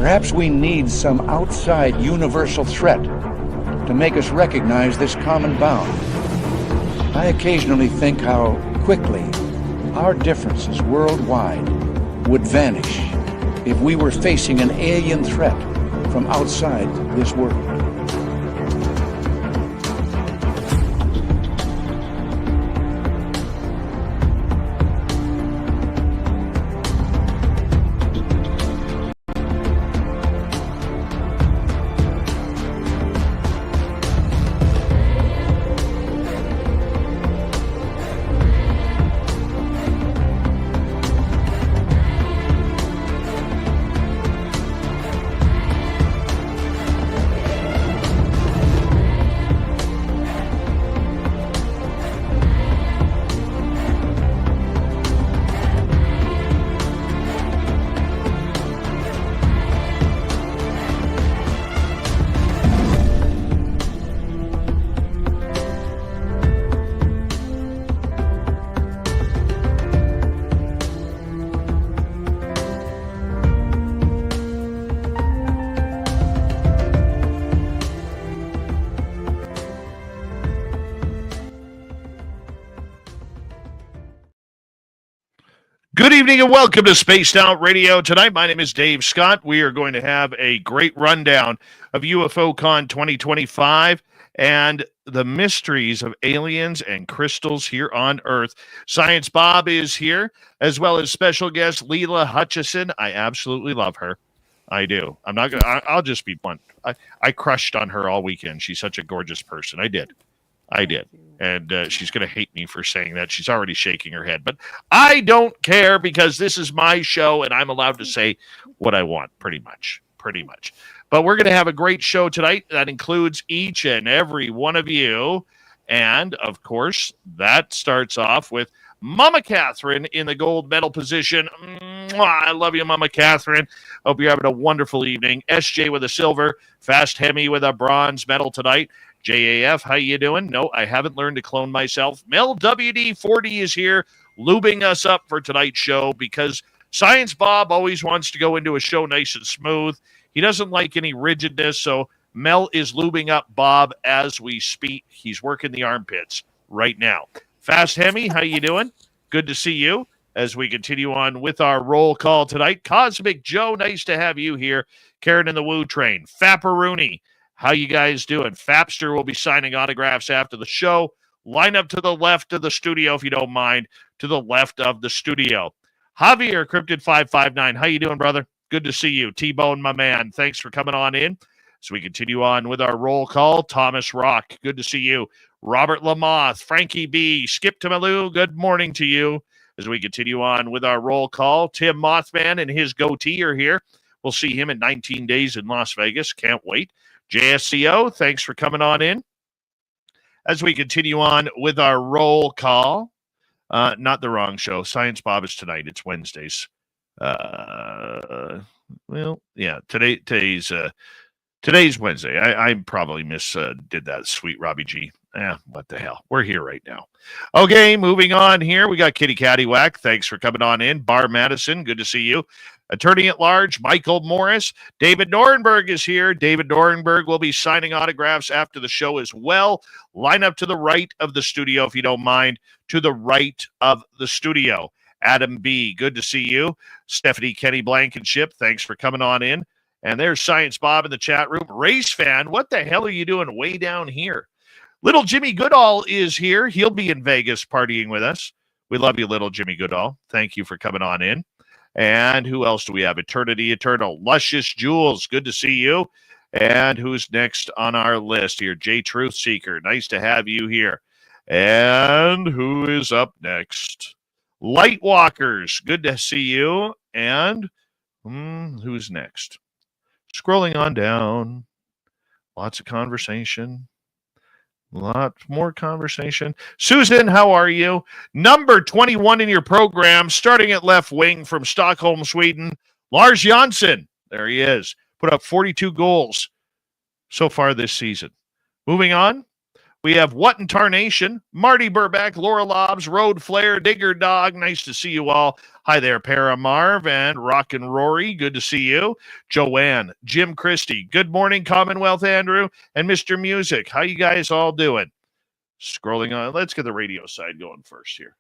Perhaps we need some outside universal threat to make us recognize this common bound. I occasionally think how quickly our differences worldwide would vanish if we were facing an alien threat from outside this world. Good evening and welcome to Spaced Out Radio. Tonight, my name is Dave Scott. We are going to have a great rundown of UFOCon 2025 and the mysteries of aliens and crystals here on Earth. Science Bob is here, as well as special guest Leela Hutchison. I absolutely love her. I do. I'll just be blunt. I crushed on her all weekend. She's such a gorgeous person. I did. And she's going to hate me for saying that. She's already shaking her head. But I don't care because this is my show and I'm allowed to say what I want, pretty much. But we're going to have a great show tonight that includes each and every one of you. And, of course, that starts off with Mama Catherine in the gold medal position. Mwah, I love you, Mama Catherine. Hope you're having a wonderful evening. SJ with a silver. Fast Hemi with a bronze medal tonight. JAF, how you doing? No, I haven't learned to clone myself. Mel WD40 is here, lubing us up for tonight's show because Science Bob always wants to go into a show nice and smooth. He doesn't like any rigidness, so Mel is lubing up Bob as we speak. He's working the armpits right now. Fast Hemi, how you doing? Good to see you as we continue on with our roll call tonight. Cosmic Joe, nice to have you here. Karyn in the Woo Train. Fapperoony. How you guys doing? Fapster will be signing autographs after the show. Line up to the left of the studio if you don't mind. To the left of the studio. Javier, Cryptid559. How you doing, brother? Good to see you. T-Bone, my man. Thanks for coming on in. So we continue on with our roll call. Thomas Rock, good to see you. Robert Lamoth, Frankie B, Skip to Malou, good morning to you. As we continue on with our roll call, Tim Mothman and his goatee are here. We'll see him in 19 days in Las Vegas. Can't wait. JSCO, thanks for coming on in. As we continue on with our roll call, not the wrong show. Science Bob is tonight. It's Wednesdays. Today's Wednesday. I probably did that, sweet Robbie G. What the hell? We're here right now. Okay, moving on here. We got Kitty Caddywhack. Thanks for coming on in. Bar Madison, good to see you. Attorney at Large, Michael Morris. David Norenberg is here. David Norenberg will be signing autographs after the show as well. Line up to the right of the studio, if you don't mind. To the right of the studio. Adam B., good to see you. Stephanie Kenny Blankenship, thanks for coming on in. And there's Science Bob in the chat room. Race fan, what the hell are you doing way down here? Little Jimmy Goodall is here. He'll be in Vegas partying with us. We love you, little Jimmy Goodall. Thank you for coming on in. And who else do we have? Eternity Eternal. Luscious Jules, good to see you. And who's next on our list here? J Truth Seeker, nice to have you here. And who is up next? Lightwalkers, good to see you. And who's next? Scrolling on down. Lots of conversation. Lots more conversation. Susan, how are you? Number 21 in your program, starting at left wing from Stockholm, Sweden. Lars Jansson, there he is. Put up 42 goals so far this season. Moving on, We have What in Tarnation, Marty Burbeck, Laura Lobbs, Road Flare, Digger Dog. Nice to see you all. Hi there, Para Marv and Rock and Rory. Good to see you. Joanne, Jim Christie. Good morning, Commonwealth Andrew, and Mr. Music. How you guys all doing? Scrolling on. Let's get the radio side going first here.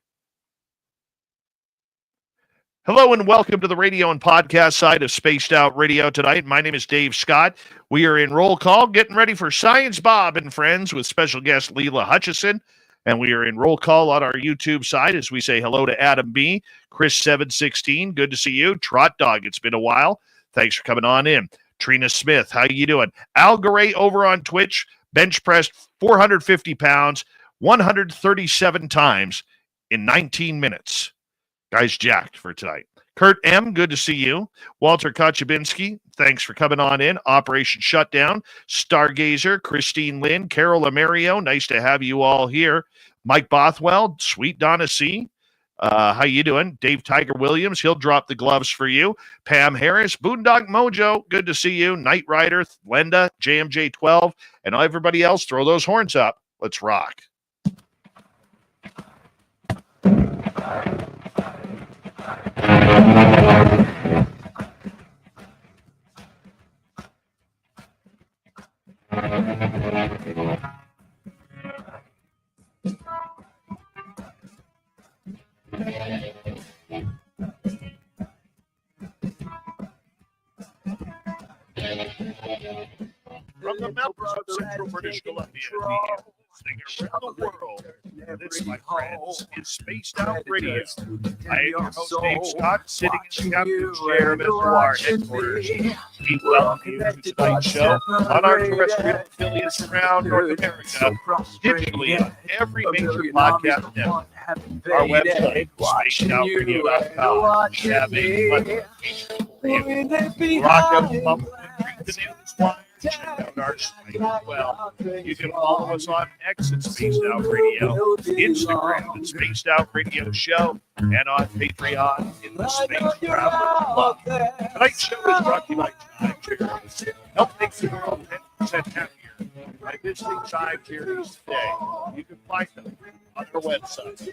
Hello and welcome to the radio and podcast side of Spaced Out Radio tonight. My name is Dave Scott. We are in roll call, getting ready for Science Bob and Friends with special guest Leela Hutchison. And we are in roll call on our YouTube side as we say hello to Adam B., Chris716, good to see you. Trot Dog, it's been a while. Thanks for coming on in. Trina Smith, how you doing? Al Garay over on Twitch, bench pressed 450 pounds, 137 times in 19 minutes. Guys jacked for tonight. Kurt M., good to see you. Walter Kochabinski, thanks for coming on in. Operation Shutdown. Stargazer, Christine Lynn, Carol Amerio, nice to have you all here. Mike Bothwell, Sweet Donna C., how you doing? Dave Tiger Williams, he'll drop the gloves for you. Pam Harris, Boondock Mojo, good to see you. Knight Rider, Glenda, JMJ12, and everybody else, throw those horns up. Let's rock. From the mountains of central British Columbia, listening around the world, this, my friends, is Spaced Out Radio. I am your host, Dave Scott, sitting in the captain's chair of SOR headquarters. We welcome you to tonight's show on our terrestrial affiliates around North America, digitally on every major podcast network. Our website, spacedoutradio.com. We have a notification for you. Rock up, bump, and read the news wire. Check out our site as well. You can follow us on X at Spaced Out Radio, Instagram at Spaced Out Radio Show, and on Patreon in the Space Traveler Club. Tonight's show is brought to you by Chive Charities. Help make the world 10% happier by visiting Chive Charities today. You can find them on their website.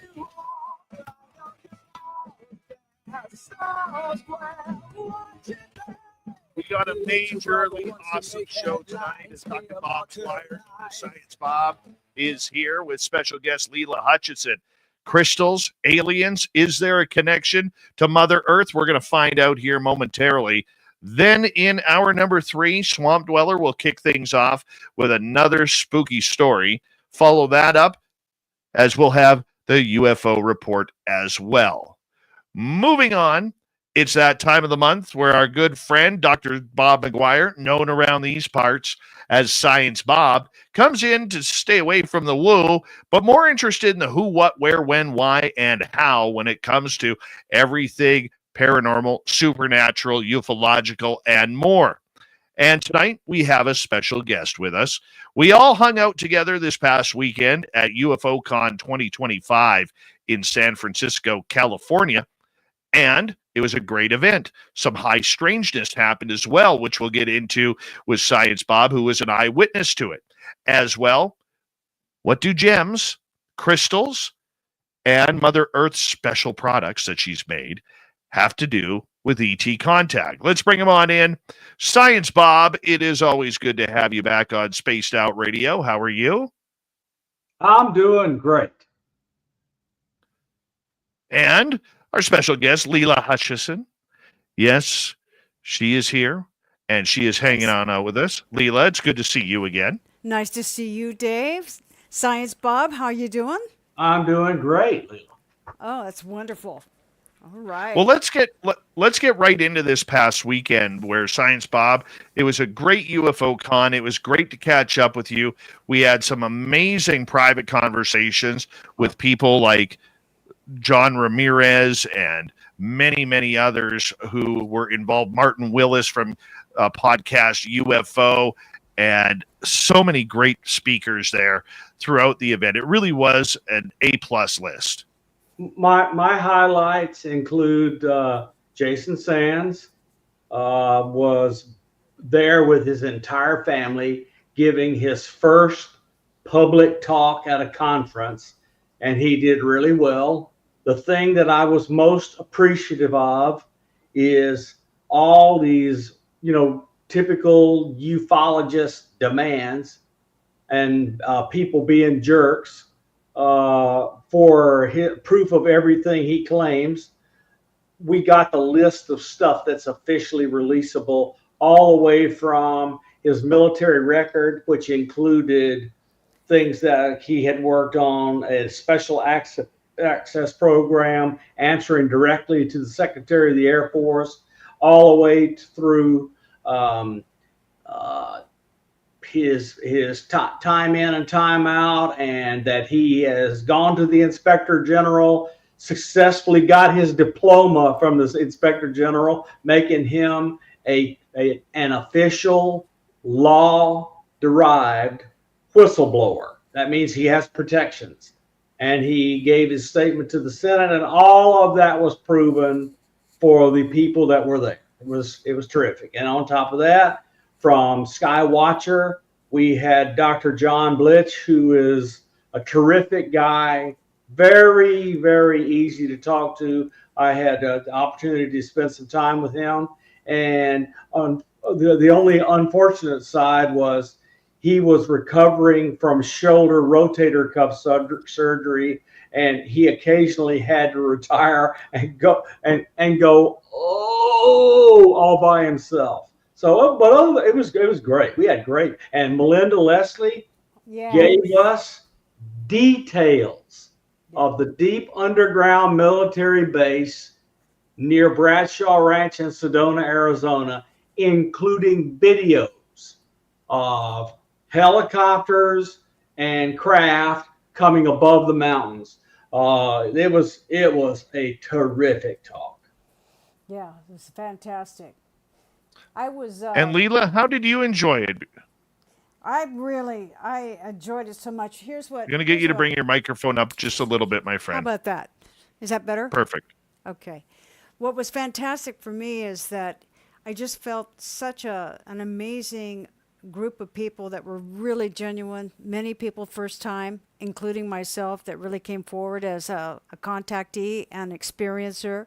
We got a majorly awesome show tonight. It's Dr. Bob Squire. Science Bob is here with special guest Leela Hutchison. Crystals, aliens, is there a connection to Mother Earth? We're going to find out here momentarily. Then in hour number 3, Swamp Dweller will kick things off with another spooky story. Follow that up as we'll have the UFO report as well. Moving on. It's that time of the month where our good friend, Dr. Bob McGwier, known around these parts as Science Bob, comes in to stay away from the woo, but more interested in the who, what, where, when, why, and how when it comes to everything paranormal, supernatural, ufological, and more. And tonight, we have a special guest with us. We all hung out together this past weekend at UFOCon 2025 in San Francisco, California, and it was a great event. Some high strangeness happened as well, which we'll get into with Science Bob, who was an eyewitness to it. As well, what do gems, crystals, and Mother Earth's special products that she's made have to do with ET contact? Let's bring him on in. Science Bob, it is always good to have you back on Spaced Out Radio. How are you? I'm doing great. And our special guest, Leela Hutchison. Yes, she is here, and she is hanging on with us. Leela, it's good to see you again. Nice to see you, Dave. Science Bob, how you doing? I'm doing great, Leela. Oh, that's wonderful. All right. Well, let's get right into this past weekend where Science Bob, it was a great UFO con. It was great to catch up with you. We had some amazing private conversations with people like John Ramirez and many, many others who were involved. Martin Willis from podcast UFO, and so many great speakers there throughout the event. It really was an A+ list. My highlights include Jason Sands was there with his entire family giving his first public talk at a conference, and he did really well. The thing that I was most appreciative of is all these, typical ufologist demands and people being jerks for proof of everything he claims. We got the list of stuff that's officially releasable, all the way from his military record, which included things that he had worked on, a special access program, answering directly to the Secretary of the Air Force, all the way through his time in and time out, and that he has gone to the Inspector General, successfully got his diploma from the Inspector General, making him an official law-derived whistleblower. That means he has protections. And he gave his statement to the Senate, and all of that was proven for the people that were there. It was terrific. And on top of that, from Skywatcher, we had Dr. John Blitch, who is a terrific guy, very, very easy to talk to. I had the opportunity to spend some time with him. And the only unfortunate side was he was recovering from shoulder rotator cuff surgery, and he occasionally had to retire and go all by himself. So, but it was great. We had great, and Melinda Leslie gave us details of the deep underground military base near Bradshaw Ranch in Sedona, Arizona, including videos of helicopters and craft coming above the mountains. It was a terrific talk. Yeah, it was fantastic. I was And Leela, how did you enjoy it? I enjoyed it so much. I'm going to get you to bring your microphone up just a little bit, my How friend. about that? Is that better? Perfect. Okay. What was fantastic for me is that I just felt such an amazing group of people that were really genuine. Many people first time, including myself, that really came forward as a contactee and experiencer.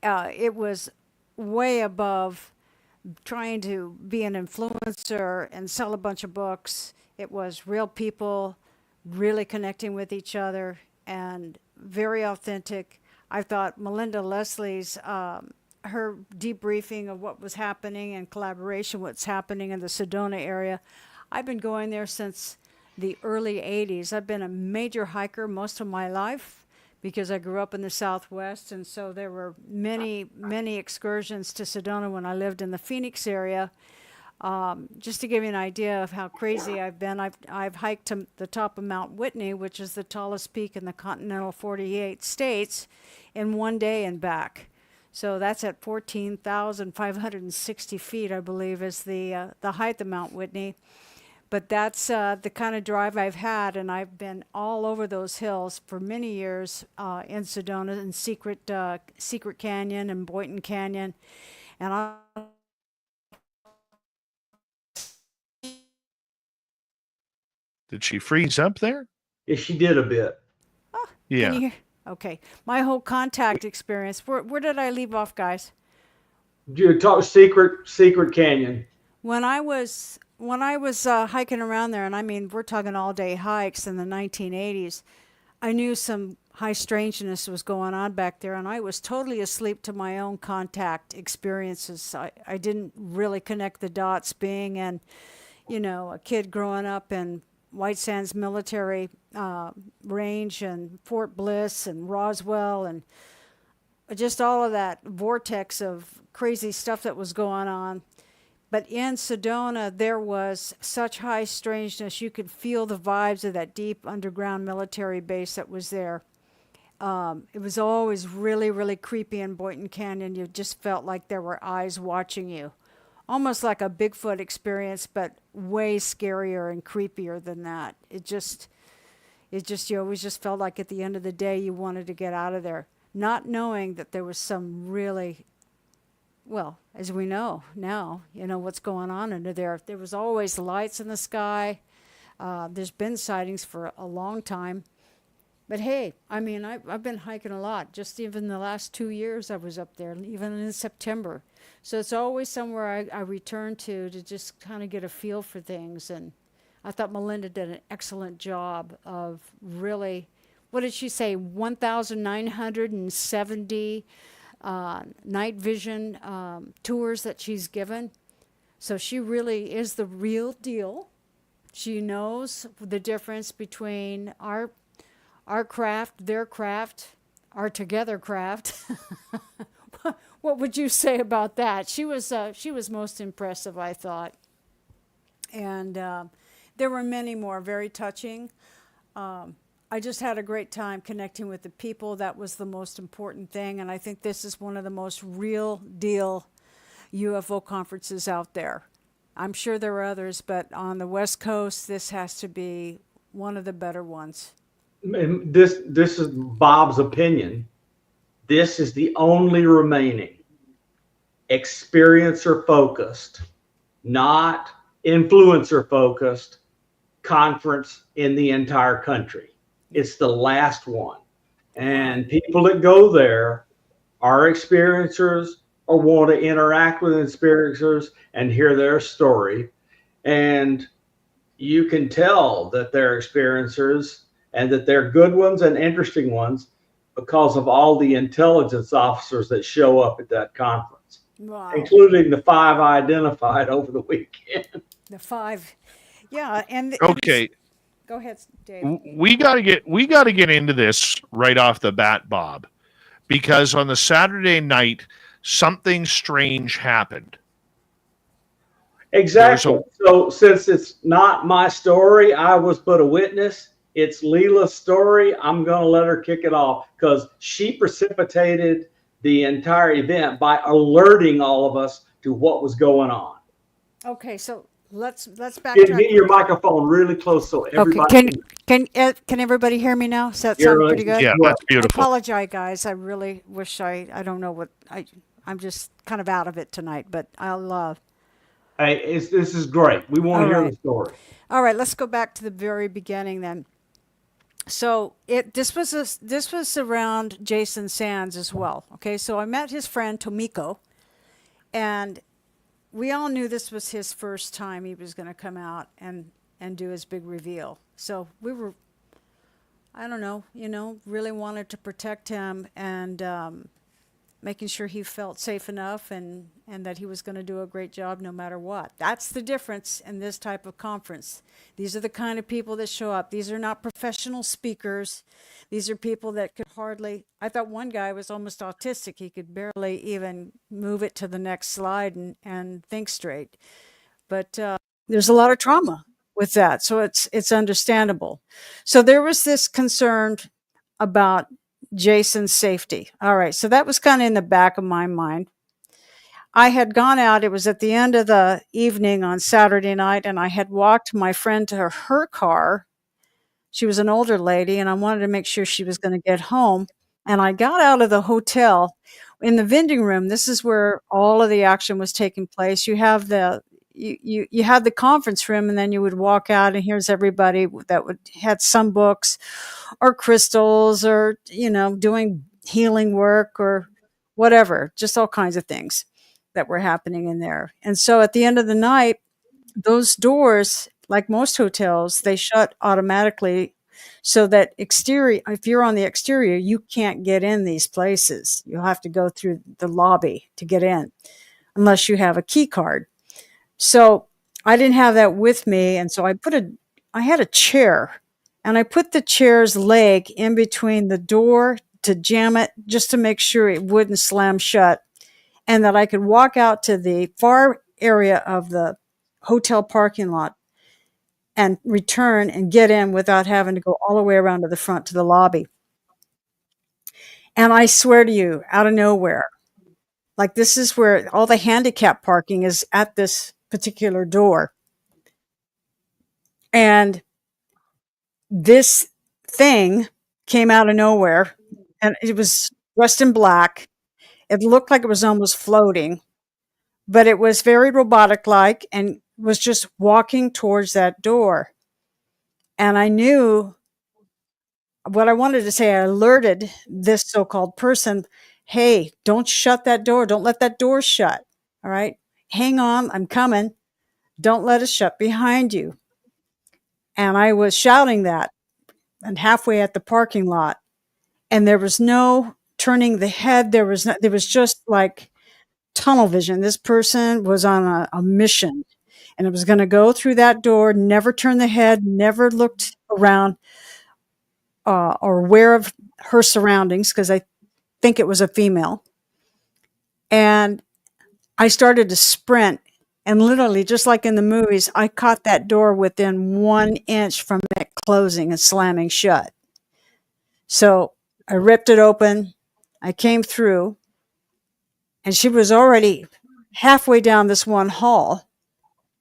It was way above trying to be an influencer and sell a bunch of books. It was real people really connecting with each other and very authentic. I thought Melinda Leslie's her debriefing of what was happening and collaboration, what's happening in the Sedona area. I've been going there since the early 80s. I've been a major hiker most of my life because I grew up in the Southwest, and so there were many, many excursions to Sedona when I lived in the Phoenix area. Just to give you an idea of how crazy I've been, I've hiked to the top of Mount Whitney, which is the tallest peak in the continental 48 states, in one day and back. So that's at 14,560 feet, I believe, is the height of Mount Whitney. But that's the kind of drive I've had, and I've been all over those hills for many years in Sedona, in Secret Canyon and Boynton Canyon. And Did she freeze up there? Yeah, she did a bit. Yeah. Can you hear? Okay. My whole contact experience. Where did I leave off, guys? You talk Secret Canyon. When I was hiking around there, and I mean, we're talking all day hikes in the 1980s, I knew some high strangeness was going on back there, and I was totally asleep to my own contact experiences. I didn't really connect the dots, being a kid growing up in White Sands Military Range and Fort Bliss and Roswell, and just all of that vortex of crazy stuff that was going on. But in Sedona, there was such high strangeness. You could feel the vibes of that deep underground military base that was there. It was always really, really creepy in Boynton Canyon. You just felt like there were eyes watching you. Almost like a Bigfoot experience, but way scarier and creepier than that. It just, you always just felt like at the end of the day, you wanted to get out of there, not knowing that there was some really, well, as we know now, what's going on under there. There was always lights in the sky. There's been sightings for a long time. But hey, I mean, I've been hiking a lot. Just even the last 2 years I was up there, even in September. So it's always somewhere I return to just kind of get a feel for things. And I thought Melinda did an excellent job of really, what did she say, 1,970 night vision tours that she's given. So she really is the real deal. She knows the difference between our craft, their craft, our together craft. What would you say about that? She was most impressive, I thought. And there were many more, very touching. I just had a great time connecting with the people. That was the most important thing. And I think this is one of the most real deal UFO conferences out there. I'm sure there are others, but on the West Coast, this has to be one of the better ones. And this is Bob's opinion. This is the only remaining experiencer focused, not influencer focused conference in the entire country. It's the last one. And people that go there are experiencers or want to interact with experiencers and hear their story. And you can tell that they're experiencers and that they're good ones and interesting ones because of all the intelligence officers that show up at that conference, Wow. including the 5 identified over the weekend. The 5. Yeah. And Okay. go ahead, Dave. We got to get into this right off the bat, Bob, because on the Saturday night, something strange happened. Exactly. So since it's not my story, I was but a witness. It's Leela's story. I'm going to let her kick it off because she precipitated the entire event by alerting all of us to what was going on. Okay, so let's backtrack. Get your microphone really close so everybody. Okay, can everybody hear me now? Does that sound pretty good? Yeah, that's beautiful. I apologize, guys. I really wish I don't know what I'm just kind of out of it tonight, but I'll love. Hey, this is great. We want to hear the story. All right, let's go back to the very beginning then. So this was around Jason Sands as well. Okay, so I met his friend Tomiko, and we all knew this was his first time he was going to come out and do his big reveal. So we were, I don't know, really wanted to protect him and making sure he felt safe enough and that he was going to do a great job no matter what. That's the difference in this type of conference. These are the kind of people that show up. These are not professional speakers. These are people that could hardly, I thought one guy was almost autistic. He could barely even move it to the next slide and think straight. But there's a lot of trauma with that. So it's understandable. So there was this concern about Jason's safety. All right. So that was kind of in the back of my mind. I had gone out. It was at the end of the evening on Saturday night, and I had walked my friend to her car. She was an older lady, and I wanted to make sure she was going to get home. And I got out of the hotel in the vending room. This is where all of the action was taking place. You have you had the conference room, and then you would walk out, and here's everybody that had some books or crystals or, doing healing work or whatever, just all kinds of things that were happening in there. And so at the end of the night, those doors, like most hotels, they shut automatically so that if you're on the exterior, you can't get in these places. You'll have to go through the lobby to get in unless you have a key card. So I didn't have that with me. And so I had a chair, and I put the chair's leg in between the door to jam it just to make sure it wouldn't slam shut and that I could walk out to the far area of the hotel parking lot and return and get in without having to go all the way around to the front to the lobby. And I swear to you, out of nowhere, like this is where all the handicap parking is at this particular door. And this thing came out of nowhere, and it was dressed in black. It looked like it was almost floating, but it was very robotic-like and was just walking towards that door. And I knew what I wanted to say. I alerted this so-called person, hey, don't shut that door. Don't let that door shut. All right. Hang on. I'm coming. Don't let it shut behind you. And I was shouting that and halfway at the parking lot, and there was no turning the head. There was just like tunnel vision. This person was on a mission, and it was going to go through that door, never turn the head, never looked around or aware of her surroundings, because I think it was a female. And I started to sprint, and literally, just like in the movies, I caught that door within 1 inch from it closing and slamming shut. So I ripped it open. I came through, and she was already halfway down this one hall.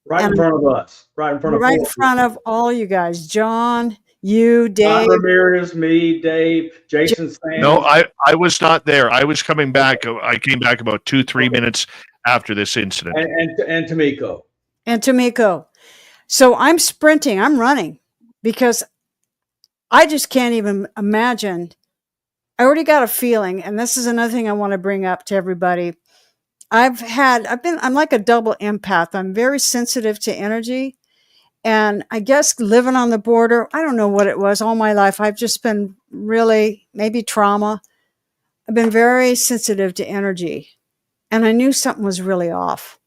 Right in front of us. Right in front of Right in front of all you guys. John, you, Dave. John Ramirez, me, Dave, Jason Sands. No, I was not there. I was coming back. I came back about 2-3 minutes after this incident. And Tomiko. And Tomiko. So I'm sprinting. I'm running because I just can't even imagine. I already got a feeling, and this is another thing I want to bring up to everybody. I'm like a double empath. I'm very sensitive to energy. And I guess living on the border, I don't know what it was all my life. I've just been really, maybe trauma. I've been very sensitive to energy. And I knew something was really off.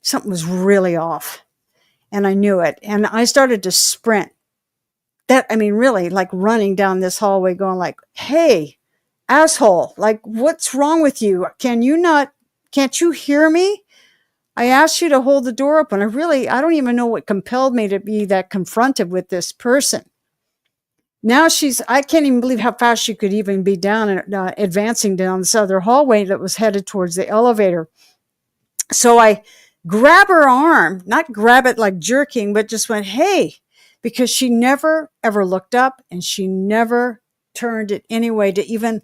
Something was really off. And I knew it. And I started to sprint. Really, like running down this hallway going like, hey, asshole, like, what's wrong with you? Can't you hear me? I asked you to hold the door open. I don't even know what compelled me to be that confronted with this person. Now I can't even believe how fast she could even be down and advancing down this other hallway that was headed towards the elevator. So I grab her arm, not grab it like jerking, but just went, hey, because she never ever looked up, and she never turned it anyway to even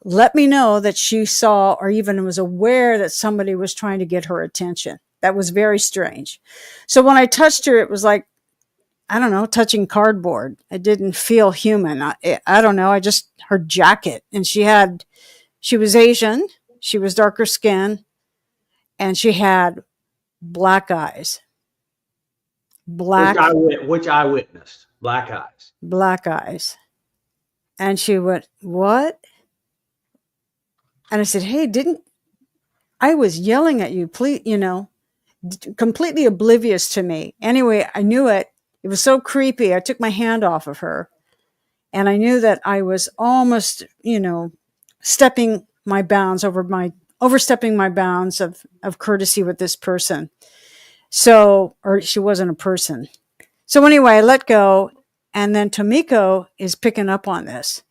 let me know that she saw or even was aware that somebody was trying to get her attention. That was very strange. So when I touched her, it was like, I don't know, touching cardboard. It didn't feel human. I don't know. Her jacket, and she was Asian. She was darker skin, and she had black eyes. Which I witnessed. Black eyes. Black eyes. And she went, what? And I said, hey, I was yelling at you, please, completely oblivious to me. Anyway, I knew it. It was so creepy. I took my hand off of her, and I knew that I was almost, overstepping my bounds of courtesy with this person. Or she wasn't a person. So anyway, I let go. And then Tomiko is picking up on this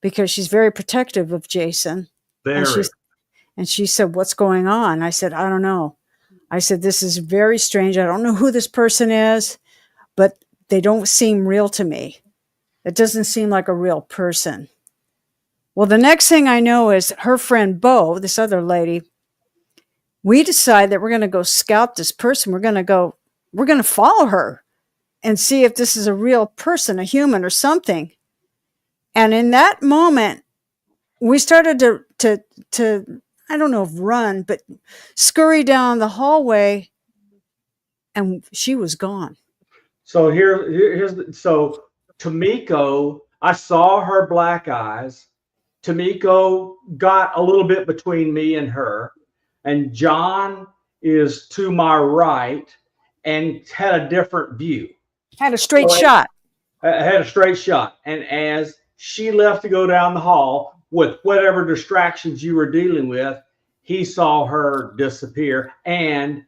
because she's very protective of Jason. And she said, what's going on? I said, I don't know. I said, this is very strange. I don't know who this person is, but they don't seem real to me. It doesn't seem like a real person. Well, the next thing I know is her friend Bo, this other lady, we decide that we're going to go scout this person. We're going to follow her and see if this is a real person, a human or something. And in that moment, we started to I don't know if run, but scurry down the hallway, and she was gone. So so Tomiko, I saw her black eyes. Tomiko got a little bit between me and her, and John is to my right and had a different view. Had a straight shot. Had a straight shot. And as she left to go down the hall with whatever distractions you were dealing with, he saw her disappear. And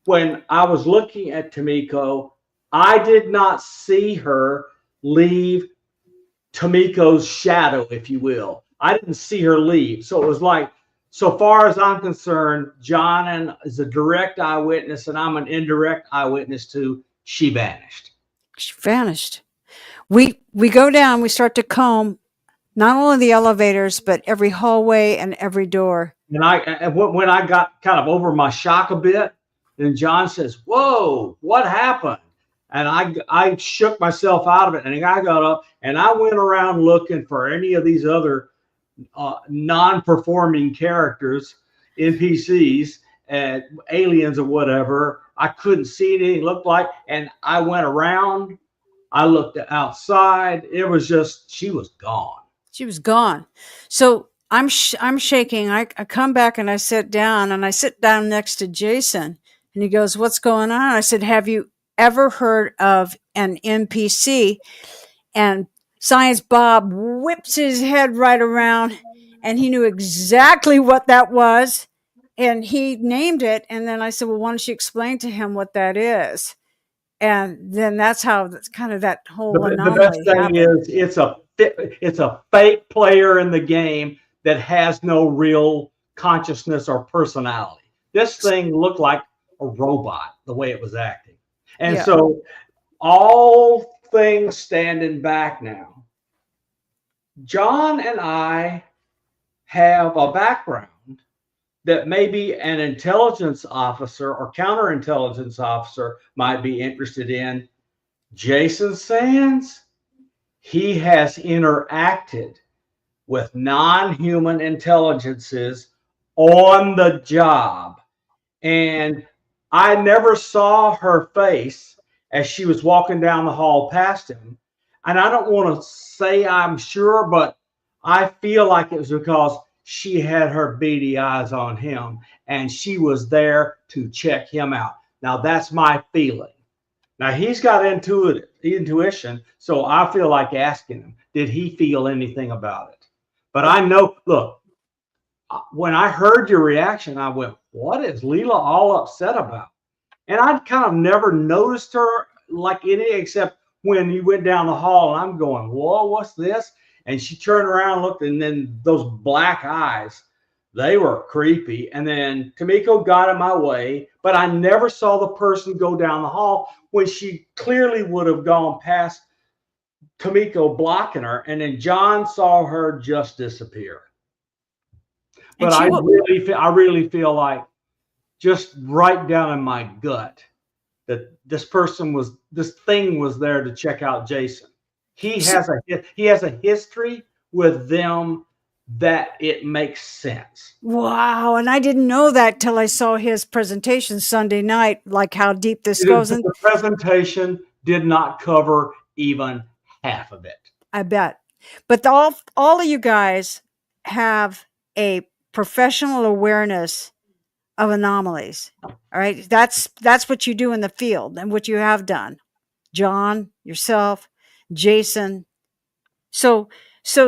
when I was looking at Tomiko, I did not see her leave Tomiko's shadow, if you will. I didn't see her leave. So it was like, so far as I'm concerned, John is a direct eyewitness, and I'm an indirect eyewitness to she vanished. She vanished. We go down, we start to comb not only the elevators, but every hallway and every door. And when I got kind of over my shock a bit, then John says, whoa, what happened? And I shook myself out of it, and I got up and I went around looking for any of these other non-performing characters, NPCs, and aliens or whatever. I couldn't see anything look like, and I went around. I looked outside. It was just, she was gone. She was gone. So I'm shaking. I come back and I sit down next to Jason, and he goes, "What's going on?" I said, "Have you ever heard of an NPC?" And Science Bob whips his head right around, and he knew exactly what that was, and he named it. And then I said, "Well, why don't you explain to him what that is?" And then that's how that's kind of that whole The anomaly best thing happened. is it's a fake player in the game that has no real consciousness or personality. This thing looked like a robot the way it was acting. And Yeah. so all things standing back now, John and I have a background that maybe an intelligence officer or counterintelligence officer might be interested in. Jason Sands, he has interacted with non-human intelligences on the job. And I never saw her face as she was walking down the hall past him. And I don't want to say I'm sure, but I feel like it was because she had her beady eyes on him and she was there to check him out. Now, that's my feeling. Now, he's got intuition, so I feel like asking him, did he feel anything about it? But I know, look, when I heard your reaction, I went, what is Leela all upset about? And I'd kind of never noticed her like any, except when you went down the hall and I'm going, whoa, what's this? And she turned around and looked, and then those black eyes, they were creepy. And then Tomiko got in my way, but I never saw the person go down the hall when she clearly would have gone past Tomiko blocking her. And then John saw her just disappear. But I really feel like, just right down in my gut, that this thing was there to check out Jason. He has a history with them that it makes sense. Wow. And I didn't know that till I saw his presentation Sunday night, like how deep this goes. And The presentation did not cover even half of it. I bet. But all of you guys have a professional awareness of anomalies. All right. That's what you do in the field and what you have done. John, yourself, Jason. So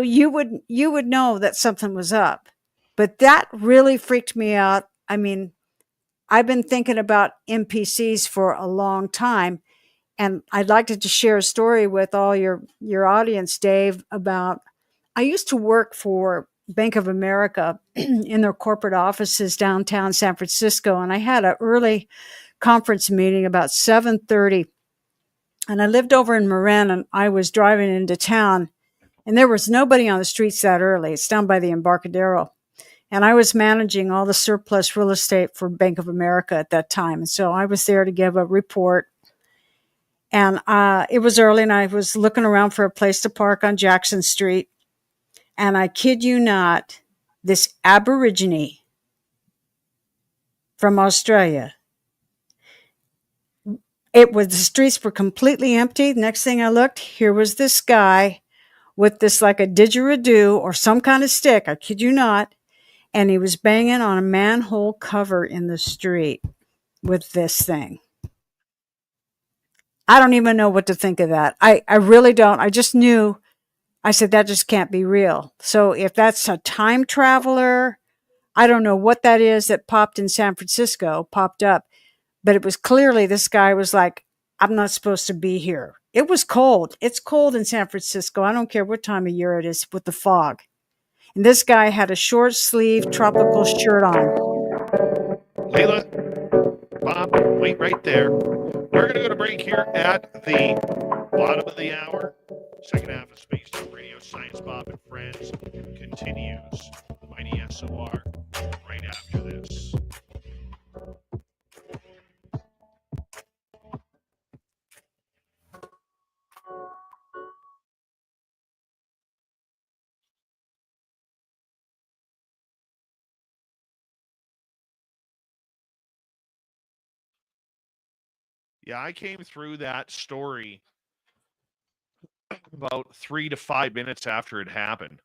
you would know that something was up. But that really freaked me out. I mean, I've been thinking about NPCs for a long time, and I'd like to just share a story with all your audience, Dave, about I used to work for Bank of America in their corporate offices downtown San Francisco, and I had an early conference meeting about 7:30, and I lived over in Marin, and I was driving into town, and there was nobody on the streets that early. It's down by the Embarcadero. And I was managing all the surplus real estate for Bank of America at that time. And so I was there to give a report. And it was early, and I was looking around for a place to park on Jackson Street. And I kid you not, this Aborigine from Australia, the streets were completely empty. Next thing I looked, here was this guy with this like a didgeridoo or some kind of stick, I kid you not, and he was banging on a manhole cover in the street with this thing. I don't even know what to think of that. I really don't. I just knew, I said, that just can't be real. So if that's a time traveler, I don't know what that is that popped in San Francisco, popped up, but it was clearly this guy was like, I'm not supposed to be here. It was cold. It's cold in San Francisco. I don't care what time of year it is with the fog. And this guy had a short sleeve tropical shirt on. Layla, Bob, wait right there. We're going to go to break here at the bottom of the hour. Second half of Space Time Radio, Science Bob and Friends continues. Mighty SOR right after this. Yeah, I came through that story about 3 to 5 minutes after it happened.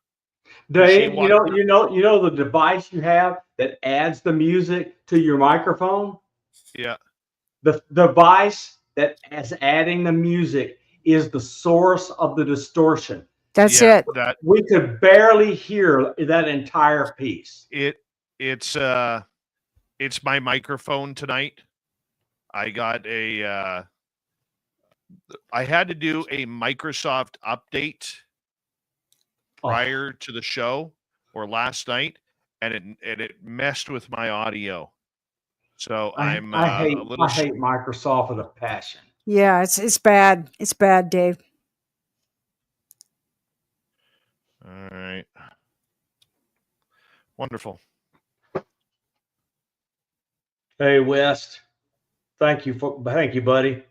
Dave, you know the device you have that adds the music to your microphone? Yeah. The device that is adding the music is the source of the distortion. That's Yeah, it. that We could barely hear that entire piece. it's my microphone tonight. I got I had to do a Microsoft update prior to the show or last night, and it messed with my audio. So I I'm a little. hate Microsoft with a passion. Yeah, it's bad. It's bad, Dave. All right. Wonderful. Hey West, thank you, buddy.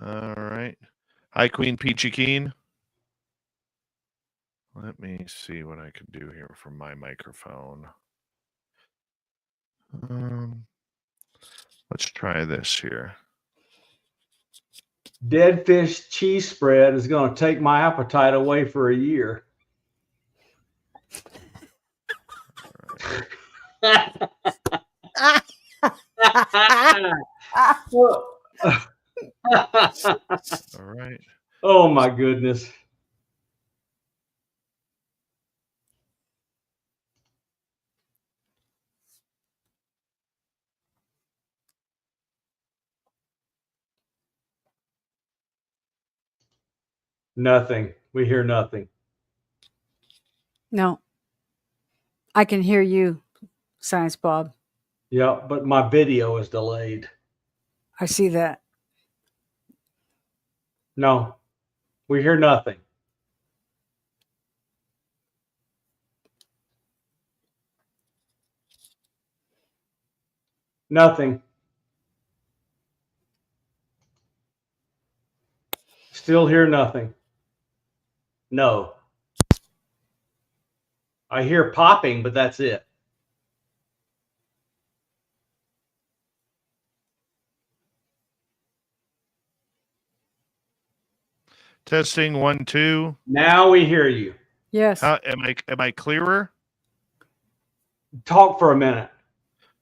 All right. Hi, Queen Peachy Keen. Let me see what I can do here from my microphone. Let's try this here. Dead fish cheese spread is going to take my appetite away for a year. All right. Oh my goodness. Nothing. We hear nothing. No. I can hear you, Science Bob. Yeah, but my video is delayed. I see that. No, we hear nothing. Nothing. Still hear nothing. No. I hear popping, but that's it. Testing 1, 2. Now we hear you. Yes. Am I clearer? Talk for a minute.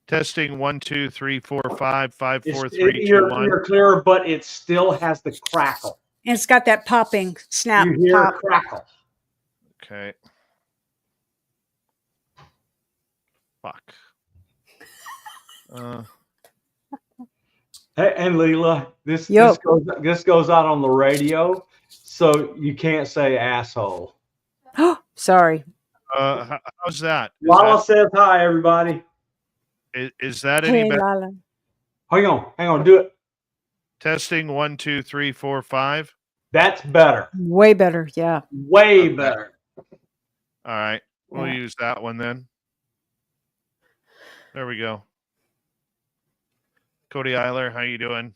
Testing 1, 2, 3, 4, 5, 5, 4, 3, 2, 1. You're clearer, but it still has the crackle. And it's got that popping snap. You hear pop. a crackle. Okay. Fuck. Hey, and Leela, this Yo. this goes out on the radio, so you can't say asshole. Sorry. How's that? Lala says hi, everybody. Is that any Hey, better? Lala. Hang on, do it. Testing 1, 2, 3, 4, 5. That's better. Way better. Yeah. Way better. All right. We'll Yeah. use that one then. There we go. Cody Eiler, how you doing?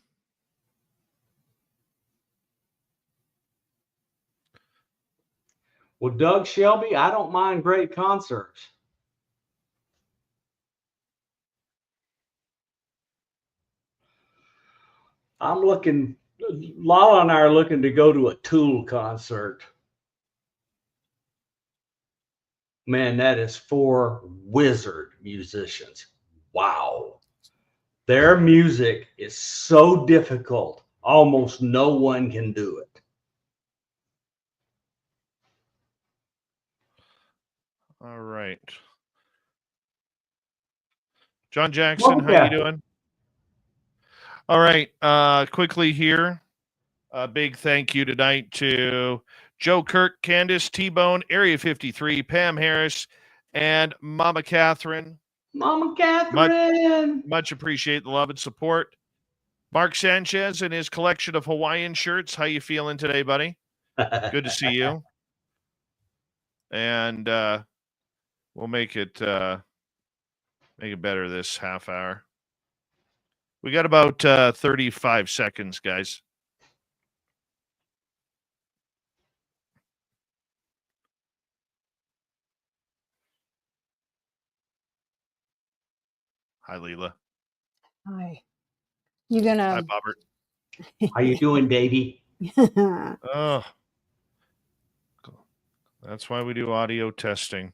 Well, Doug Shelby, I don't mind great concerts. Lala and I are looking to go to a Tool concert. Man, that is 4 wizard musicians. Wow. Their music is so difficult, almost no one can do it. All right. John Jackson, how you doing? All right. Quickly here. A big thank you tonight to Joe Kirk, Candace, T-Bone, Area 53, Pam Harris, and Mama Catherine. Mama Catherine. Much appreciate the love and support. Mark Sanchez and his collection of Hawaiian shirts. How you feeling today, buddy? Good to see you. And we'll make it better this half hour. We got about 35 seconds, guys. Hi, Leela. Hi. You Hi, gonna? Bobbert. How you doing, Davey? Oh, that's why we do audio testing.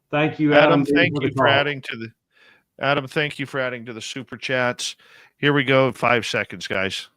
Thank you, Adam, Adam. thank for the you for call. adding to the Adam, thank you for adding to the super chats. Here we go. 5 seconds, guys.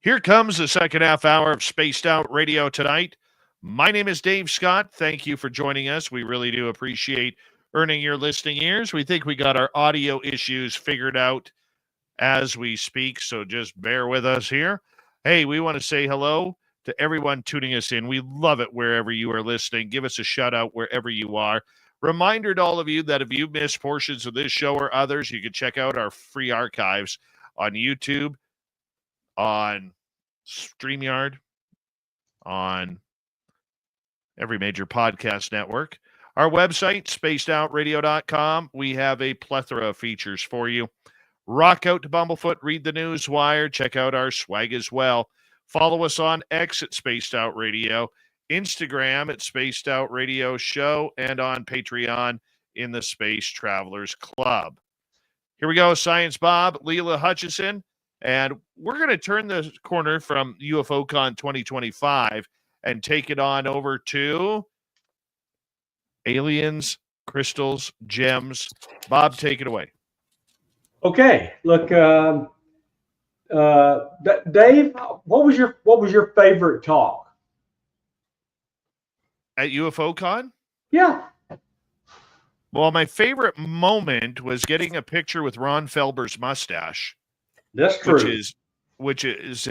Here comes the second half hour of Spaced Out Radio tonight. My name is Dave Scott. Thank you for joining us. We really do appreciate earning your listening ears. We think we got our audio issues figured out as we speak, so just bear with us here. Hey, we want to say hello to everyone tuning us in. We love it wherever you are listening. Give us a shout out wherever you are. Reminder to all of you that if you missed portions of this show or others, you can check out our free archives on YouTube, on StreamYard, on every major podcast network. Our website, spacedoutradio.com. We have a plethora of features for you. Rock out to Bumblefoot, read the news wire, check out our swag as well. Follow us on X at Spaced Out Radio, Instagram at Spaced Out Radio Show, and on Patreon in the Space Travelers Club. Here we go, Science Bob, Leela Hutchison, and we're going to turn the corner from UFOCon 2025 and take it on over to aliens, crystals, gems. Bob, take it away. Okay, look, Dave, what was your favorite talk? At UFOCon? Yeah. Well, my favorite moment was getting a picture with Ron Felber's mustache. That's true. Which is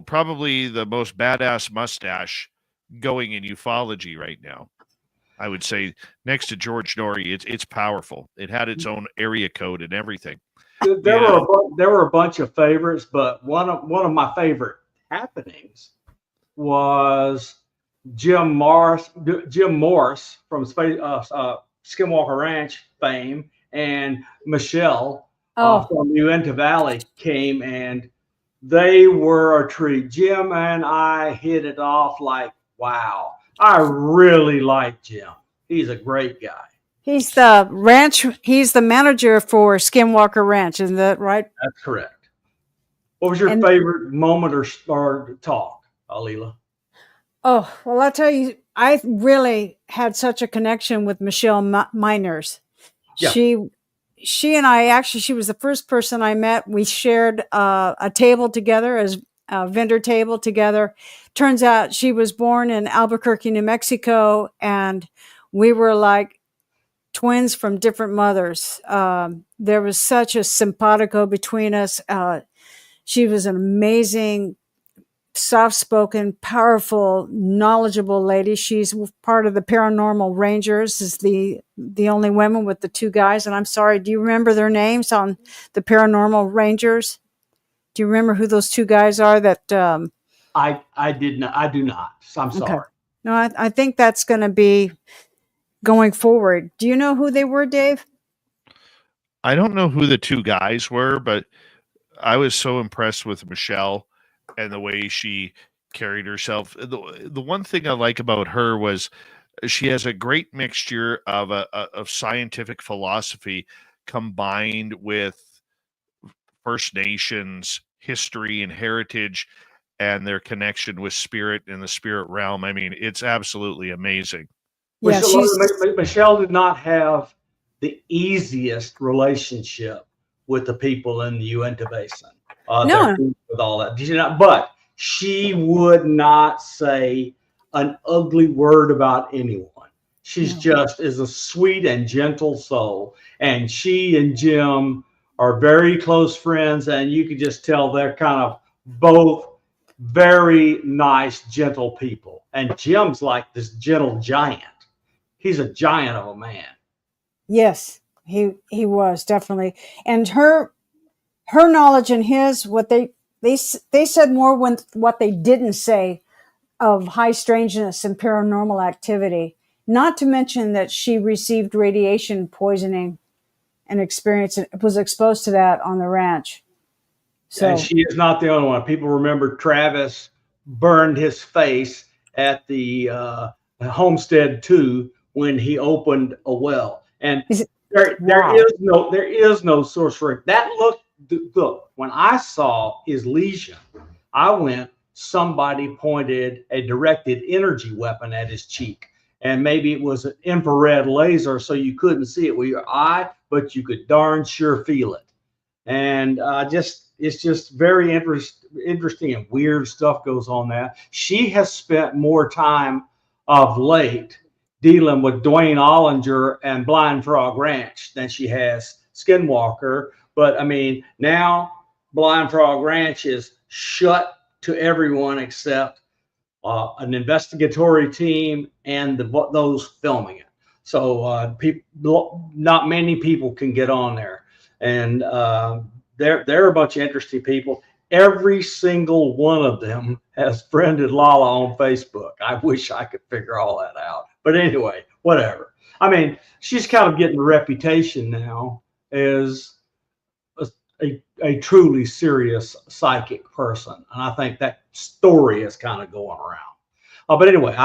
probably the most badass mustache going in ufology right now. I would say next to George Norrie, it's powerful. It had its own area code and everything. There were a bunch of favorites, but one of my favorite happenings was Jim Morris from Skinwalker Ranch fame, and Michelle from Uinta Valley came, and they were a treat. Jim and I hit it off like wow. I really like Jim. He's a great guy. He's the manager for Skinwalker Ranch, isn't that right? That's correct. What was your favorite moment or talk, Leela? Oh, well, I'll tell you, I really had such a connection with Michelle Miners. Yeah. She and I, actually, she was the first person I met. We shared a table together, as a vendor table together. Turns out she was born in Albuquerque, New Mexico, and we were like twins from different mothers. There was such a simpatico between us. She was an amazing, soft-spoken, powerful, knowledgeable lady. She's part of the Paranormal Rangers, is the only women with the two guys. And I'm sorry, do you remember their names on the Paranormal Rangers? Do you remember who those two guys are? That I did not. I do not. So I'm sorry. Okay. No, I think that's going to be going forward. Do you know who they were, Dave? I don't know who the two guys were, but I was so impressed with Michelle and the way she carried herself. The one thing I like about her was she has a great mixture of scientific philosophy combined with First Nations history and heritage and their connection with spirit in the spirit realm. I mean, it's absolutely amazing. Yeah, Michelle did not have the easiest relationship with the people in the Uinta Basin. No. With all that, did you not? But she would not say an ugly word about anyone. She's just is a sweet and gentle soul, and she and Jim are very close friends, and you could just tell they're kind of both very nice, gentle people. And Jim's like this gentle giant. He's a giant of a man. Yes, he was definitely. And her knowledge and his, what they said more when what they didn't say of high strangeness and paranormal activity. Not to mention that she received radiation poisoning and was exposed to that on the ranch. So, and she is not the only one. People remember Travis burned his face at the Homestead 2 when he opened a well. And there is no sorcery. That look, when I saw his lesion, I went, somebody pointed a directed energy weapon at his cheek. And maybe it was an infrared laser, so you couldn't see it with your eye, but you could darn sure feel it. And it's just very interesting and weird stuff goes on there. She has spent more time of late dealing with Dwayne Ollinger and Blind Frog Ranch than she has Skinwalker. But I mean, now Blind Frog Ranch is shut to everyone except an investigatory team and those filming it. So not many people can get on there, and they're a bunch of interesting people. Every single one of them has friended Lala on Facebook. I wish I could figure all that out, but anyway, whatever. I mean, she's kind of getting a reputation now as a truly serious psychic person, and I think that story is kind of going around. But anyway,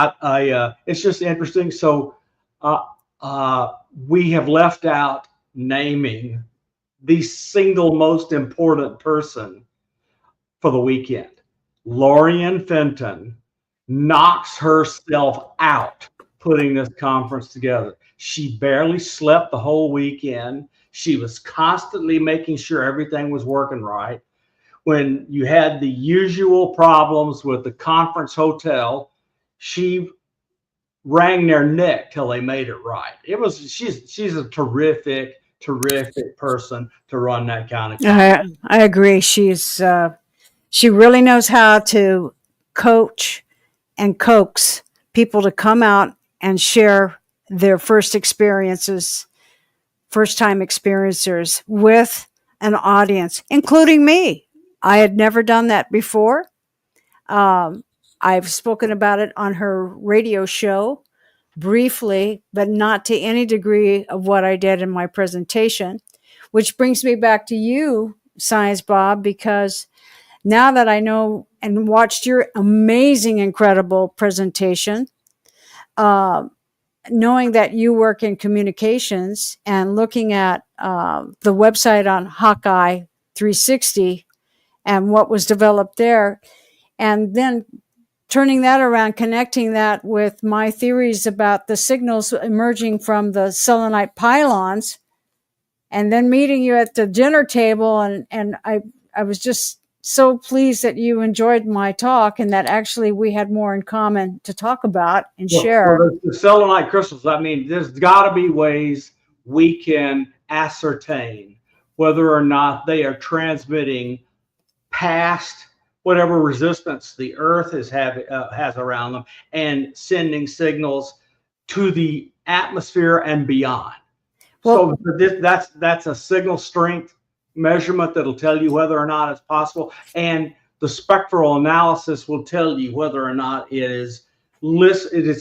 it's just interesting. So we have left out naming the single most important person for the weekend. Lorian Fenton knocks herself out putting this conference together. She barely slept the whole weekend. She was constantly making sure everything was working right. When you had the usual problems with the conference hotel, she wrang their neck till they made it right. She's a terrific person to run that kind of conference. I agree. She really knows how to coach and coax people to come out and share their first-time experiencers with an audience, including me. I had never done that before. I've spoken about it on her radio show briefly, but not to any degree of what I did in my presentation, which brings me back to you, Science Bob, because now that I know and watched your amazing, incredible presentation, knowing that you work in communications and looking at the website on Hawkeye 360 and what was developed there, and then turning that around, connecting that with my theories about the signals emerging from the selenite pylons, and then meeting you at the dinner table. And I was just so pleased that you enjoyed my talk and that actually we had more in common to talk about and share. Well, the selenite crystals, I mean, there's got to be ways we can ascertain whether or not they are transmitting past whatever resistance the Earth has around them and sending signals to the atmosphere and beyond. Well, so that's a signal strength measurement that'll tell you whether or not it's possible, and the spectral analysis will tell you whether or not it is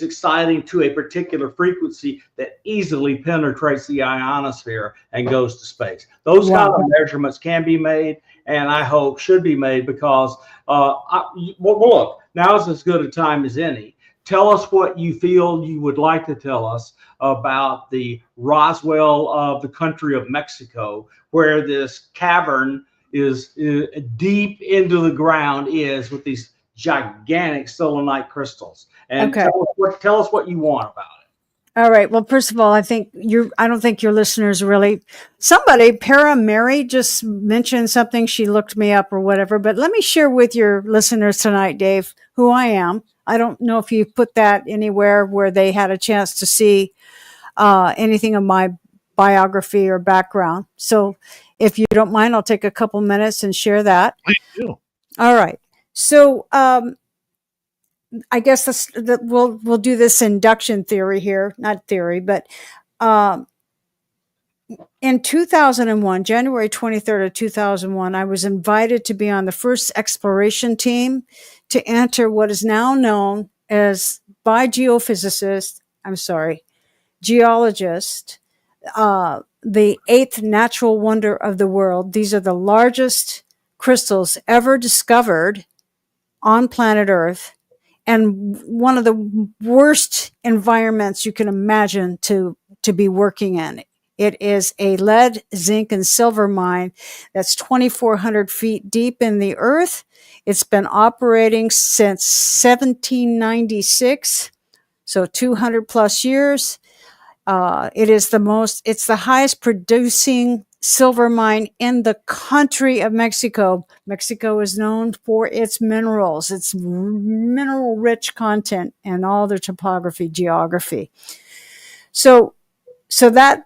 exciting to a particular frequency that easily penetrates the ionosphere and goes to space. Those kind of measurements can be made, and I hope should be made, because look, now is as good a time as any. Tell us what you feel you would like to tell us about the Roswell of the country of Mexico, where this cavern is deep into the ground with these gigantic selenite crystals. And tell us what you want about it. All right. Well, first of all, I don't think your listeners really, Para Mary just mentioned something. She looked me up or whatever, but let me share with your listeners tonight, Dave, who I am. I don't know if you put that anywhere where they had a chance to see anything of my biography or background. So if you don't mind, I'll take a couple minutes and share that. Please do. All right. So I guess we'll do this induction theory here, not theory, but in 2001, January 23rd of 2001, I was invited to be on the first exploration team to enter what is now known as by geologists, the eighth natural wonder of the world. These are the largest crystals ever discovered on planet Earth, and one of the worst environments you can imagine to be working in. It is a lead, zinc, and silver mine that's 2,400 feet deep in the earth. It's been operating since 1796, so 200 plus years. It's the highest producing silver mine in the country of Mexico. Mexico is known for its minerals, its mineral rich content, and all their topography, geography. So that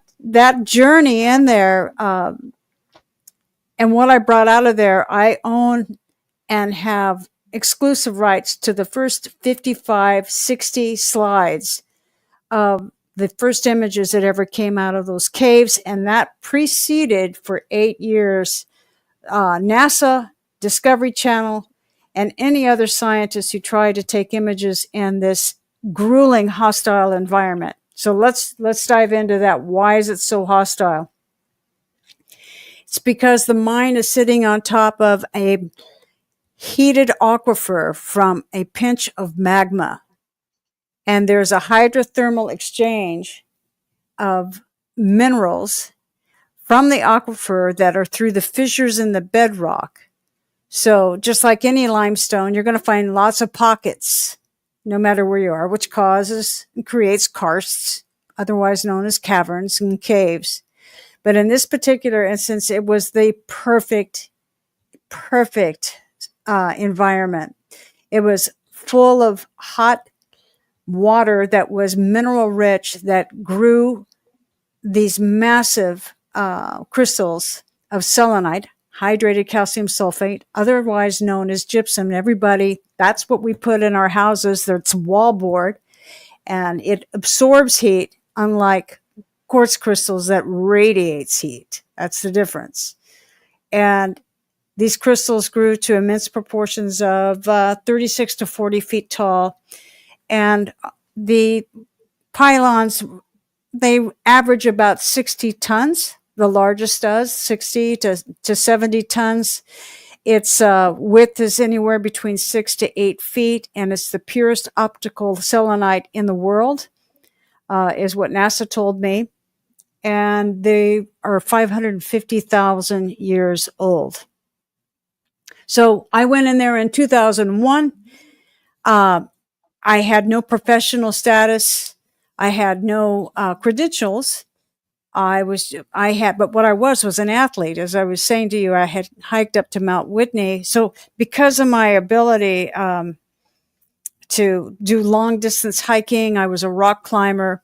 journey in there, and what I brought out of there, I own and have exclusive rights to the first 55, 60 slides of the first images that ever came out of those caves, and that preceded for 8 years NASA, Discovery Channel, and any other scientists who tried to take images in this grueling, hostile environment. So let's dive into that. Why is it so hostile? It's because the mine is sitting on top of a heated aquifer from a pinch of magma. And there's a hydrothermal exchange of minerals from the aquifer that are through the fissures in the bedrock. So just like any limestone, you're going to find lots of pockets, no matter where you are, which causes and creates karsts, otherwise known as caverns and caves. But in this particular instance, it was the perfect environment. It was full of hot water that was mineral rich, that grew these massive crystals of selenite, hydrated calcium sulfate, otherwise known as gypsum. Everybody, that's what we put in our houses. It's wallboard, and it absorbs heat, unlike quartz crystals that radiates heat. That's the difference. And these crystals grew to immense proportions of 36 to 40 feet tall. And the pylons, they average about 60 tons. The largest does 60 to 70 tons. Its width is anywhere between 6 to 8 feet, and it's the purest optical selenite in the world, is what NASA told me. And they are 550,000 years old. So I went in there in 2001. I had no professional status. I had no credentials. But what I was an athlete. As I was saying to you, I had hiked up to Mount Whitney. So because of my ability to do long distance hiking, I was a rock climber.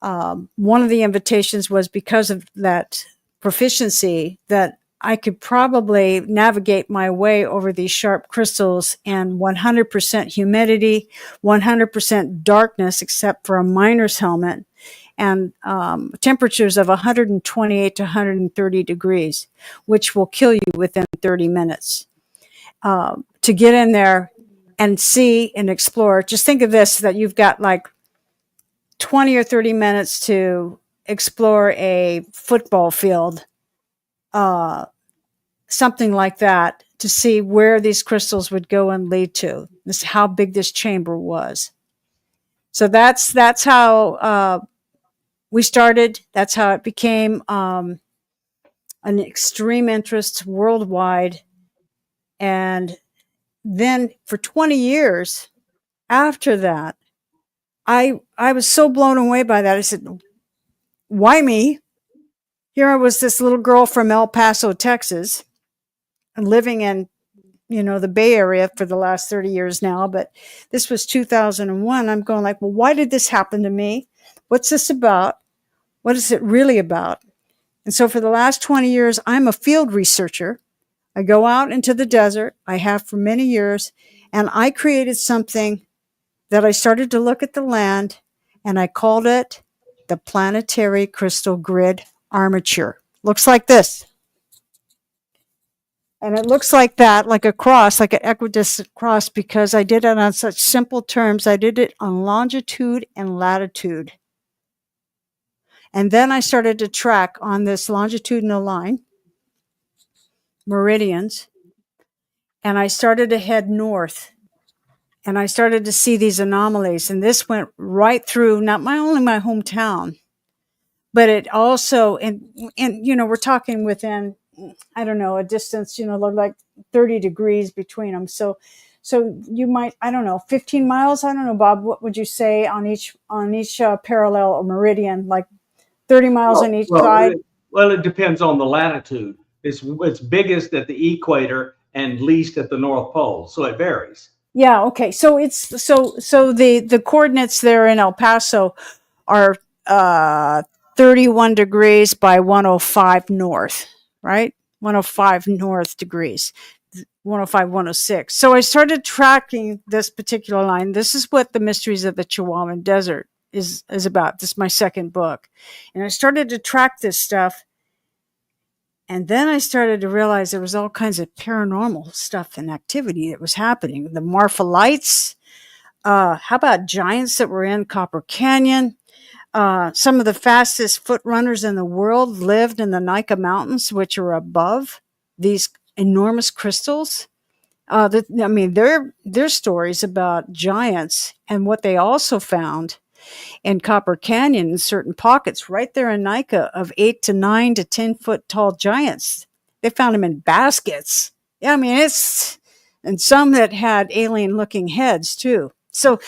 One of the invitations was because of that proficiency that I could probably navigate my way over these sharp crystals in 100% humidity, 100% darkness, except for a miner's helmet, and temperatures of 128 to 130 degrees, which will kill you within 30 minutes. To get in there and see and explore, just think of this, that you've got like 20 or 30 minutes to explore a football field, something like that, to see where these crystals would go and lead to. This is how big this chamber was. So that's how we started. That's how it became an extreme interest worldwide. And then for 20 years after that, I was so blown away by that. I said, why me? Here I was, this little girl from El Paso, Texas, living in, the Bay Area for the last 30 years now. But this was 2001. I'm going like, well, why did this happen to me? What's this about? What is it really about? And so for the last 20 years, I'm a field researcher. I go out into the desert. I have for many years. And I created something that I started to look at the land, and I called it the Planetary Crystal Grid Armature. Looks like this. And it looks like that, like a cross, like an equidistant cross, because I did it on such simple terms. I did it on longitude and latitude. And then I started to track on this longitudinal line, meridians, and I started to head north. And I started to see these anomalies. And this went right through, not only my hometown, but it also, and we're talking within, I don't know, a distance, like 30 degrees between them. So you might, I don't know, 15 miles. I don't know, Bob, what would you say on each parallel or meridian, like 30 miles on each side? It depends on the latitude. It's biggest at the equator and least at the North Pole. So it varies. Yeah. Okay. So the coordinates there in El Paso are 31 degrees by 105 north, right? 105 north degrees, 105, 106. So I started tracking this particular line. This is what the Mysteries of the Chihuahuan Desert is about. This is my second book. And I started to track this stuff. And then I started to realize there was all kinds of paranormal stuff and activity that was happening. The Marfa lights. How about giants that were in Copper Canyon? Some of the fastest foot runners in the world lived in the Nika Mountains, which are above these enormous crystals. Their stories about giants, and what they also found in Copper Canyon in certain pockets right there in Nika of 8 to 9 to 10 foot tall giants. They found them in baskets. Yeah, and some that had alien looking heads too. So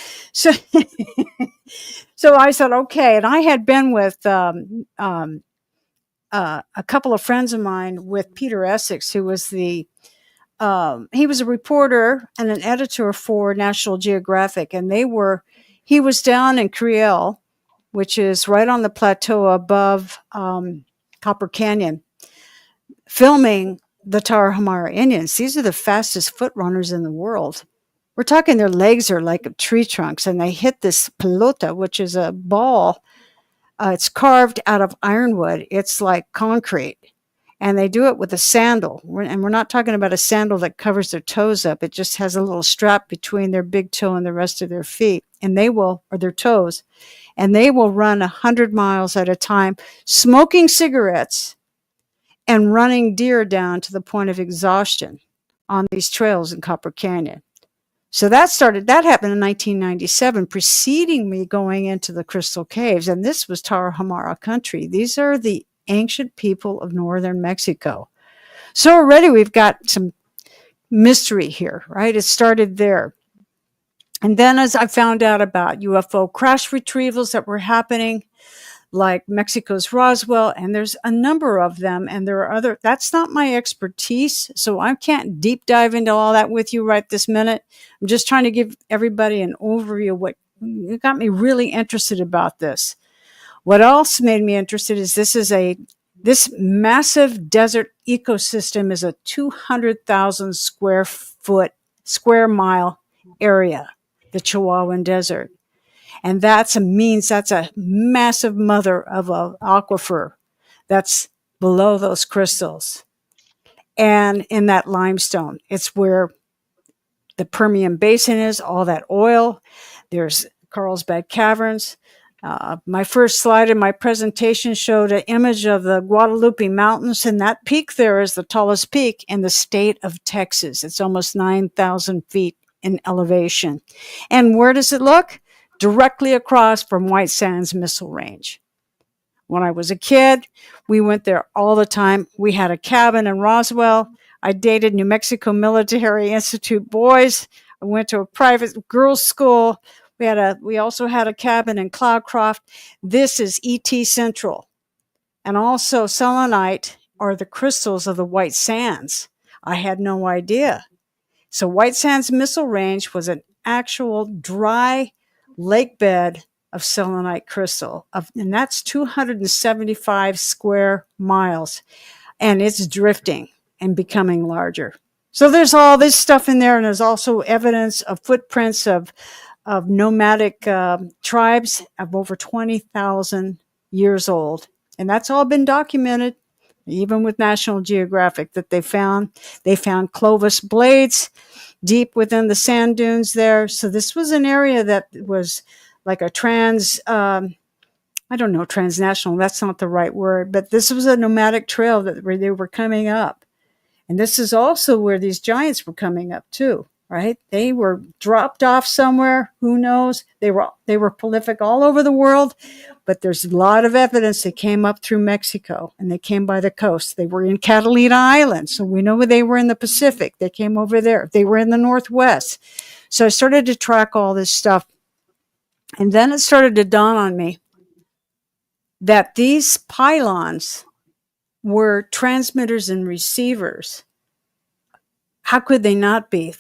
I said, okay. And I had been with a couple of friends of mine with Peter Essex, who was he was a reporter and an editor for National Geographic. And he was down in Creel, which is right on the plateau above Copper Canyon, filming the Tarahumara Indians. These are the fastest foot runners in the world. We're talking their legs are like tree trunks, and they hit this pelota, which is a ball. It's carved out of ironwood. It's like concrete. And they do it with a sandal. And we're not talking about a sandal that covers their toes up. It just has a little strap between their big toe and the rest of their feet. And or their toes. And they will run 100 miles at a time, smoking cigarettes and running deer down to the point of exhaustion on these trails in Copper Canyon. So that happened in 1997, preceding me going into the Crystal Caves. And this was Tarahumara country. These are the ancient people of northern Mexico. So already we've got some mystery here, right? It started there. And then as I found out about UFO crash retrievals that were happening, like Mexico's Roswell, and there's a number of them, and there are that's not my expertise, so I can't deep dive into all that with you right this minute. I'm just trying to give everybody an overview of what got me really interested about this. What else made me interested is this massive desert ecosystem is a 200,000 square mile area, the Chihuahuan Desert. And that's a massive mother of an aquifer that's below those crystals. And in that limestone, it's where the Permian Basin is, all that oil. There's Carlsbad Caverns. My first slide in my presentation showed an image of the Guadalupe Mountains, and that peak there is the tallest peak in the state of Texas. It's almost 9,000 feet in elevation. And where does it look? Directly across from White Sands Missile Range. When I was a kid, we went there all the time. We had a cabin in Roswell. I dated New Mexico Military Institute boys. I went to a private girls' school. We also had a cabin in Cloudcroft. This is ET Central. And also selenite are the crystals of the White Sands. I had no idea. So White Sands Missile Range was an actual dry lake bed of selenite crystal, and that's 275 square miles, and it's drifting and becoming larger. So there's all this stuff in there, and there's also evidence of footprints of nomadic tribes of over 20,000 years old, and that's all been documented. even with National Geographic, that they found Clovis blades deep within the sand dunes there. So this was an area that was like a I don't know, transnational, that's not the right word, but this was a nomadic trail where they were coming up. And this is also where these giants were coming up too, right? They were dropped off somewhere, who knows? They were prolific all over the world, but there's a lot of evidence they came up through Mexico and they came by the coast. They were in Catalina Island, so we know they were in the Pacific. They came over there. They were in the Northwest. So I started to track all this stuff. And then it started to dawn on me that these pylons were transmitters and receivers. How could they not be?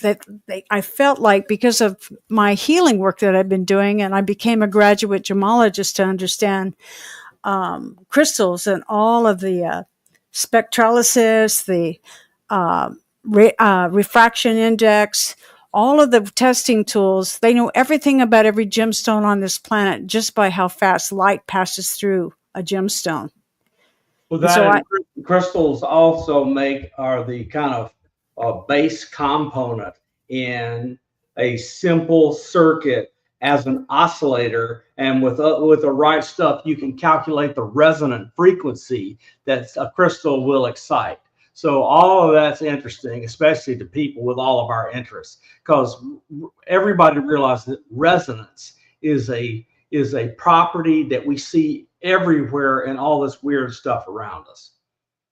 I felt like, because of my healing work that I've been doing, and I became a graduate gemologist to understand crystals and all of the spectralysis, the refraction index, all of the testing tools. They know everything about every gemstone on this planet just by how fast light passes through a gemstone. Well, crystals also are the kind of base component in a simple circuit as an oscillator, and with the right stuff, you can calculate the resonant frequency that a crystal will excite. So all of that's interesting, especially to people with all of our interests, because everybody realizes that resonance is a property that we see everywhere in all this weird stuff around us.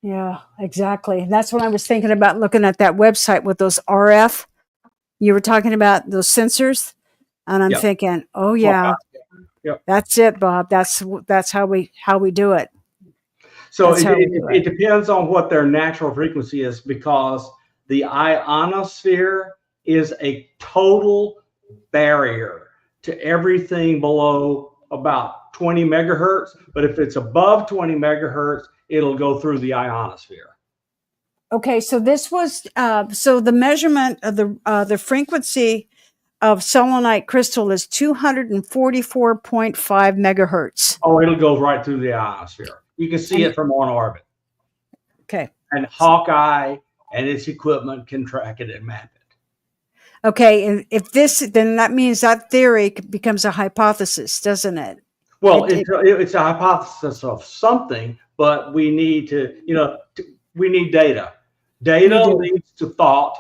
Yeah, exactly. And that's what I was thinking about, looking at that website with those RF. You were talking about those sensors, and I'm thinking, oh yeah, that's it, Bob. That's how we do it. So it depends on what their natural frequency is, because the ionosphere is a total barrier to everything below about 20 megahertz. But if it's above 20 megahertz, it'll go through the ionosphere. Okay, so this was so the measurement of the frequency of selenite crystal is 244.5 megahertz. Oh, it'll go right through the ionosphere. You can see it from on orbit. Okay. And Hawkeye and its equipment can track it and map it. Okay, and then that means that theory becomes a hypothesis, doesn't it? Well, it's a hypothesis of something, but we need we need data. Data leads to thought,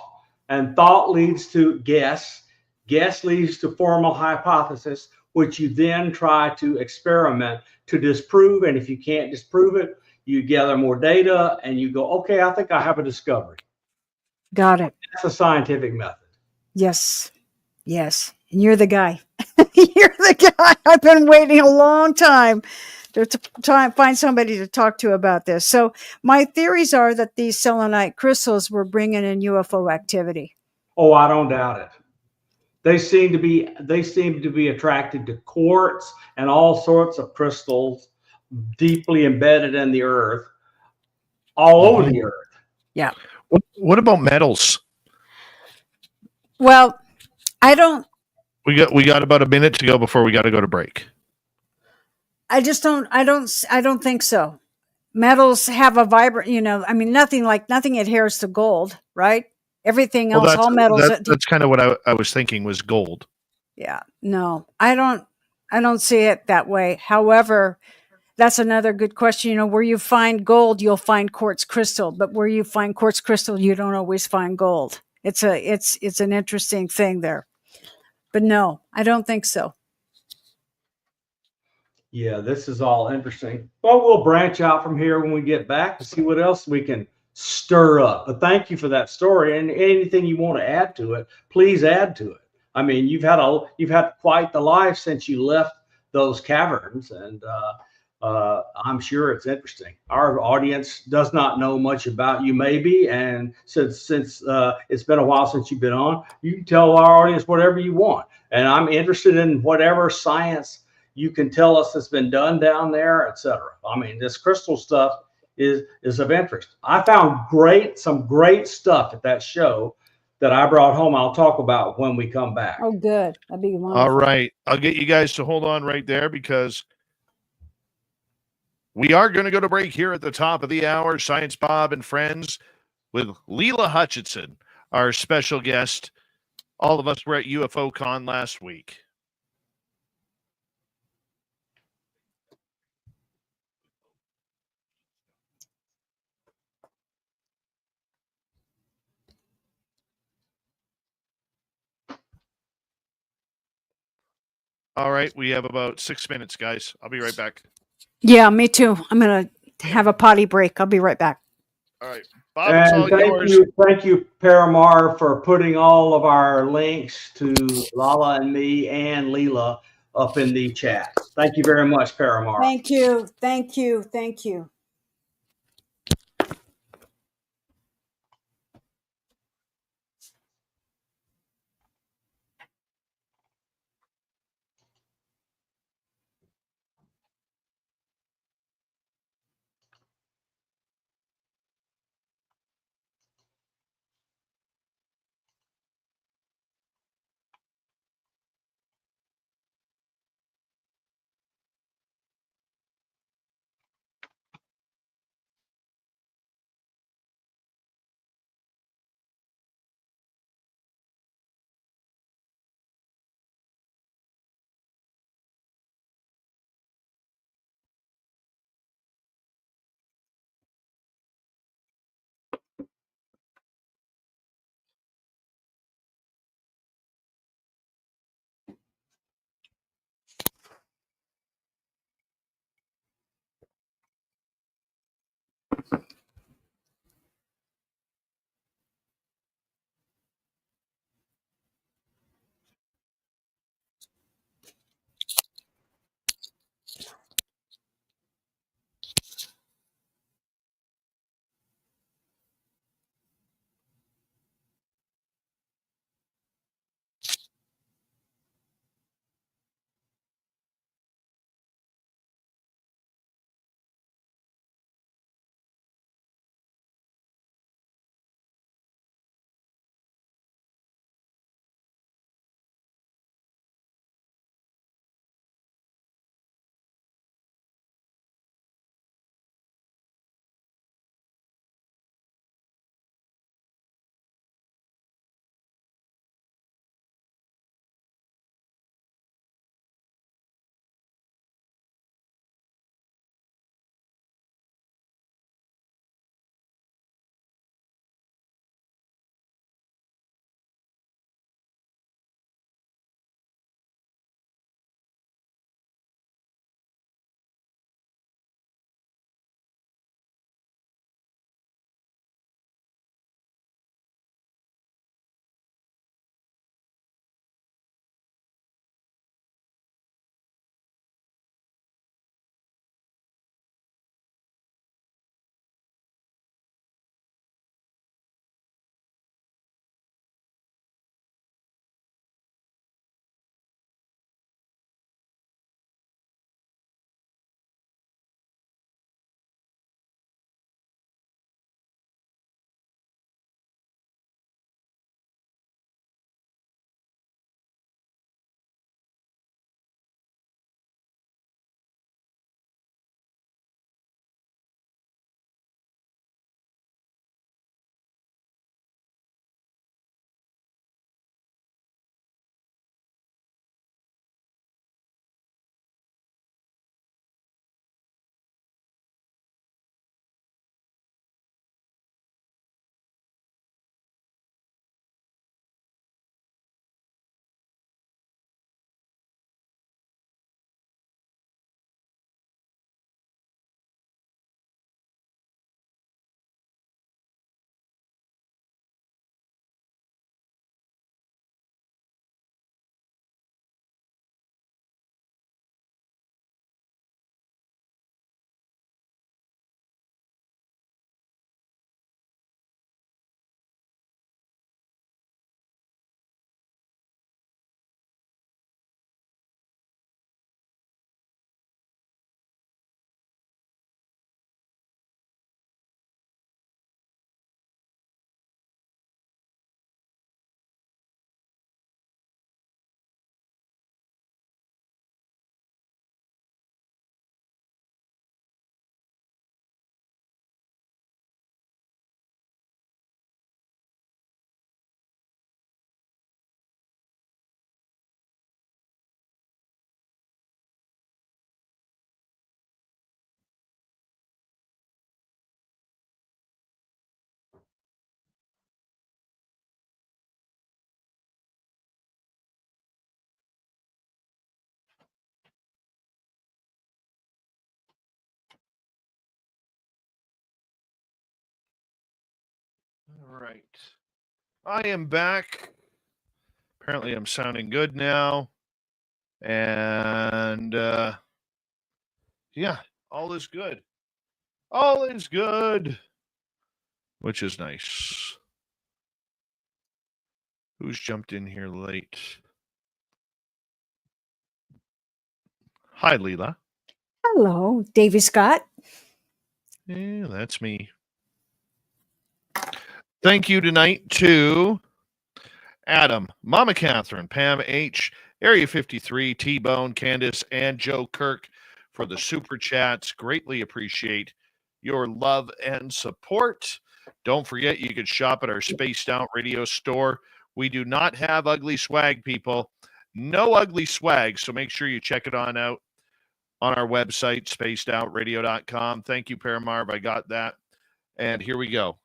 and thought leads to guess. Guess leads to formal hypothesis, which you then try to experiment to disprove. And if you can't disprove it, you gather more data and you go, okay, I think I have a discovery. Got it. That's a scientific method. Yes. Yes. And you're the guy. You're the guy. I've been waiting a long time to find somebody to talk to about this. So my theories are that these selenite crystals were bringing in UFO activity. Oh, I don't doubt it. They seem to be attracted to quartz and all sorts of crystals deeply embedded in the earth, all over the earth. Yeah. What about metals? Well, I don't. We got about a minute to go before we got to go to break. I don't think so. Metals have a vibrant, nothing adheres to gold, right? Everything else, all metals. That's kind of what I was thinking was gold. Yeah, no, I don't see it that way. However, that's another good question. Where you find gold, you'll find quartz crystal, but where you find quartz crystal, you don't always find gold. It's an interesting thing there, but no, I don't think so. Yeah, this is all interesting. Well, we'll branch out from here when we get back to see what else we can stir up. But thank you for that story, and anything you want to add to it, please add to it. I mean, you've had quite the life since you left those caverns, and I'm sure it's interesting. Our audience does not know much about you, maybe, and since it's been a while since you've been on, you can tell our audience whatever you want. And I'm interested in whatever science you can tell us that's been done down there, etc. I mean, this crystal stuff is of interest. I found some great stuff at that show that I brought home. I'll talk about when we come back. Oh, good. That'd be wonderful. All right. I'll get you guys to hold on right there, because We are going to go to break here at the top of the hour. Science Bob and Friends with Leela Hutchinson, our special guest. All of us were at UFO Con last week. All right, we have about 6 minutes, guys. I'll be right back. Yeah, me too. I'm going to have a potty break. I'll be right back. All right, Bob, it's all And yours. thank you, Paramar, for putting all of our links to Lala and me and Leela up in the chat. Thank you very much, Paramar. Thank you. Thank you. Thank you. right. I am back. Apparently, I'm sounding good now. And yeah, all is good. All is good, which is nice. Who's jumped in here late? Hi, Leela. Hello, Davy Scott. Yeah, that's me. Thank you tonight to Adam, Mama Catherine, Pam H., Area 53, T-Bone, Candace, and Joe Kirk for the super chats. Greatly appreciate your love and support. Don't forget, you can shop at our Spaced Out Radio store. We do not have ugly swag, people. No ugly swag, so make sure you check it on out on our website, spacedoutradio.com. Thank you, Paramarv. I got that. And here we go.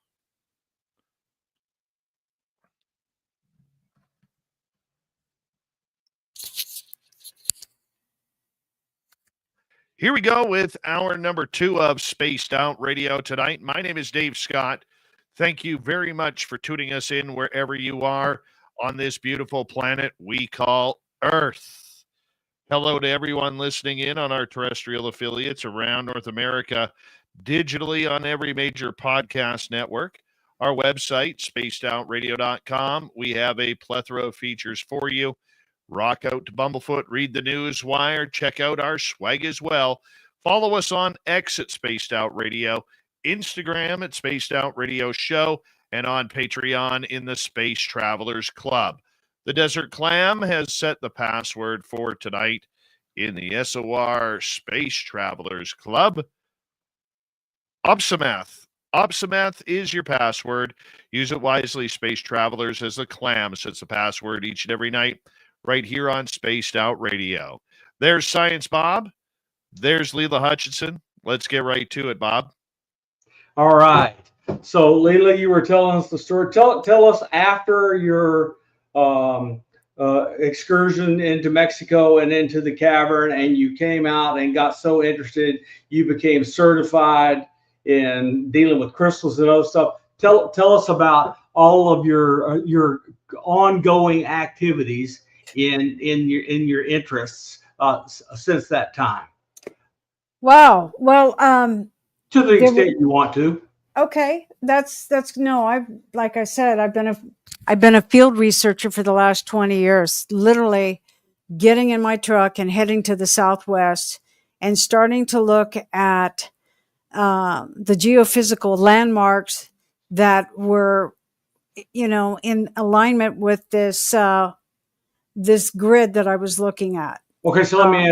Here we go with hour number 2 of Spaced Out Radio tonight. My name is Dave Scott. Thank you very much for tuning us in wherever you are on this beautiful planet we call Earth. Hello to everyone listening in on our terrestrial affiliates around North America, digitally on every major podcast network. Our website, spacedoutradio.com. We have a plethora of features for you. Rock out to Bumblefoot, read the news wire, check out our swag as well. Follow us on X at Spaced Out Radio, Instagram at Spaced Out Radio Show, and on Patreon in the Space Travelers Club. The Desert Clam has set the password for tonight in the SOR Space Travelers Club. Opsimath. Opsimath is your password. Use it wisely, Space Travelers, as the Clam sets the password each and every night right here on Spaced Out Radio. There's Science Bob. There's Leela Hutchinson. Let's get right to it, Bob. All right. So, Leela, you were telling us the story. Tell us after your excursion into Mexico and into the cavern, and you came out and got so interested, you became certified in dealing with crystals and other stuff. Tell us about all of your ongoing activities in your interests since that time. Wow. Well, to the extent you want to. Okay, that's no. Like I said, I've been a field researcher for the last 20 years. Literally, getting in my truck and heading to the Southwest and starting to look at the geophysical landmarks that were, in alignment with this this grid that I was looking at. Okay, so let me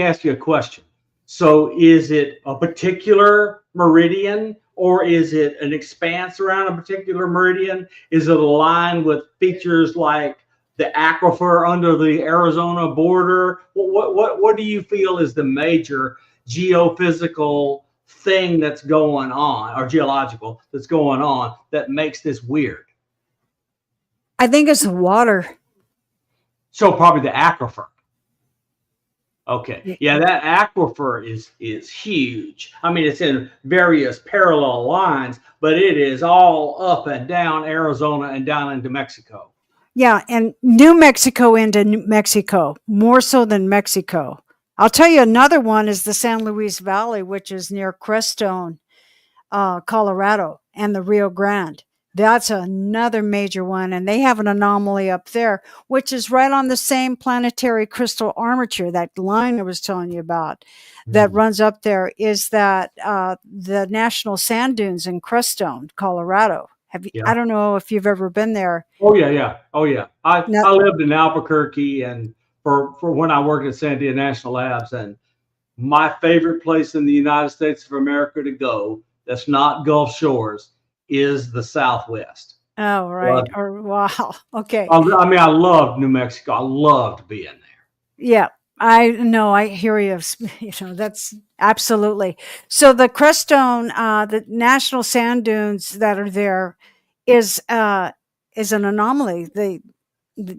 ask you a question. So is it a particular meridian, or is it an expanse around a particular meridian? Is it aligned with features like the aquifer under the Arizona border? What do you feel is the major geophysical thing that's going on, or geological that's going on, that makes this weird? I think it's the water. So probably the aquifer. Okay. Yeah, that aquifer is huge. I mean, it's in various parallel lines, but it is all up and down Arizona and down into Mexico. Yeah, and New Mexico into New Mexico, more so than Mexico. I'll tell you another one is the San Luis Valley, which is near Crestone, Colorado, and the Rio Grande. That's another major one, and they have an anomaly up there, which is right on the same planetary crystal armature, that line I was telling you about that runs up there, is that the National Sand Dunes in Crestone, Colorado. Have you? Yeah. I don't know if you've ever been there. Oh yeah. I lived in Albuquerque, and for when I worked at Sandia National Labs, and my favorite place in the United States of America to go that's not Gulf Shores is the Southwest. Oh, right. Wow. Okay. I mean, I loved New Mexico. I loved being there. Yeah, I know. I hear you. That's absolutely. So the Crestone, the National Sand Dunes that are there is an anomaly. The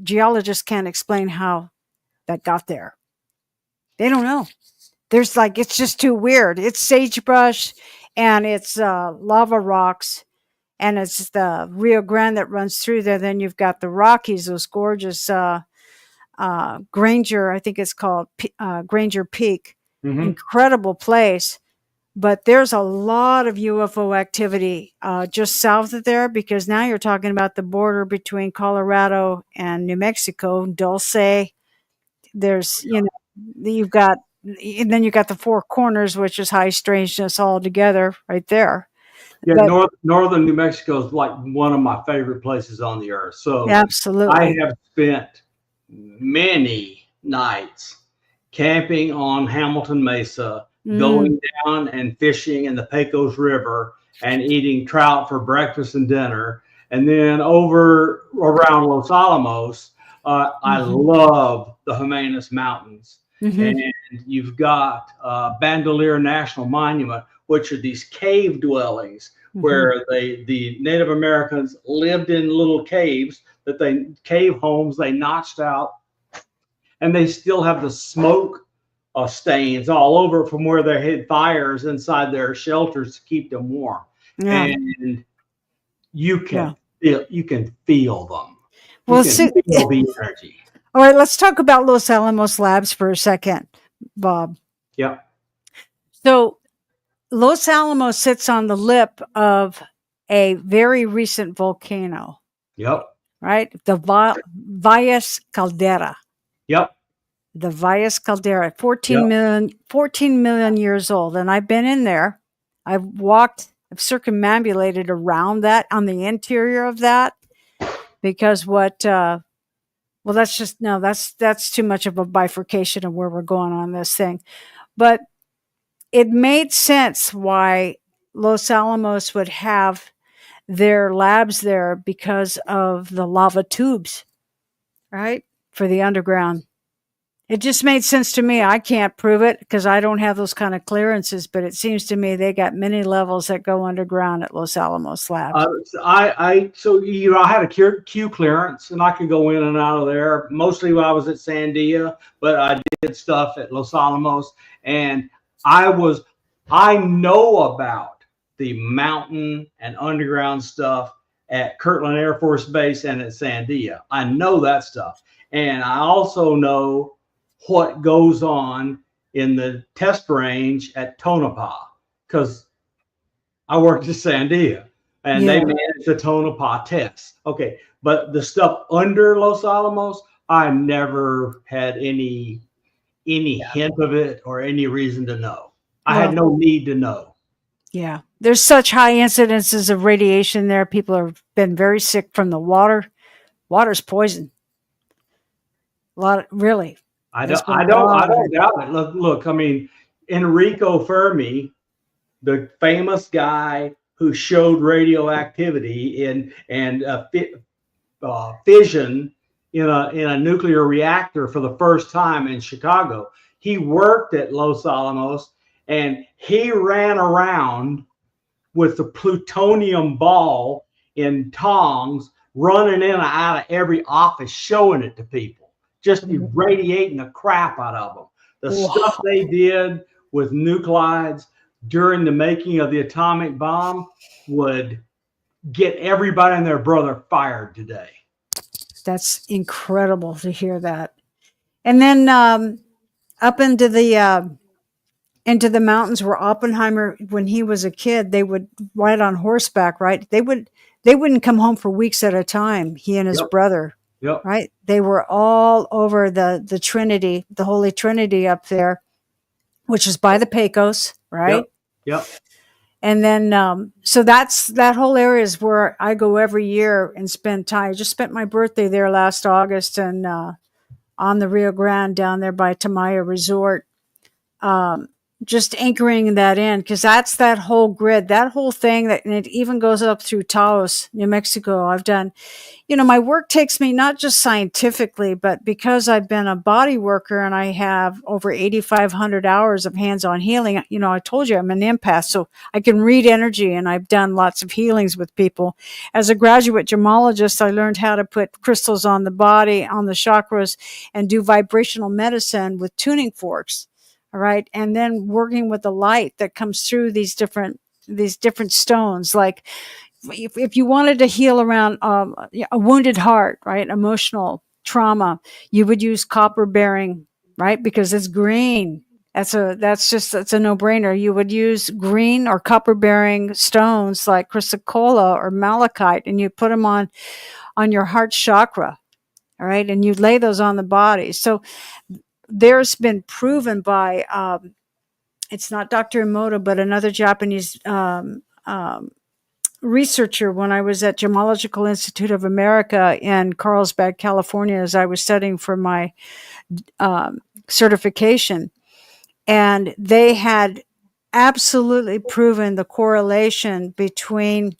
geologists can't explain how that got there. They don't know. It's just too weird. It's sagebrush and it's lava rocks. and it's the Rio Grande that runs through there. Then you've got the Rockies, those gorgeous Granger, I think it's called Granger Peak. Incredible place. But there's a lot of UFO activity just south of there, because now you're talking about the border between Colorado and New Mexico, Dulce. There's, you've got, and then you got the Four Corners, which is high strangeness all together right there. Yeah, But, northern New Mexico is like one of my favorite places on the earth. So absolutely. I have spent many nights camping on Hamilton Mesa, going down and fishing in the Pecos River and eating trout for breakfast and dinner. And then over around Los Alamos, I love the Jemez Mountains. And you've got Bandelier National Monument, which are these cave dwellings where the Native Americans lived in little caves, cave homes they notched out, and they still have the smoke stains all over from where they had fires inside their shelters to keep them warm. And you can feel them. Well, feel the energy. All right, let's talk about Los Alamos Labs for a second, Bob. Yep. So Los Alamos sits on the lip of a very recent volcano. Yep. Right? The Valles Caldera. Yep. The Valles Caldera, 14 million years old. And I've been in there. I've circumambulated around that, on the interior of that, because that's too much of a bifurcation of where we're going on this thing. But it made sense why Los Alamos would have their labs there, because of the lava tubes, right? For the underground. It just made sense to me. I can't prove it because I don't have those kind of clearances, but it seems to me they got many levels that go underground at Los Alamos Labs. I had a Q clearance, and I could go in and out of there. Mostly when I was at Sandia, but I did stuff at Los Alamos, and I know about the mountain and underground stuff at Kirtland Air Force Base and at Sandia. I know that stuff, and I also know what goes on in the test range at Tonopah, because I worked at Sandia and they managed the Tonopah tests. Okay, but the stuff under Los Alamos, I never had any hint of it or any reason to know. I had no need to know. Yeah, there's such high incidences of radiation there. People have been very sick from the water. Water's poison. Really. I don't doubt it. Look. I mean, Enrico Fermi, the famous guy who showed radioactivity and fission in a nuclear reactor for the first time in Chicago. He worked at Los Alamos, and he ran around with the plutonium ball in tongs, running in and out of every office, showing it to people. Just irradiating the crap out of them. The stuff they did with nuclides during the making of the atomic bomb would get everybody and their brother fired today. That's incredible to hear that. And then up into the mountains where Oppenheimer, when he was a kid, they would ride on horseback, right? They wouldn't come home for weeks at a time, he and his brother. Yep. Right. They were all over the Trinity, the Holy Trinity up there, which is by the Pecos. Right. Yep. And then, so that whole area is where I go every year and spend time. I just spent my birthday there last August, and on the Rio Grande down there by Tamaya Resort, just anchoring that in, because that's that whole grid, that whole thing, and it even goes up through Taos, New Mexico. I've done, my work takes me not just scientifically, but because I've been a body worker and I have over 8,500 hours of hands-on healing. I told you I'm an empath, so I can read energy, and I've done lots of healings with people. As a graduate gemologist, I learned how to put crystals on the body, on the chakras, and do vibrational medicine with tuning forks. All right. And then working with the light that comes through these different stones. Like, if you wanted to heal around a wounded heart, right, emotional trauma, you would use copper bearing, right, because it's green. That's a no-brainer. You would use green or copper bearing stones like chrysocolla or malachite, and you put them on your heart chakra, all right, and you lay those on the body. So there's been proven by it's not Dr. Emoto, but another Japanese researcher when I was at Gemological Institute of America in Carlsbad, California, as I was studying for my certification. And they had absolutely proven the correlation between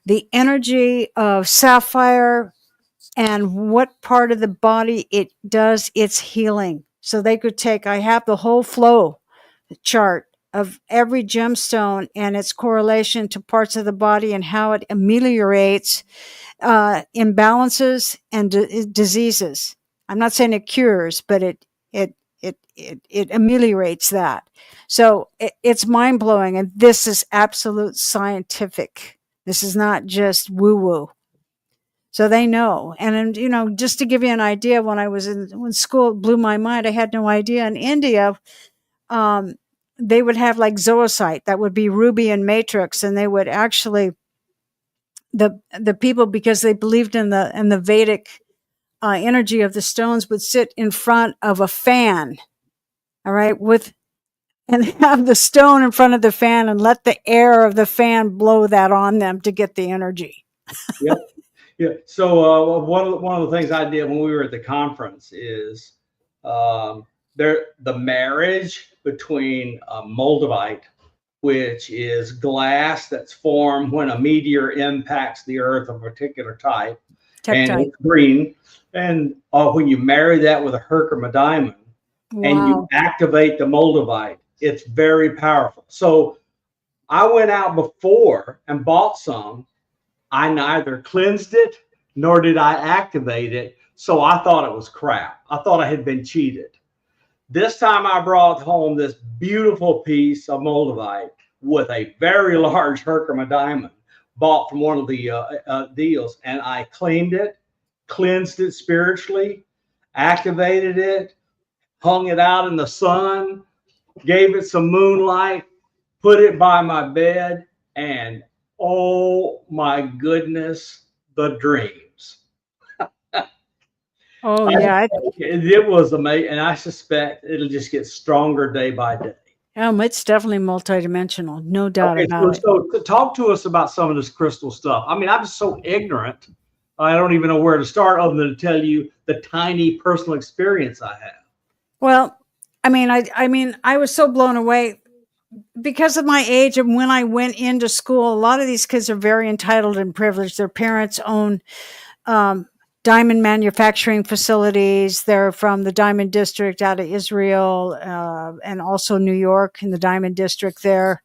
the energy of sapphire and what part of the body it does its healing. So they could take, I have the whole flow chart of every gemstone and its correlation to parts of the body and how it ameliorates imbalances and diseases. I'm not saying it cures, but it ameliorates that. So it's mind blowing, and this is absolute scientific. This is not just woo woo. So they know. And, just to give you an idea, when school, it blew my mind. I had no idea. In India, they would have like zoisite, that would be ruby and matrix, and they would actually, the people, because they believed in the Vedic energy of the stones, would sit in front of a fan, all right, and have the stone in front of the fan and let the air of the fan blow that on them to get the energy. Yep. Yeah. So one of the things I did when we were at the conference is the marriage between moldavite, which is glass that's formed when a meteor impacts the earth of a particular type, and it's green. And when you marry that with a Herkimer diamond, and you activate the moldavite, it's very powerful. So I went out before and bought some. I neither cleansed it nor did I activate it. So I thought it was crap. I thought I had been cheated. This time I brought home this beautiful piece of moldavite with a very large Herkimer diamond bought from one of the deals. And I cleaned it, cleansed it spiritually, activated it, hung it out in the sun, gave it some moonlight, put it by my bed, and oh my goodness, the dreams. Oh, yeah. It was amazing. And I suspect it'll just get stronger day by day. It's definitely multidimensional, no doubt about it. So talk to us about some of this crystal stuff. I mean, I'm just so ignorant. I don't even know where to start other than to tell you the tiny personal experience I have. Well, I was so blown away because of my age, and when I went into school, a lot of these kids are very entitled and privileged. Their parents own diamond manufacturing facilities. They're from the Diamond District out of Israel, and also New York in the Diamond District there.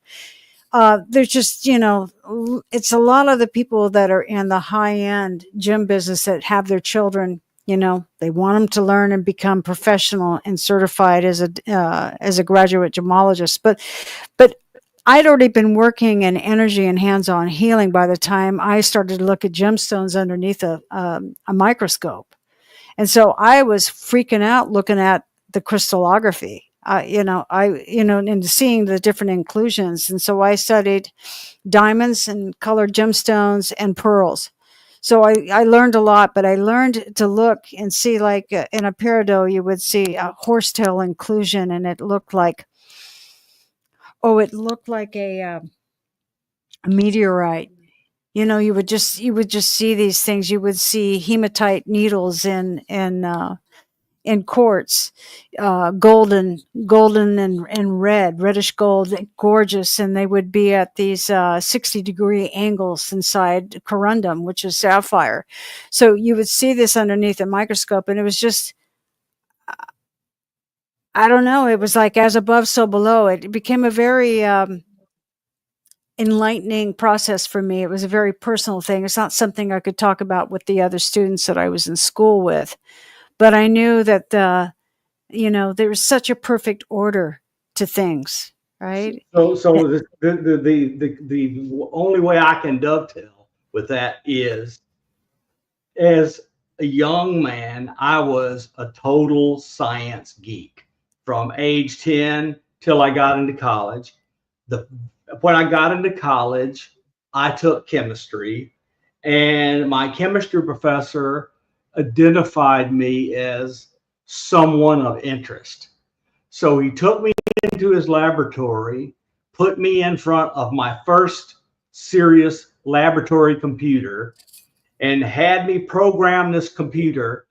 There's just, it's a lot of the people that are in the high-end gym business that have their children, they want them to learn and become professional and certified as a graduate gemologist. But I'd already been working in energy and hands-on healing by the time I started to look at gemstones underneath a microscope. And so I was freaking out looking at the crystallography, and seeing the different inclusions. And so I studied diamonds and colored gemstones and pearls. So I learned a lot, but I learned to look and see, like in a peridot, you would see a horsetail inclusion, and it looked like a meteorite. You would just see these things. You would see hematite needles in quartz, golden and reddish gold, gorgeous, and they would be at these 60-degree angles inside corundum, which is sapphire. So you would see this underneath a microscope, and it was just, I don't know, it was like as above, so below. It became a very enlightening process for me. It was a very personal thing. It's not something I could talk about with the other students that I was in school with. But I knew that, there was such a perfect order to things, right? So the only way I can dovetail with that is, as a young man, I was a total science geek from age 10 till I got into college. When I got into college, I took chemistry, and my chemistry professor identified me as someone of interest. So he took me into his laboratory, put me in front of my first serious laboratory computer, and had me program this computer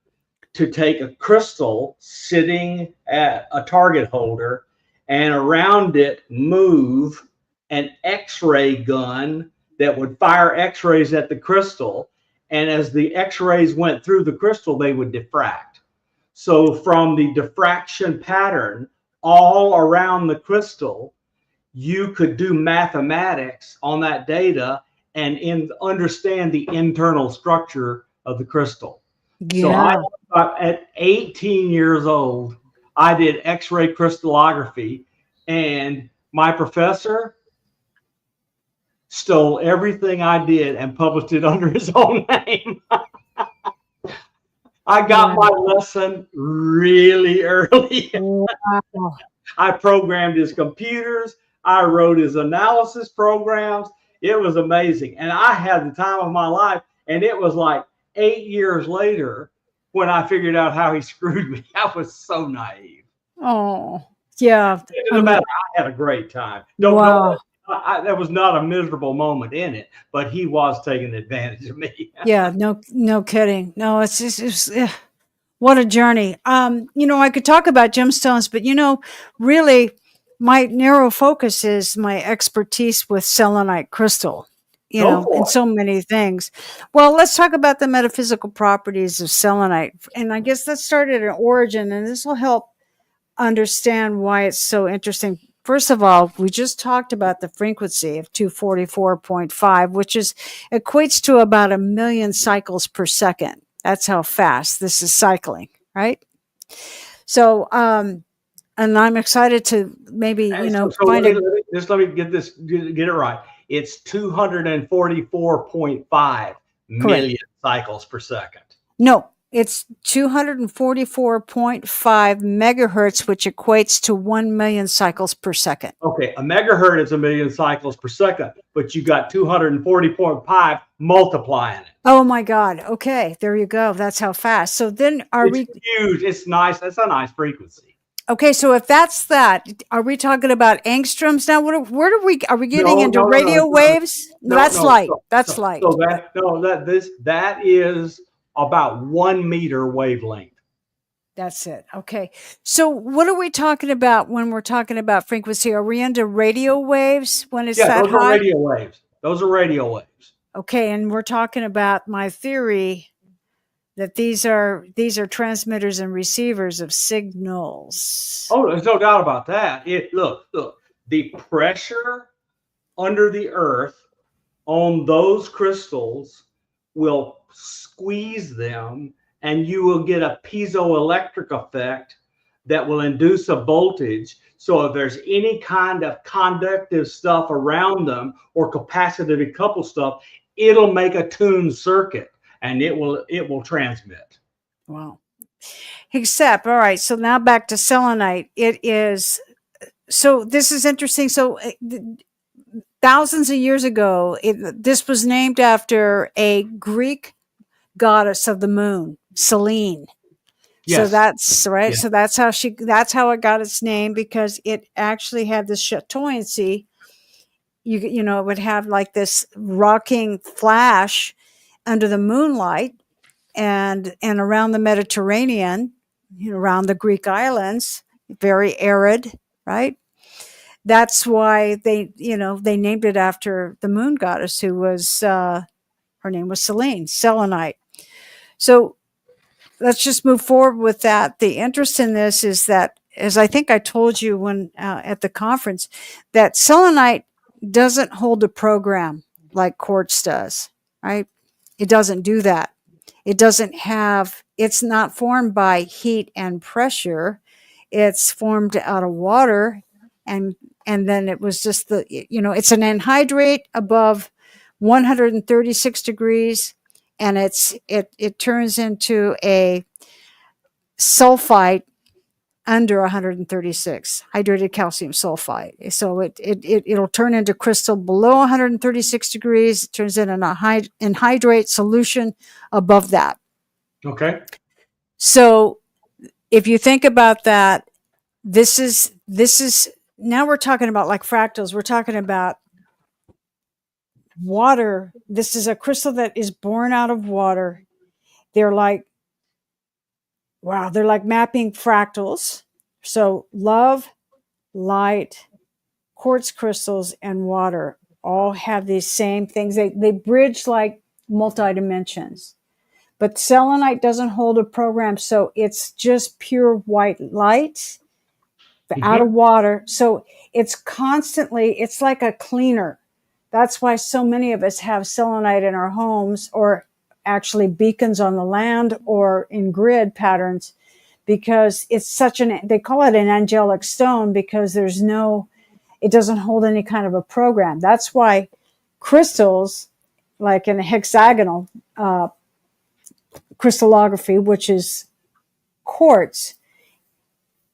to take a crystal sitting at a target holder and around it move an X-ray gun that would fire X-rays at the crystal. And as the X-rays went through the crystal, they would diffract. So from the diffraction pattern all around the crystal, you could do mathematics on that data and understand the internal structure of the crystal. Yeah. So at 18 years old, I did X-ray crystallography, and my professor stole everything I did and published it under his own name. I got my lesson really early. Wow. I programmed his computers. I wrote his analysis programs. It was amazing. And I had the time of my life. And it was like 8 years later when I figured out how he screwed me. I was so naive. Oh, yeah. It doesn't matter. I had a great time. That was not a miserable moment in it, but he was taking advantage of me. Yeah, no kidding. No, it's just, what a journey. I could talk about gemstones, but really my narrow focus is my expertise with selenite crystal, and so many things. Well, let's talk about the metaphysical properties of selenite. And I guess let's start at an origin, and this will help understand why it's so interesting. First of all, we just talked about the frequency of 244.5, which equates to about 1 million cycles per second. That's how fast this is cycling, right? So, and I'm excited to maybe, find it. Just let me get it right. It's 244.5 million cycles per second. No, it's 244.5 megahertz, which equates to 1 million cycles per second. Okay, a megahertz is 1 million cycles per second, but you got 240.5 multiplying it. Oh my God. Okay, there you go. That's how fast. So then It's huge. It's nice. That's a nice frequency. Okay, so if that's that, are we talking about angstroms now? Are we getting into radio waves? That's light. That's light. So that is about 1 meter wavelength. That's it. Okay. So what are we talking about when we're talking about frequency? Are we into radio waves when it's that high? Those are radio waves. Those are radio waves. Okay, and we're talking about my theory that these are transmitters and receivers of signals. Oh, there's no doubt about that. Look, the pressure under the earth on those crystals will squeeze them, and you will get a piezoelectric effect that will induce a voltage. So if there's any kind of conductive stuff around them or capacitive coupled stuff, it'll make a tuned circuit. And it will transmit. Wow. Except, all right, so now back to selenite. This is interesting. So thousands of years ago, this was named after a Greek goddess of the moon, Selene. Yes. So that's right. Yeah. So that's how it got its name, because it actually had this chatoyancy. It would have like this rocking flash under the moonlight and around the Mediterranean, around the Greek islands, very arid, right? That's why they named it after the moon goddess, who was, her name was Selene, selenite. So let's just move forward with that. The interest in this is that, as I think I told you when at the conference, that selenite doesn't hold a program like quartz does, right? It doesn't do that. It's not formed by heat and pressure. It's formed out of water. And then it was just it's an anhydrate above 136 degrees, and it turns into a sulfite under 136, hydrated calcium sulfite. So it'll turn into crystal below 136 degrees. It turns in an anhydrate solution above that. Okay. So if you think about that, this is now we're talking about like fractals. We're talking about water. This is a crystal that is born out of water. They're like, wow, they're like mapping fractals. So love, light, quartz crystals, and water all have these same things. They bridge like multi-dimensions. But selenite doesn't hold a program, so it's just pure white light out of water. So it's constantly, it's like a cleaner. That's why so many of us have selenite in our homes, or actually beacons on the land or in grid patterns, because it's such they call it an angelic stone because it doesn't hold any kind of a program. That's why crystals, like in a hexagonal crystallography, which is quartz,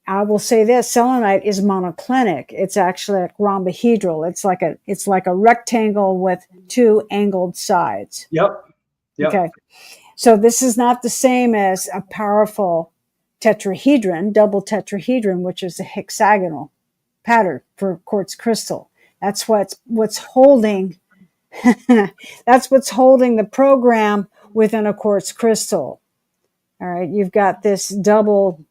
I will say this: selenite is monoclinic. It's actually like rhombohedral. It's like a rectangle with two angled sides. Yep. Okay. So this is not the same as a powerful tetrahedron, double tetrahedron, which is a hexagonal pattern for quartz crystal. That's what's holding that's what's holding the program within a quartz crystal. All right, you've got this double,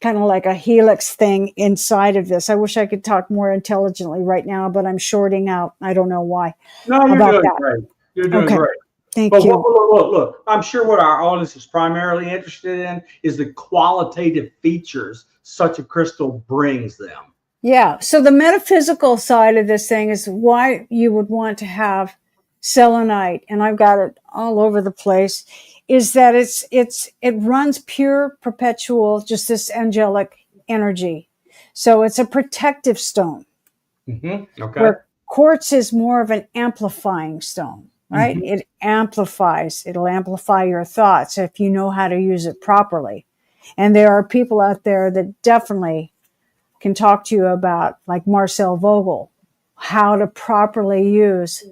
kind of like a helix thing inside of this. I wish I could talk more intelligently right now, but I'm shorting out. I don't know why. No, you're about doing that. great. You're doing Okay. great. Thank But you. look. I'm sure what our audience is primarily interested in is the qualitative features such a crystal brings them. Yeah. So the metaphysical side of this thing is why you would want to have selenite, and I've got it all over the place, is that it runs pure, perpetual, just this angelic energy. So it's a protective stone. Mm-hmm. Okay. Where quartz is more of an amplifying stone, right? Mm-hmm. It amplifies. It'll amplify your thoughts if you know how to use it properly. And there are people out there that definitely can talk to you about, like Marcel Vogel, how to properly use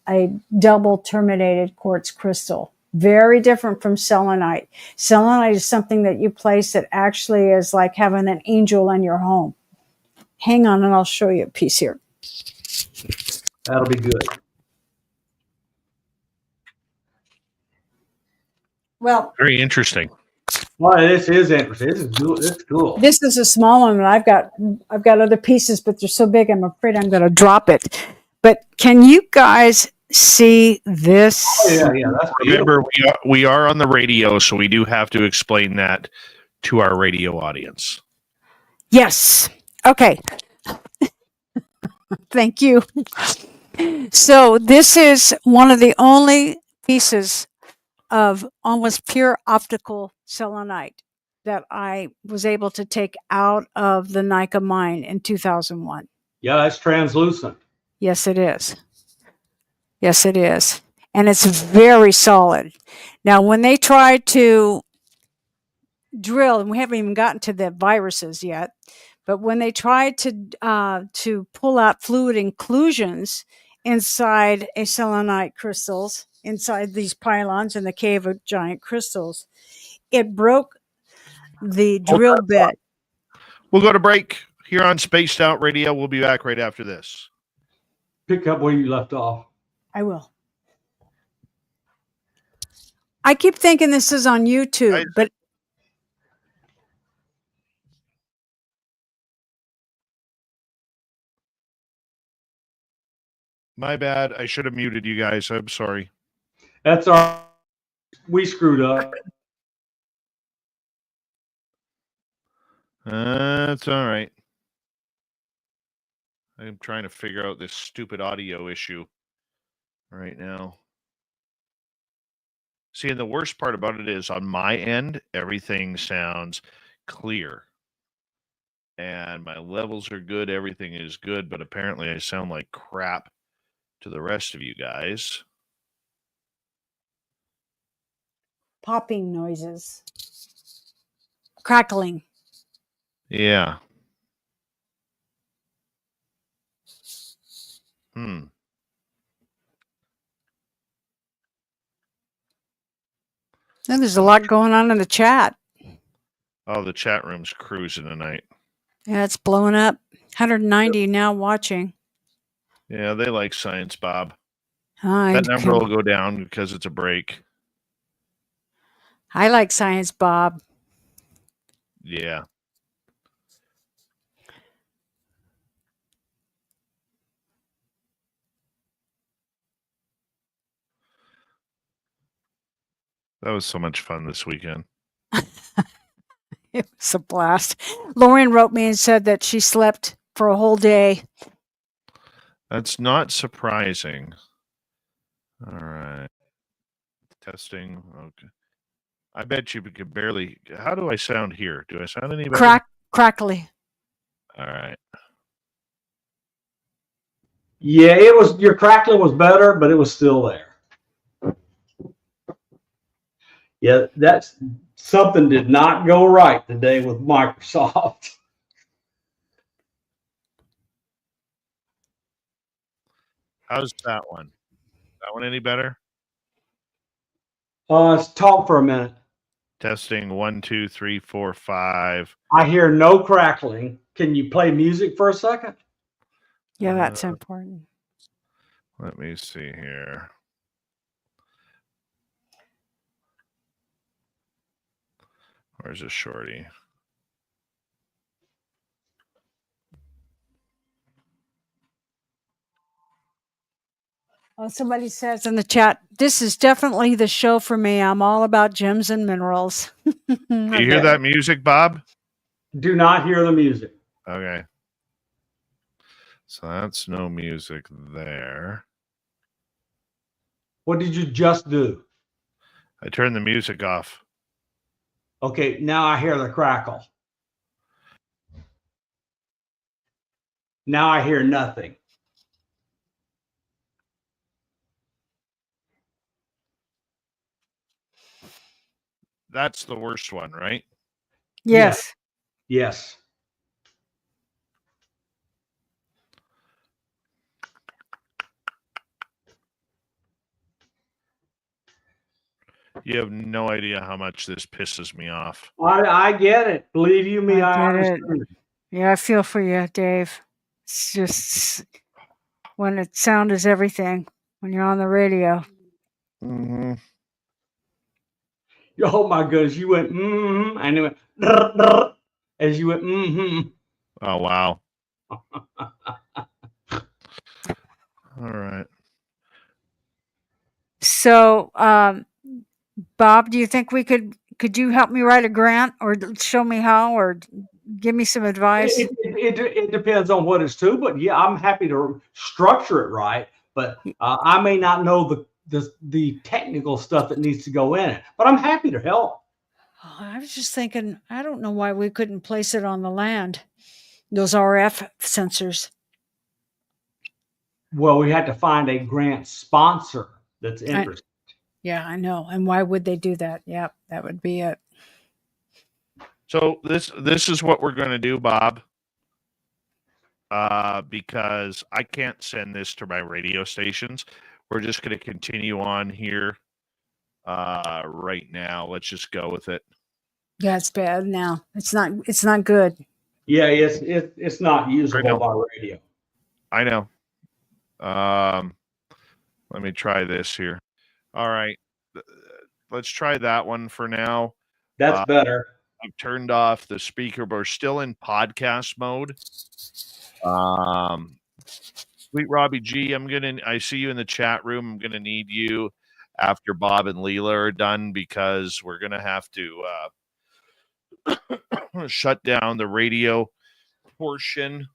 a double terminated quartz crystal. Very different from selenite. Selenite is something that you place that actually is like having an angel in your home. Hang on and I'll show you a piece here. That'll be good. Well, Very interesting. Well, this is interesting. This is cool. This is cool. this is a small one, and I've got other pieces, but they're so big, I'm afraid I'm going to drop it. But can you guys see this? Oh, yeah. That's Remember, we are on the radio, so we do have to explain that to our radio audience. Yes. Okay. Thank you. So this is one of the only pieces of almost pure optical selenite that I was able to take out of the Nika mine in 2001. Yeah, that's translucent. Yes, it is. Yes, it is. And it's very solid. Now, when they try to drill, and we haven't even gotten to the viruses yet, but when they try to pull out fluid inclusions inside a selenite crystals, inside these pylons in the cave of giant crystals, it broke the drill bit. We'll go to break here on Spaced Out Radio. We'll be back right after this. Pick up where you left off. I will. I keep thinking this is on YouTube, but my bad. I should have muted you guys. I'm sorry. That's we screwed up. That's all right. I'm trying to figure out this stupid audio issue right now. See, and the worst part about it is on my end, everything sounds clear. And my levels are good. Everything is good. But apparently I sound like crap to the rest of you guys. popping noises, crackling. Yeah. And there's a lot going on in the chat. Oh, the chat room's cruising tonight. Yeah, it's blowing up. 190 now watching. Yeah, they like science, Bob. I That number will go down because it's a break. like science, Bob. Yeah. That was so much fun this weekend. It was a blast. Lauren wrote me and said that she slept for a whole day. That's not surprising. All right. Testing. Okay. I bet you could barely. How do I sound here? Do I sound any better? Crackly. All right. Yeah, your crackling was better, but it was still there. Yeah, that's something did not go right today with Microsoft. How's that one? That one any better? Let's talk for a minute. Testing 1, 2, 3, 4, 5. I hear no crackling. Can you play music for a second? Yeah, that's important. Let me see here. Where's a shorty? Oh, somebody says in the chat, this is definitely the show for me. I'm all about gems and minerals. Do you hear that music, Bob? Do not hear the music. Okay. So that's no music there. What did you just do? I turned the music off. Okay, now I hear the crackle. Now I hear nothing. That's the worst one, right? Yes. Yes. You have no idea how much this pisses me off. I get it. Believe you me, I understand. Yeah, I feel for you, Dave. It's just when sound is everything, when you're on the radio. Mm-hmm. Oh my goodness, you went and it went drr, drr, as you went Oh wow. All right. So, Bob, do you think could you help me write a grant or show me how or give me some advice? It depends on what it's to, but yeah, I'm happy to structure it right. But I may not know the technical stuff that needs to go in it, but I'm happy to help. Oh, I was just thinking, I don't know why we couldn't place it on the land, those RF sensors. Well, we had to find a grant sponsor that's interested. Yeah, I know. And why would they do that? Yep, that would be it. So this is what we're going to do, Bob. Because I can't send this to my radio stations. We're just going to continue on here right now. Let's just go with it. Yeah, it's bad now. It's not good. Yeah, it's not usable by radio. I know. Let me try this here. All right. Let's try that one for now. That's better. I've turned off the speaker, but we're still in podcast mode. Sweet Robbie G, I see you in the chat room. I'm gonna need you after Bob and Leela are done because we're gonna have to shut down the radio portion.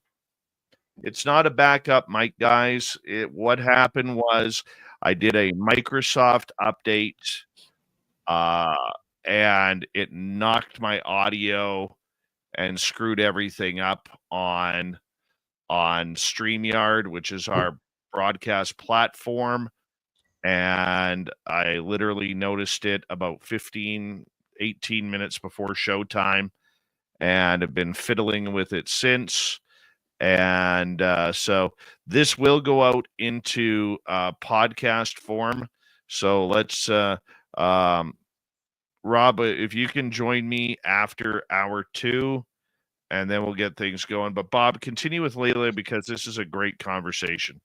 It's not a backup mic, guys. What happened was I did a Microsoft update, and it knocked my audio and screwed everything up on StreamYard, which is our broadcast platform. and I literally noticed it about 15, 18 minutes before showtime, and have been fiddling with it since. And so this will go out into podcast form. So let's, Rob, if you can join me after hour 2, and then we'll get things going. But Bob, continue with Layla, because this is a great conversation.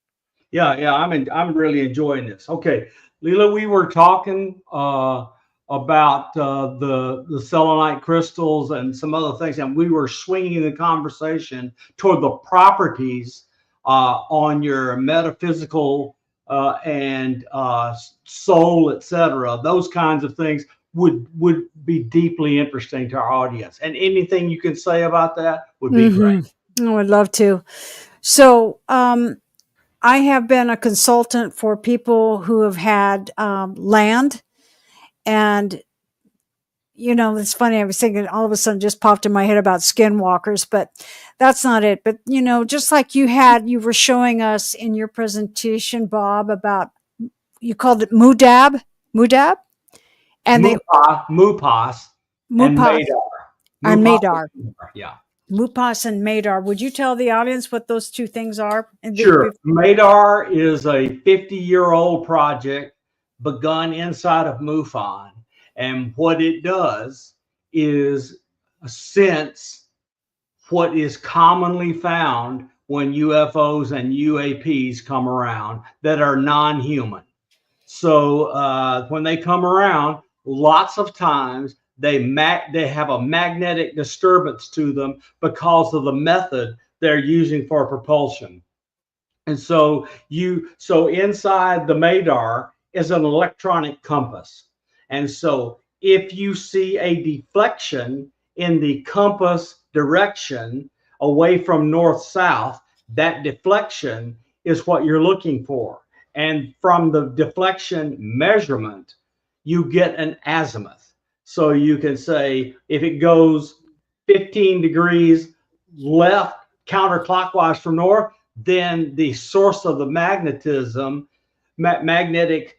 Yeah, I'm really enjoying this. Okay, Leela, we were talking about the selenite crystals and some other things, and we were swinging the conversation toward the properties on your metaphysical and soul, etc. Those kinds of things would be deeply interesting to our audience. And anything you can say about that would be great. I would love to. So, I have been a consultant for people who have had land, and it's funny. I was thinking, all of a sudden, just popped in my head about skinwalkers, but that's not it. But just like you were showing us in your presentation, Bob, about, you called it Mudab, and Mupas and Madar. And Madar. Yeah. Mupas and Madar. Would you tell the audience what those two things are? Sure. Madar is a 50-year-old project begun inside of MUFON. And what it does is sense what is commonly found when UFOs and UAPs come around that are non-human. So when they come around, lots of times they have a magnetic disturbance to them because of the method they're using for propulsion. And so inside the Madar is an electronic compass. And so if you see a deflection in the compass direction away from north-south, that deflection is what you're looking for. And from the deflection measurement, you get an azimuth. So you can say, if it goes 15 degrees left counterclockwise from north, then the source of the magnetic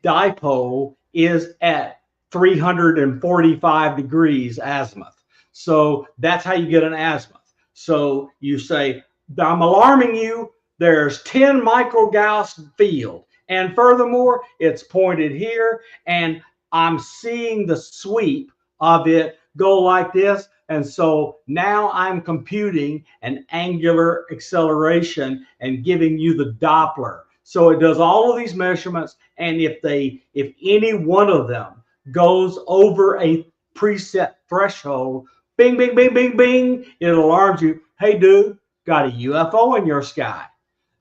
dipole is at 345 degrees azimuth. So that's how you get an azimuth. So you say, I'm alarming you, there's 10 microgauss field. And furthermore, it's pointed here, and I'm seeing the sweep of it go like this. And so now I'm computing an angular acceleration and giving you the Doppler. So it does all of these measurements. And if any one of them goes over a preset threshold, bing, bing, bing, bing, bing, it alarms you. Hey, dude, got a UFO in your sky.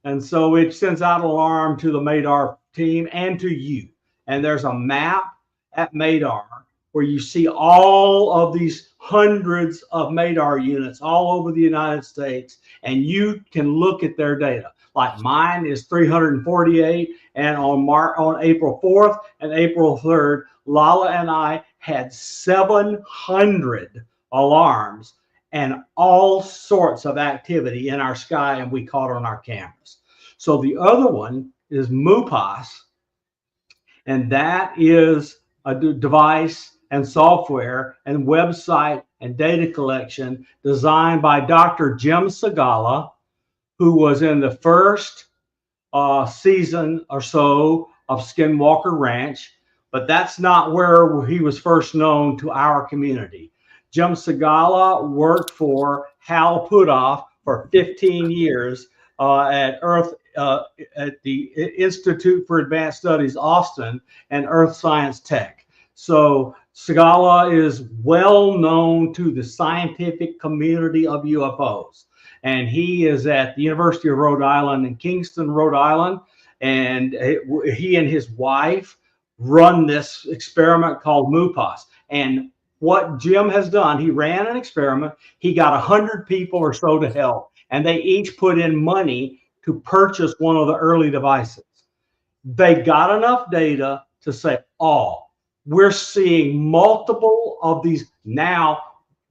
And so it sends out an alarm to the Madar team and to you. And there's a map at Madar where you see all of these hundreds of Madar units all over the United States, and you can look at their data. Like mine is 348, and on April 4th and April 3rd, Lala and I had 700 alarms and all sorts of activity in our sky, and we caught on our cameras. So the other one is MUPAS, and that is a device and software and website and data collection designed by Dr. Jim Segala, who was in the first season or so of Skinwalker Ranch, but that's not where he was first known to our community. Jim Segala worked for Hal Puthoff for 15 years at the Institute for Advanced Studies, Austin, and Earth Science Tech. So Segala is well known to the scientific community of UFOs. And he is at the University of Rhode Island in Kingston, Rhode Island. And he and his wife run this experiment called MUPAS. And what Jim has done, he ran an experiment. He got 100 people or so to help. And they each put in money to purchase one of the early devices. They got enough data to say, we're seeing multiple of these now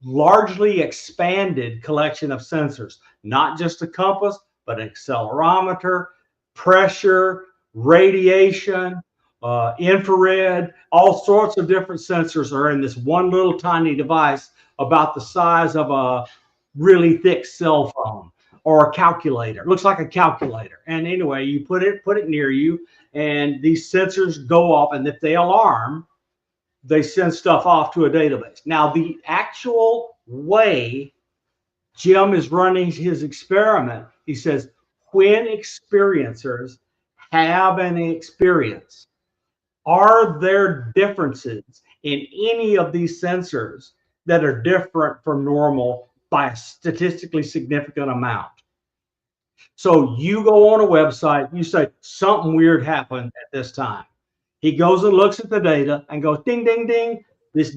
largely expanded collection of sensors, not just a compass, but an accelerometer, pressure, radiation, infrared, all sorts of different sensors are in this one little tiny device about the size of a really thick cell phone or a calculator. It looks like a calculator. And anyway, you put it near you, and these sensors go off, and if they alarm, they send stuff off to a database. Now, the actual way Jim is running his experiment, he says, when experiencers have an experience, are there differences in any of these sensors that are different from normal by a statistically significant amount? So you go on a website, you say something weird happened at this time. He goes and looks at the data and goes, ding, ding, ding. This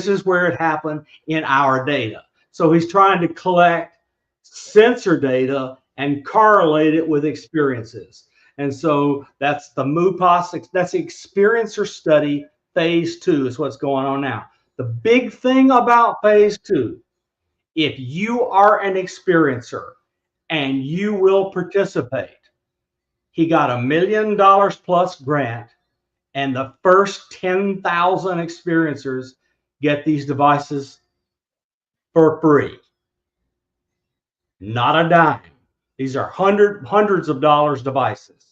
is where it happened in our data. So he's trying to collect sensor data and correlate it with experiences. And so that's the MUPOS, that's the experiencer study phase 2 is what's going on now. The big thing about phase 2, if you are an experiencer and you will participate, he got $1 million plus grant, and the first 10,000 experiencers get these devices for free. Not a dime. These are hundreds of dollars devices.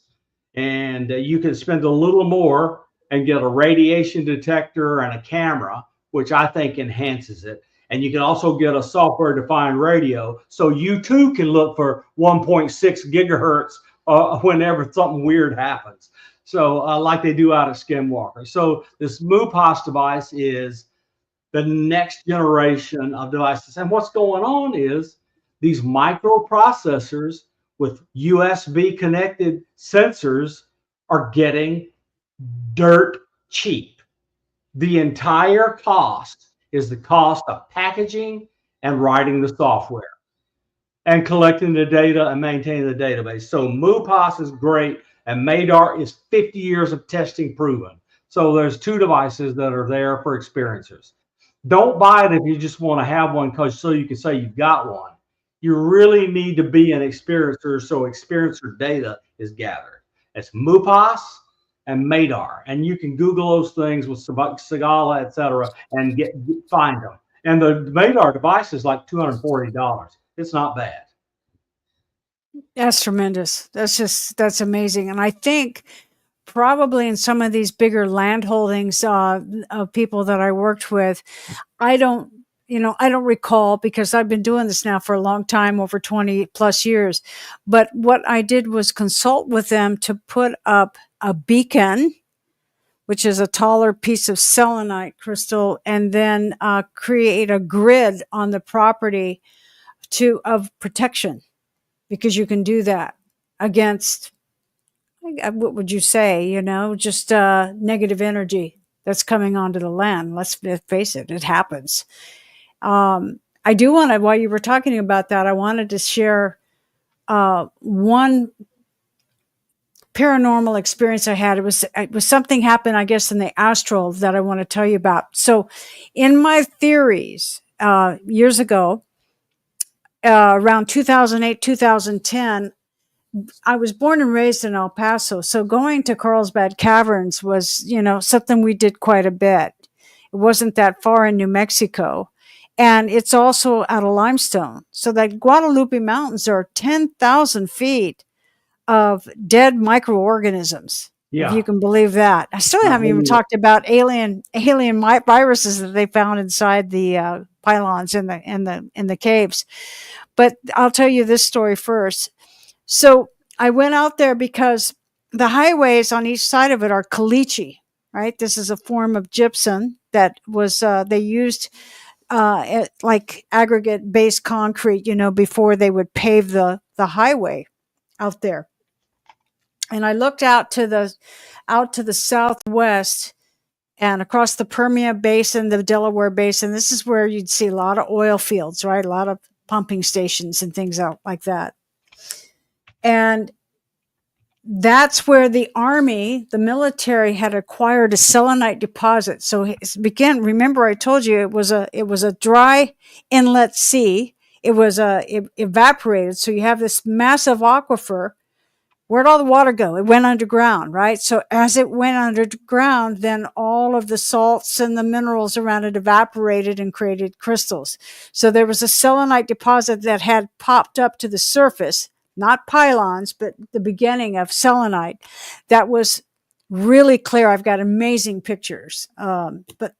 And you can spend a little more and get a radiation detector and a camera, which I think enhances it. And you can also get a software-defined radio, so you too can look for 1.6 gigahertz whenever something weird happens. So like they do out at Skinwalker. So this MUPOS device is the next generation of devices. And what's going on is these microprocessors with USB connected sensors are getting dirt cheap. The entire cost is the cost of packaging and writing the software and collecting the data and maintaining the database. So MUPOS is great, and MADAR is 50 years of testing proven. So there's 2 devices that are there for experiencers. Don't buy it if you just want to have one so you can say you've got one. You really need to be an experiencer, so experiencer data is gathered. It's MUPOS and MADAR, and you can Google those things with Sagala, etc., and find them. And the MADAR device is like $240. It's not bad. That's tremendous. That's amazing. And I think probably in some of these bigger land holdings of people that I worked with, I don't recall, because I've been doing this now for a long time, over 20 plus years. But what I did was consult with them to put up a beacon, which is a taller piece of selenite crystal, and then create a grid on the property of protection, because you can do that against, what would you say, just negative energy that's coming onto the land. Let's face it, it happens. I do want to, while you were talking about that, I wanted to share one paranormal experience I had. It was something happened, I guess, in the astral that I want to tell you about. So in my theories, years ago, around 2008, 2010, I was born and raised in El Paso. So going to Carlsbad Caverns was, something we did quite a bit. It wasn't that far in New Mexico. And it's also out of limestone. So the Guadalupe Mountains are 10,000 feet of dead microorganisms. Yeah. If you can believe that. I still haven't even talked about alien viruses that they found inside the pylons in the caves. But I'll tell you this story first. So I went out there because the highways on each side of it are caliche, right? This is a form of gypsum that was they used like aggregate based concrete, before they would pave the highway out there. And I looked out to the southwest and across the Permian Basin, the Delaware Basin. This is where you'd see a lot of oil fields, right? A lot of pumping stations and things out like that. And that's where the Army, the military, had acquired a selenite deposit. So remember I told you it was a dry inlet sea. It was evaporated. So you have this massive aquifer Where'd all the water go? It went underground, right? So as it went underground, then all of the salts and the minerals around it evaporated and created crystals. So there was a selenite deposit that had popped up to the surface, not pylons, but the beginning of selenite that was really clear. I've got amazing pictures, but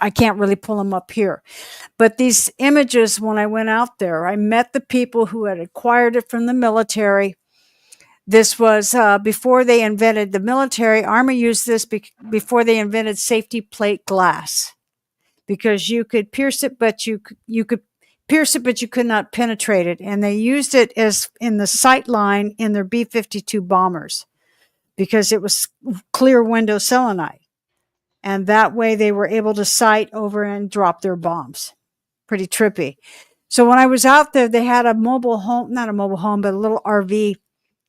I can't really pull them up here. But these images, when I went out there, I met the people who had acquired it from the military. This was before they invented the military. Army used this before they invented safety plate glass, because you could pierce it, but you could pierce it, but you could not penetrate it. And they used it as in the sight line in their B-52 bombers, because it was clear window selenite. And that way they were able to sight over and drop their bombs. Pretty trippy. So when I was out there, they had a mobile home, not a mobile home, but a little RV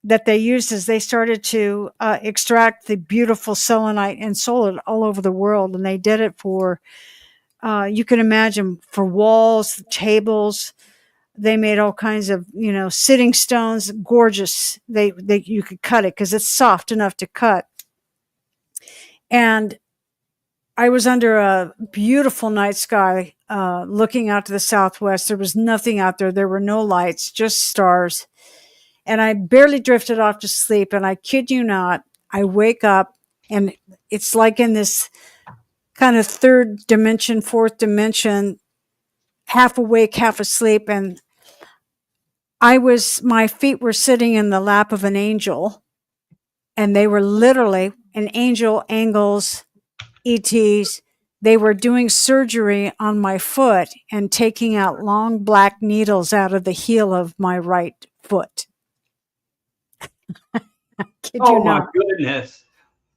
that they used as they started to extract the beautiful selenite and sold it all over the world. And they did it for, you can imagine, for walls, tables. They made all kinds of, sitting stones, gorgeous. You could cut it because it's soft enough to cut. And I was under a beautiful night sky, looking out to the southwest. There was nothing out there. There were no lights, just stars. And I barely drifted off to sleep. And I kid you not, I wake up and it's like in this kind of third dimension, fourth dimension, half awake, half asleep. And my feet were sitting in the lap of an angel, and they were literally an angel, angels, ETs. They were doing surgery on my foot and taking out long black needles out of the heel of my right foot. Kid Oh you my not. goodness.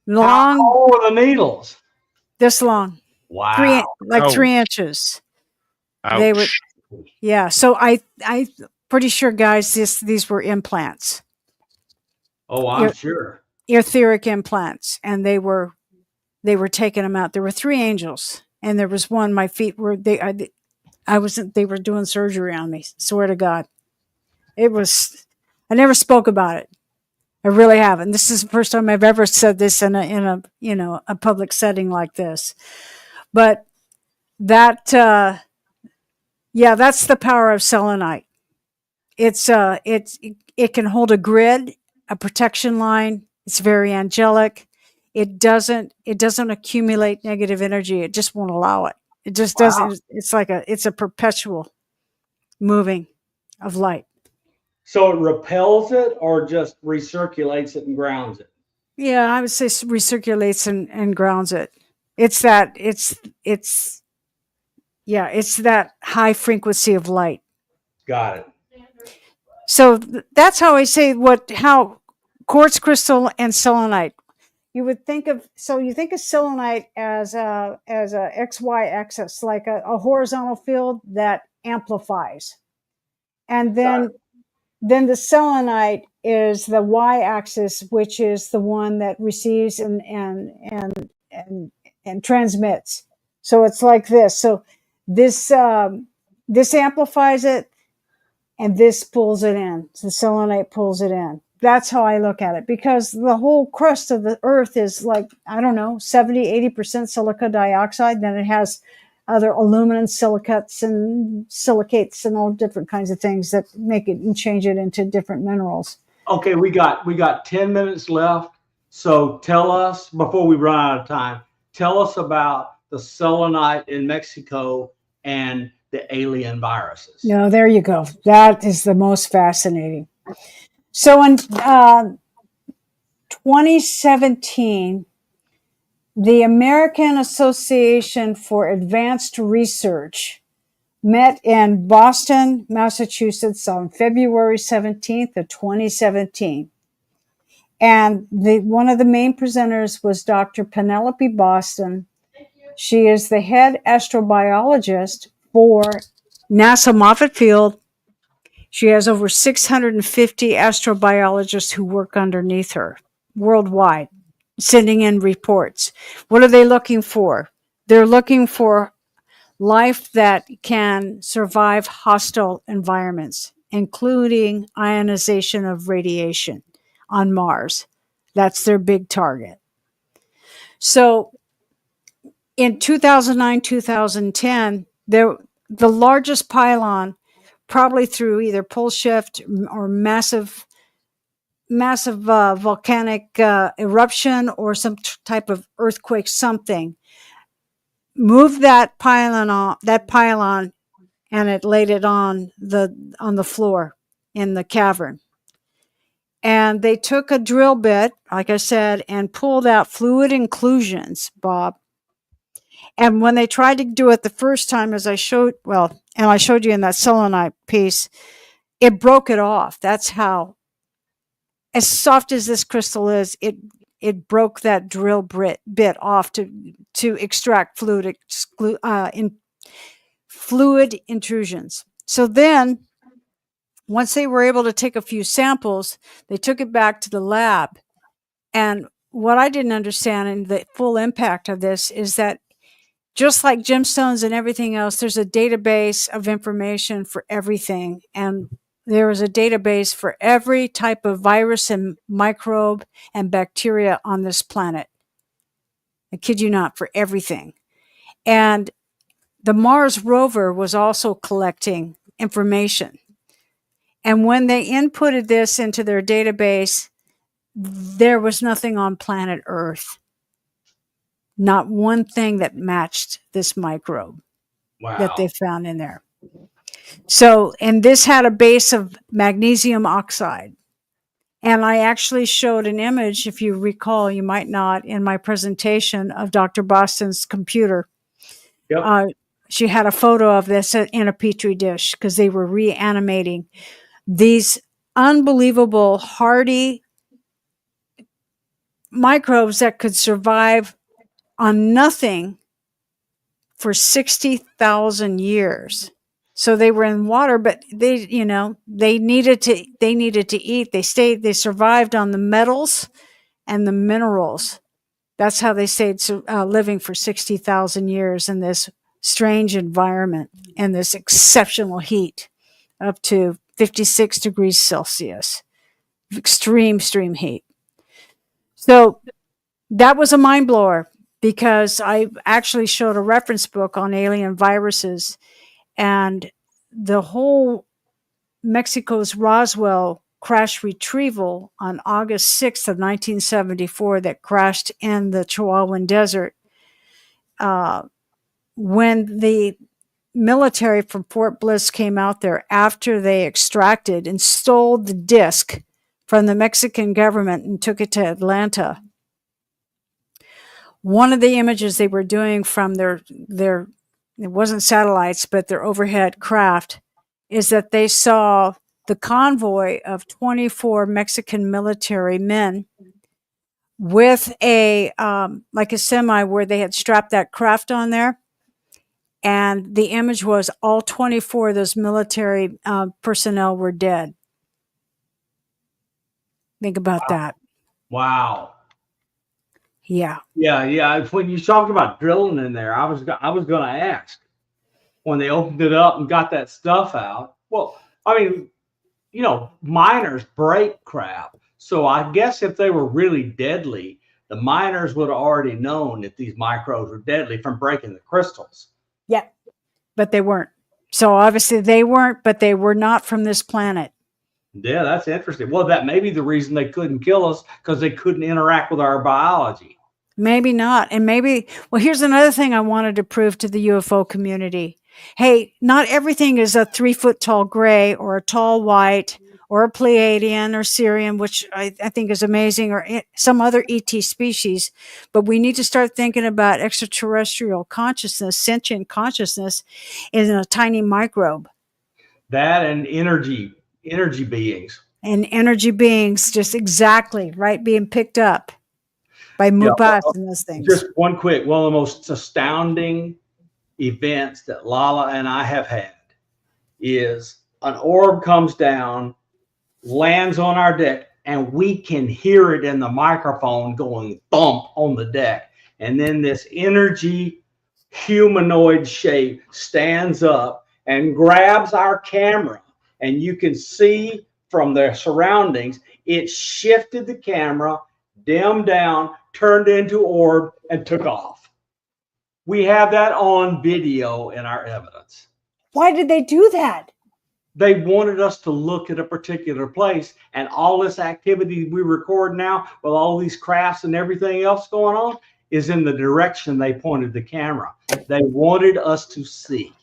Long, How old were the needles? this long. Wow. 3 inches. Ouch. They were, yeah. So I pretty sure, guys, these were implants, Oh, I'm sure. etheric implants, and they were taking them out. There were 3 angels, and there was one. My feet were they were doing surgery on me. Swear to God, I never spoke about it. I really haven't. This is the first time I've ever said this in a public setting like this. But that that's the power of selenite. It can hold a grid, a protection line. It's very angelic. It doesn't accumulate negative energy. It just won't allow it. It just doesn't. It's a perpetual moving of light. So it repels it or just recirculates it and grounds it? Yeah, I would say recirculates and grounds it. It's that high frequency of light. Got it. So that's how I say how quartz crystal and selenite. You would think of selenite as a XY axis, like a horizontal field that amplifies, and then the selenite is the Y axis, which is the one that receives and transmits. So it's like this. So this amplifies it, and this pulls it in. The selenite pulls it in. That's how I look at it, because the whole crust of the earth is like, 70-80% silica dioxide. Then it has other aluminum silicates and silicates and all different kinds of things that make it and change it into different minerals. Okay, we got 10 minutes left. So tell us, before we run out of time, tell us about the selenite in Mexico and the alien viruses. No, there you go. That is the most fascinating. So in 2017, the American Association for Advanced Research met in Boston, Massachusetts on February 17th of 2017. And one of the main presenters was Dr. Penelope Boston. She is the head astrobiologist for NASA Moffett Field. She has over 650 astrobiologists who work underneath her worldwide, sending in reports. What are they looking for? They're looking for life that can survive hostile environments. including ionization of radiation on Mars. That's their big target. So in 2009, 2010, the largest pylon, probably through either pole shift or massive volcanic eruption or some type of earthquake, something, moved that pylon, and it laid it on the floor in the cavern. And they took a drill bit, like I said, and pulled out fluid inclusions, Bob. And when they tried to do it the first time, as I showed, and I showed you in that selenite piece, it broke it off. That's how, as soft as this crystal is, it broke that drill bit off to extract fluid intrusions. So then, once they were able to take a few samples, they took it back to the lab. And what I didn't understand, and the full impact of this, is that just like gemstones and everything else, there's a database of information for everything. And there is a database for every type of virus and microbe and bacteria on this planet. I kid you not, for everything. And the Mars rover was also collecting information. And when they inputted this into their database, there was nothing on planet Earth. Not one thing that matched this microbe that they found in there. So, and this had a base of magnesium oxide. And I actually showed an image, if you recall, you might not, in my presentation of Dr. Boston's computer. Yep. She had a photo of this in a petri dish because they were reanimating these unbelievable hardy microbes that could survive on nothing for 60,000 years. So they were in water, but they needed to eat. They survived on the metals and the minerals. That's how they stayed living for 60,000 years in this strange environment and this exceptional heat, up to 56 degrees Celsius, extreme heat. So that was a mind blower, because I actually showed a reference book on alien viruses, and the whole Mexico's Roswell crash retrieval on August 6th of 1974 that crashed in the Chihuahuan Desert. When the military from Fort Bliss came out there after they extracted and stole the disc from the Mexican government and took it to Atlanta, one of the images they were doing from their it wasn't satellites, but their overhead craft, is that they saw the convoy of 24 Mexican military men with a like a semi where they had strapped that craft on there. And the image was all 24 of those military personnel were dead. Think about that. Wow. Yeah. Yeah. When you talked about drilling in there, I was going to ask, when they opened it up and got that stuff out. Well, I mean, miners break crap. So I guess if they were really deadly, the miners would have already known that these microbes were deadly from breaking the crystals. Yeah, but they weren't. So obviously they weren't, but they were not from this planet. Yeah, that's interesting. Well, that may be the reason they couldn't kill us, because they couldn't interact with our biology. Maybe not. And maybe, well, here's another thing I wanted to prove to the UFO community. Hey, not everything is a 3-foot tall gray or a tall white or a Pleiadian or Sirian, which I think is amazing, or some other ET species. But we need to start thinking about extraterrestrial consciousness, sentient consciousness in a tiny microbe. That and energy beings. And energy beings, just exactly, right, being picked up by Mupas and those things. Just one of the most astounding events that Lala and I have had is an orb comes down, lands on our deck, and we can hear it in the microphone going thump on the deck. And then this energy humanoid shape stands up and grabs our camera and you can see from their surroundings, it shifted the camera, dimmed down, turned into orb, and took off. We have that on video in our evidence. Why did they do that? They wanted us to look at a particular place, and all this activity we record now with all these crafts and everything else going on is in the direction they pointed the camera. They wanted us to see.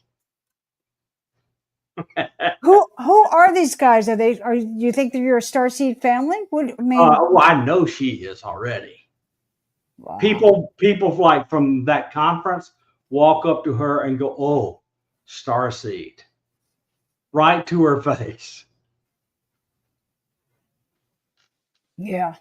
Who are these guys? Are you think that you're a Starseed family? What I mean? Well, I know she is already. Wow. People like from that conference walk up to her and go, "Oh, Starseed," right to her face. Yeah.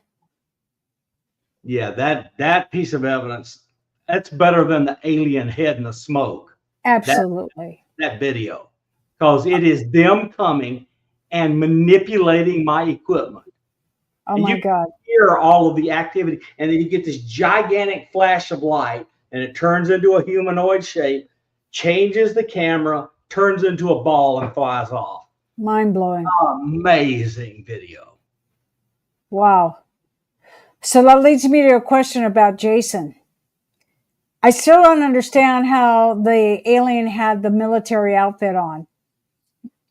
Yeah, that piece of evidence, that's better than the alien head in the smoke. Absolutely. That video, because it is them coming and manipulating my equipment. Oh And my you God. hear all of the activity, and then you get this gigantic flash of light, and it turns into a humanoid shape, changes the camera, turns into a ball, and flies off. Mind blowing. Amazing video. Wow. So that leads me to a question about Jason. I still don't understand how the alien had the military outfit on.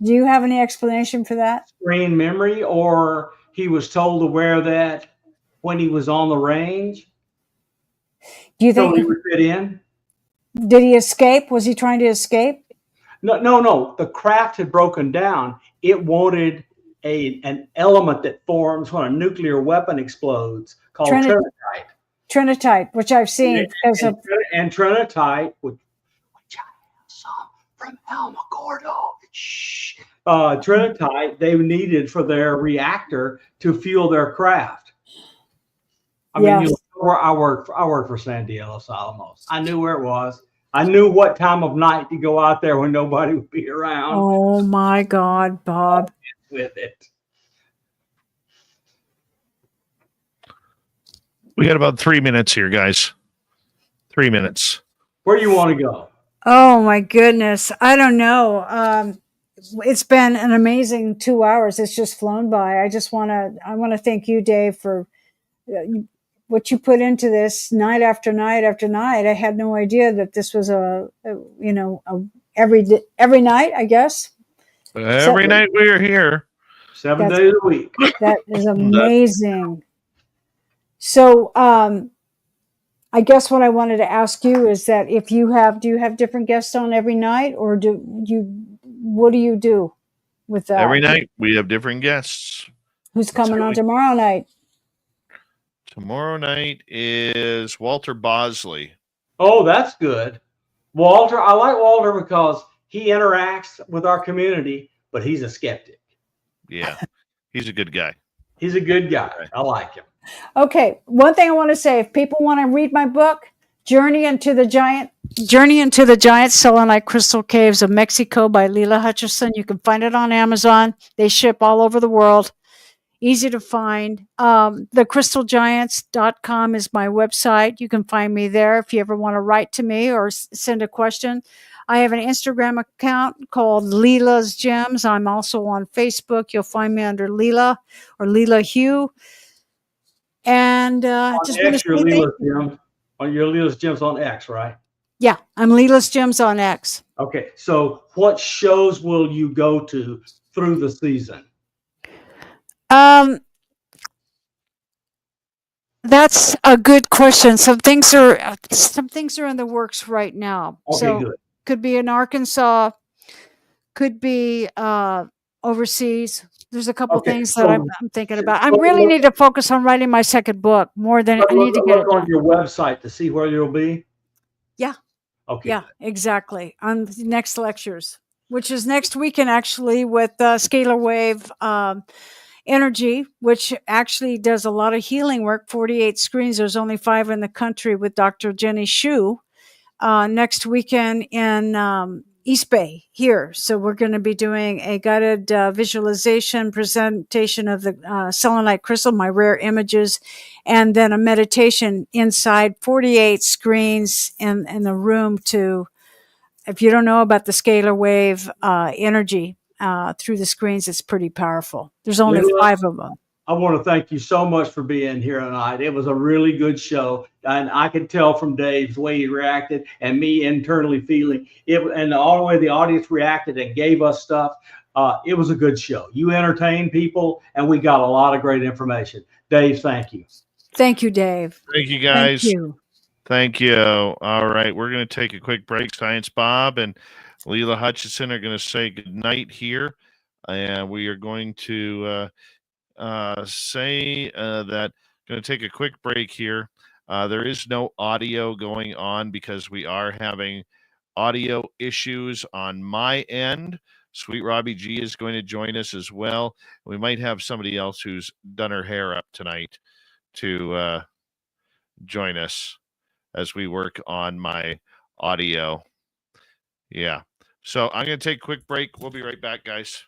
Do you have any explanation for that? Screen memory, or he was told to wear that when he was on the range, Do you so he think, would fit in. did he escape? Was he trying to escape? No. The craft had broken down. It wanted an element that forms when a nuclear weapon explodes called trinitite. Trinitite, which I've seen. And trinitite, which I have some from Alamogordo. Trinitite they needed for their reactor to fuel their craft. I mean, I worked for Sandia Los Alamos. I knew where it was. I knew what time of night to go out there when nobody would be around. Oh my God, Bob. With it. We got about 3 minutes here, guys. 3 minutes. Where do you want to go? Oh my goodness. I don't know. It's been an amazing 2 hours. It's just flown by. I want to thank you, Dave, for what you put into this night after night after night. I had no idea that this was every night, I guess. Every night we're here. 7 days a week. That is amazing. So, I guess what I wanted to ask you is that do you have different guests on every night, or what do you do with that? Every night we have different guests. Who's coming on tomorrow night? Tomorrow night is Walter Bosley. Oh, that's good. Walter, I like Walter because he interacts with our community, but he's a skeptic. Yeah, he's a good guy. He's a good guy. I like him. Okay, one thing I want to say, if people want to read my book, Journey into the Giant Selenite Crystal Caves of Mexico by Leela Hutchison, you can find it on Amazon. They ship all over the world. Easy to find. Thecrystalgiants.com is my website. You can find me there if you ever want to write to me or send a question. I have an Instagram account called Leela's Gems. I'm also on Facebook. You'll find me under Leela or Leela Hugh. And just want to say your Leela's Gems on X, right? Yeah, I'm Leela's Gems on X. Okay, so what shows will you go to through the season? That's a good question. Some things are in the works right now. Okay, so good. Could be in Arkansas, could be overseas. There's a couple things that I'm thinking about. I really need to focus on writing my second book more than I need to get it on done. your website to see where you'll be. Yeah. Okay. Yeah, exactly. On the next lectures, which is next weekend actually with scalar wave energy, which actually does a lot of healing work. 48 screens. There's only 5 in the country with Dr. Jenny Shu. Next weekend in East Bay here. So we're going to be doing a guided visualization presentation of the selenite crystal, my rare images, and then a meditation inside 48 screens in the room to, if you don't know about the scalar wave energy, through the screens, it's pretty powerful. There's only Leila, 5 of them. I want to thank you so much for being here tonight. It was a really good show, and I could tell from Dave's the way he reacted and me internally feeling it, and all the way the audience reacted and gave us stuff. It was a good show. You entertained people, and we got a lot of great information. Dave, thank you. Thank you, Dave. Thank you, guys. Thank you. Thank you. All right, we're going to take a quick break. Science Bob and Leila Hutchinson are going to say good night here, and we are going to say that going to take a quick break here. There is no audio going on because we are having audio issues on my end. Sweet Robbie G is going to join us as well. We might have somebody else who's done her hair up tonight to join us as we work on my audio. Yeah. So I'm going to take a quick break. We'll be right back, guys.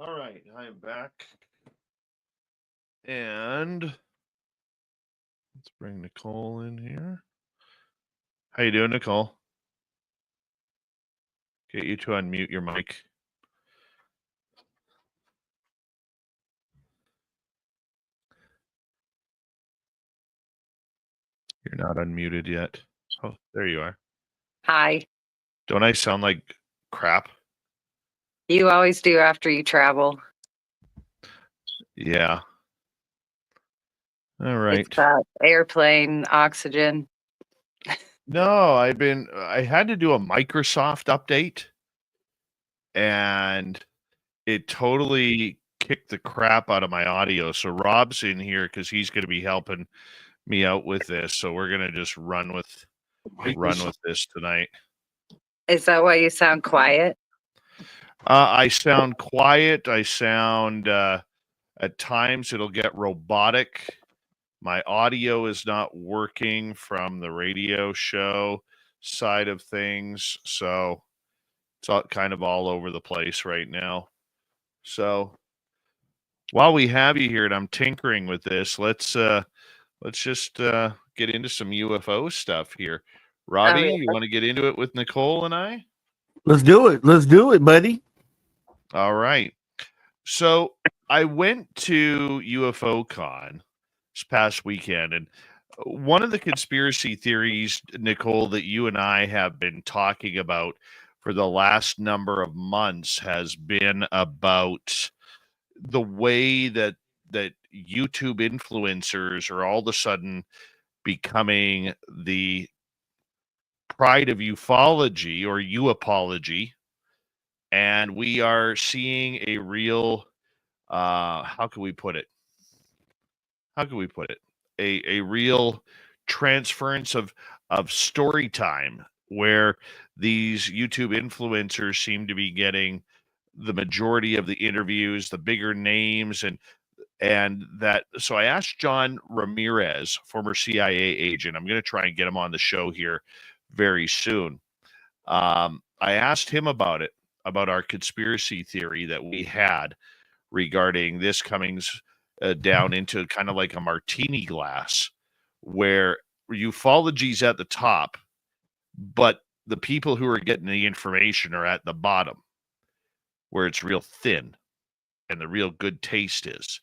All right, I am back. And let's bring Nicole in here. How you doing, Nicole? Get you to unmute your mic. You're not unmuted yet. Oh, there you are. Hi. Don't I sound like crap? You always do after you travel. Yeah. All right. It's that airplane oxygen. No, I had to do a Microsoft update and it totally kicked the crap out of my audio. So Rob's in here because he's going to be helping me out with this. So we're going to just run with this tonight. Is that why you sound quiet? I sound quiet. I sound at times it'll get robotic. My audio is not working from the radio show side of things, so it's all, kind of all over the place right now. So while we have you here and I'm tinkering with this, let's just get into some UFO stuff here. Robbie, yeah. you want to get into it with Nicole and I? Let's do it. Let's do it, buddy. All right. So I went to UFO Con this past weekend, and one of the conspiracy theories, Nicole, that you and I have been talking about for the last number of months has been about the way that YouTube influencers are all of a sudden becoming the pride of ufology or UApology, and we are seeing a real how can we put it? A real transference of story time where these YouTube influencers seem to be getting the majority of the interviews, the bigger names, and that. So I asked John Ramirez, former CIA agent. I'm going to try and get him on the show here very soon. I asked him about it, about our conspiracy theory that we had regarding this coming down into kind of like a martini glass where ufology's at the top, but the people who are getting the information are at the bottom where it's real thin and the real good taste is.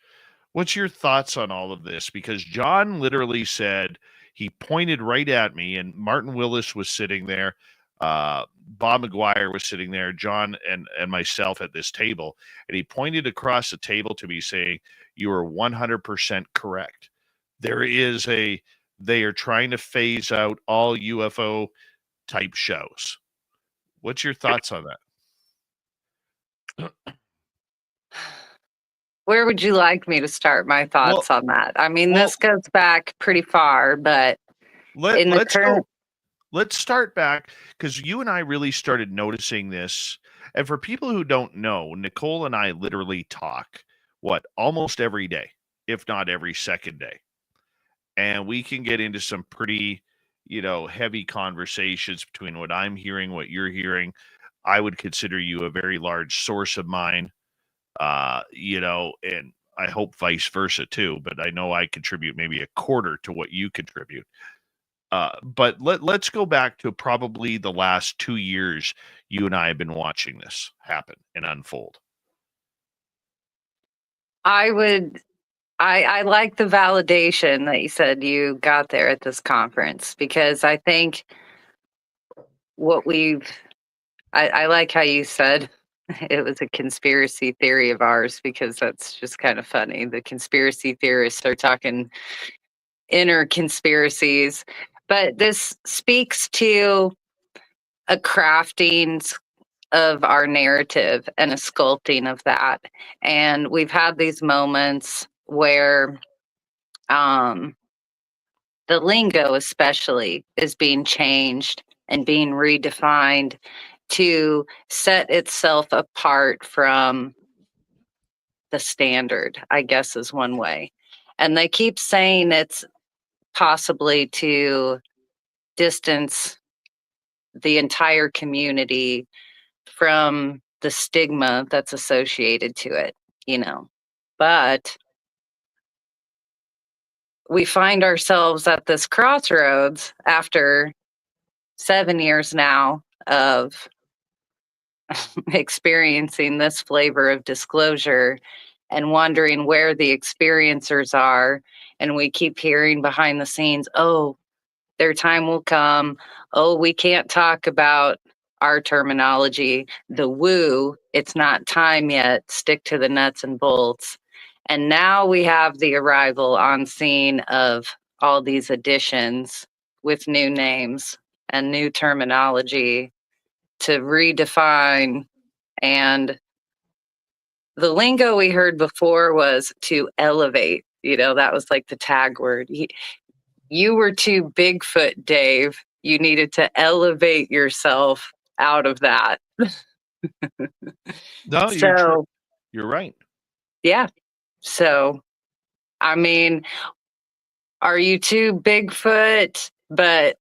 What's your thoughts on all of this? Because John literally said, he pointed right at me, and Martin Willis was sitting there. Bob McGwier was sitting there, John and myself at this table, and he pointed across the table to me saying, you are 100% correct. They are trying to phase out all UFO type shows. What's your thoughts on that? Where would you like me to start my thoughts on that? I mean, this goes back pretty far, but let's start back, because you and I really started noticing this. And for people who don't know, Nicole and I literally talk, almost every day, if not every second day. And we can get into some pretty, heavy conversations between what I'm hearing, what you're hearing. I would consider you a very large source of mine, and I hope vice versa too. But I know I contribute maybe a quarter to what you contribute. But let's go back to probably the last 2 years you and I have been watching this happen and unfold. I like the validation that you said you got there at this conference, because I think I like how you said it was a conspiracy theory of ours, because that's just kind of funny. The conspiracy theorists are talking inner conspiracies, but this speaks to a crafting of our narrative and a sculpting of that. And we've had these moments where the lingo especially is being changed and being redefined to set itself apart from the standard, I guess, is one way. And they keep saying it's possibly to distance the entire community from the stigma that's associated to it, you know. But we find ourselves at this crossroads after 7 years now of experiencing this flavor of disclosure and wondering where the experiencers are. And we keep hearing behind the scenes, oh, their time will come. Oh, we can't talk about our terminology, the woo, it's not time yet, stick to the nuts and bolts. And now we have the arrival on scene of all these additions with new names and new terminology to redefine. And the lingo we heard before was to elevate. You know, that was like the tag word. You were too Bigfoot, Dave. You needed to elevate yourself out of that. No, So, you're right. yeah. So, I mean, are you too Bigfoot, but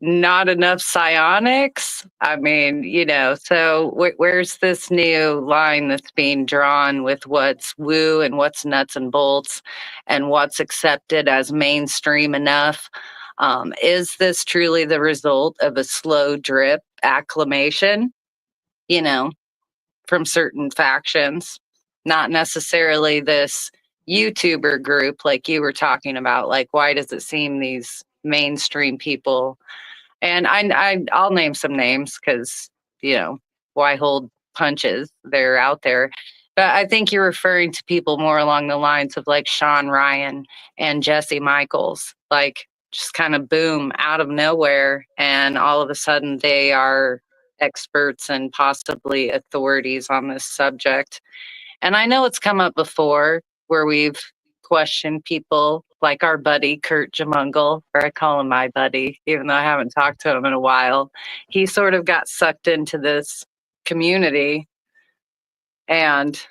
not enough psionics? I mean, you know, so where's this new line that's being drawn with what's woo and what's nuts and bolts and what's accepted as mainstream enough? Is this truly the result of a slow drip acclamation, you know, from certain factions? Not necessarily this YouTuber group like you were talking about. Like, why does it seem these mainstream people? And I'll name some names because, you know, why hold punches? They're out there. But I think you're referring to people more along the lines of like Sean Ryan and Jesse Michaels, like just kind of boom out of nowhere. And all of a sudden they are experts and possibly authorities on this subject. And I know it's come up before where we've questioned people like our buddy Kurt Jamungle, or I call him my buddy, even though I haven't talked to him in a while. He sort of got sucked into this community. And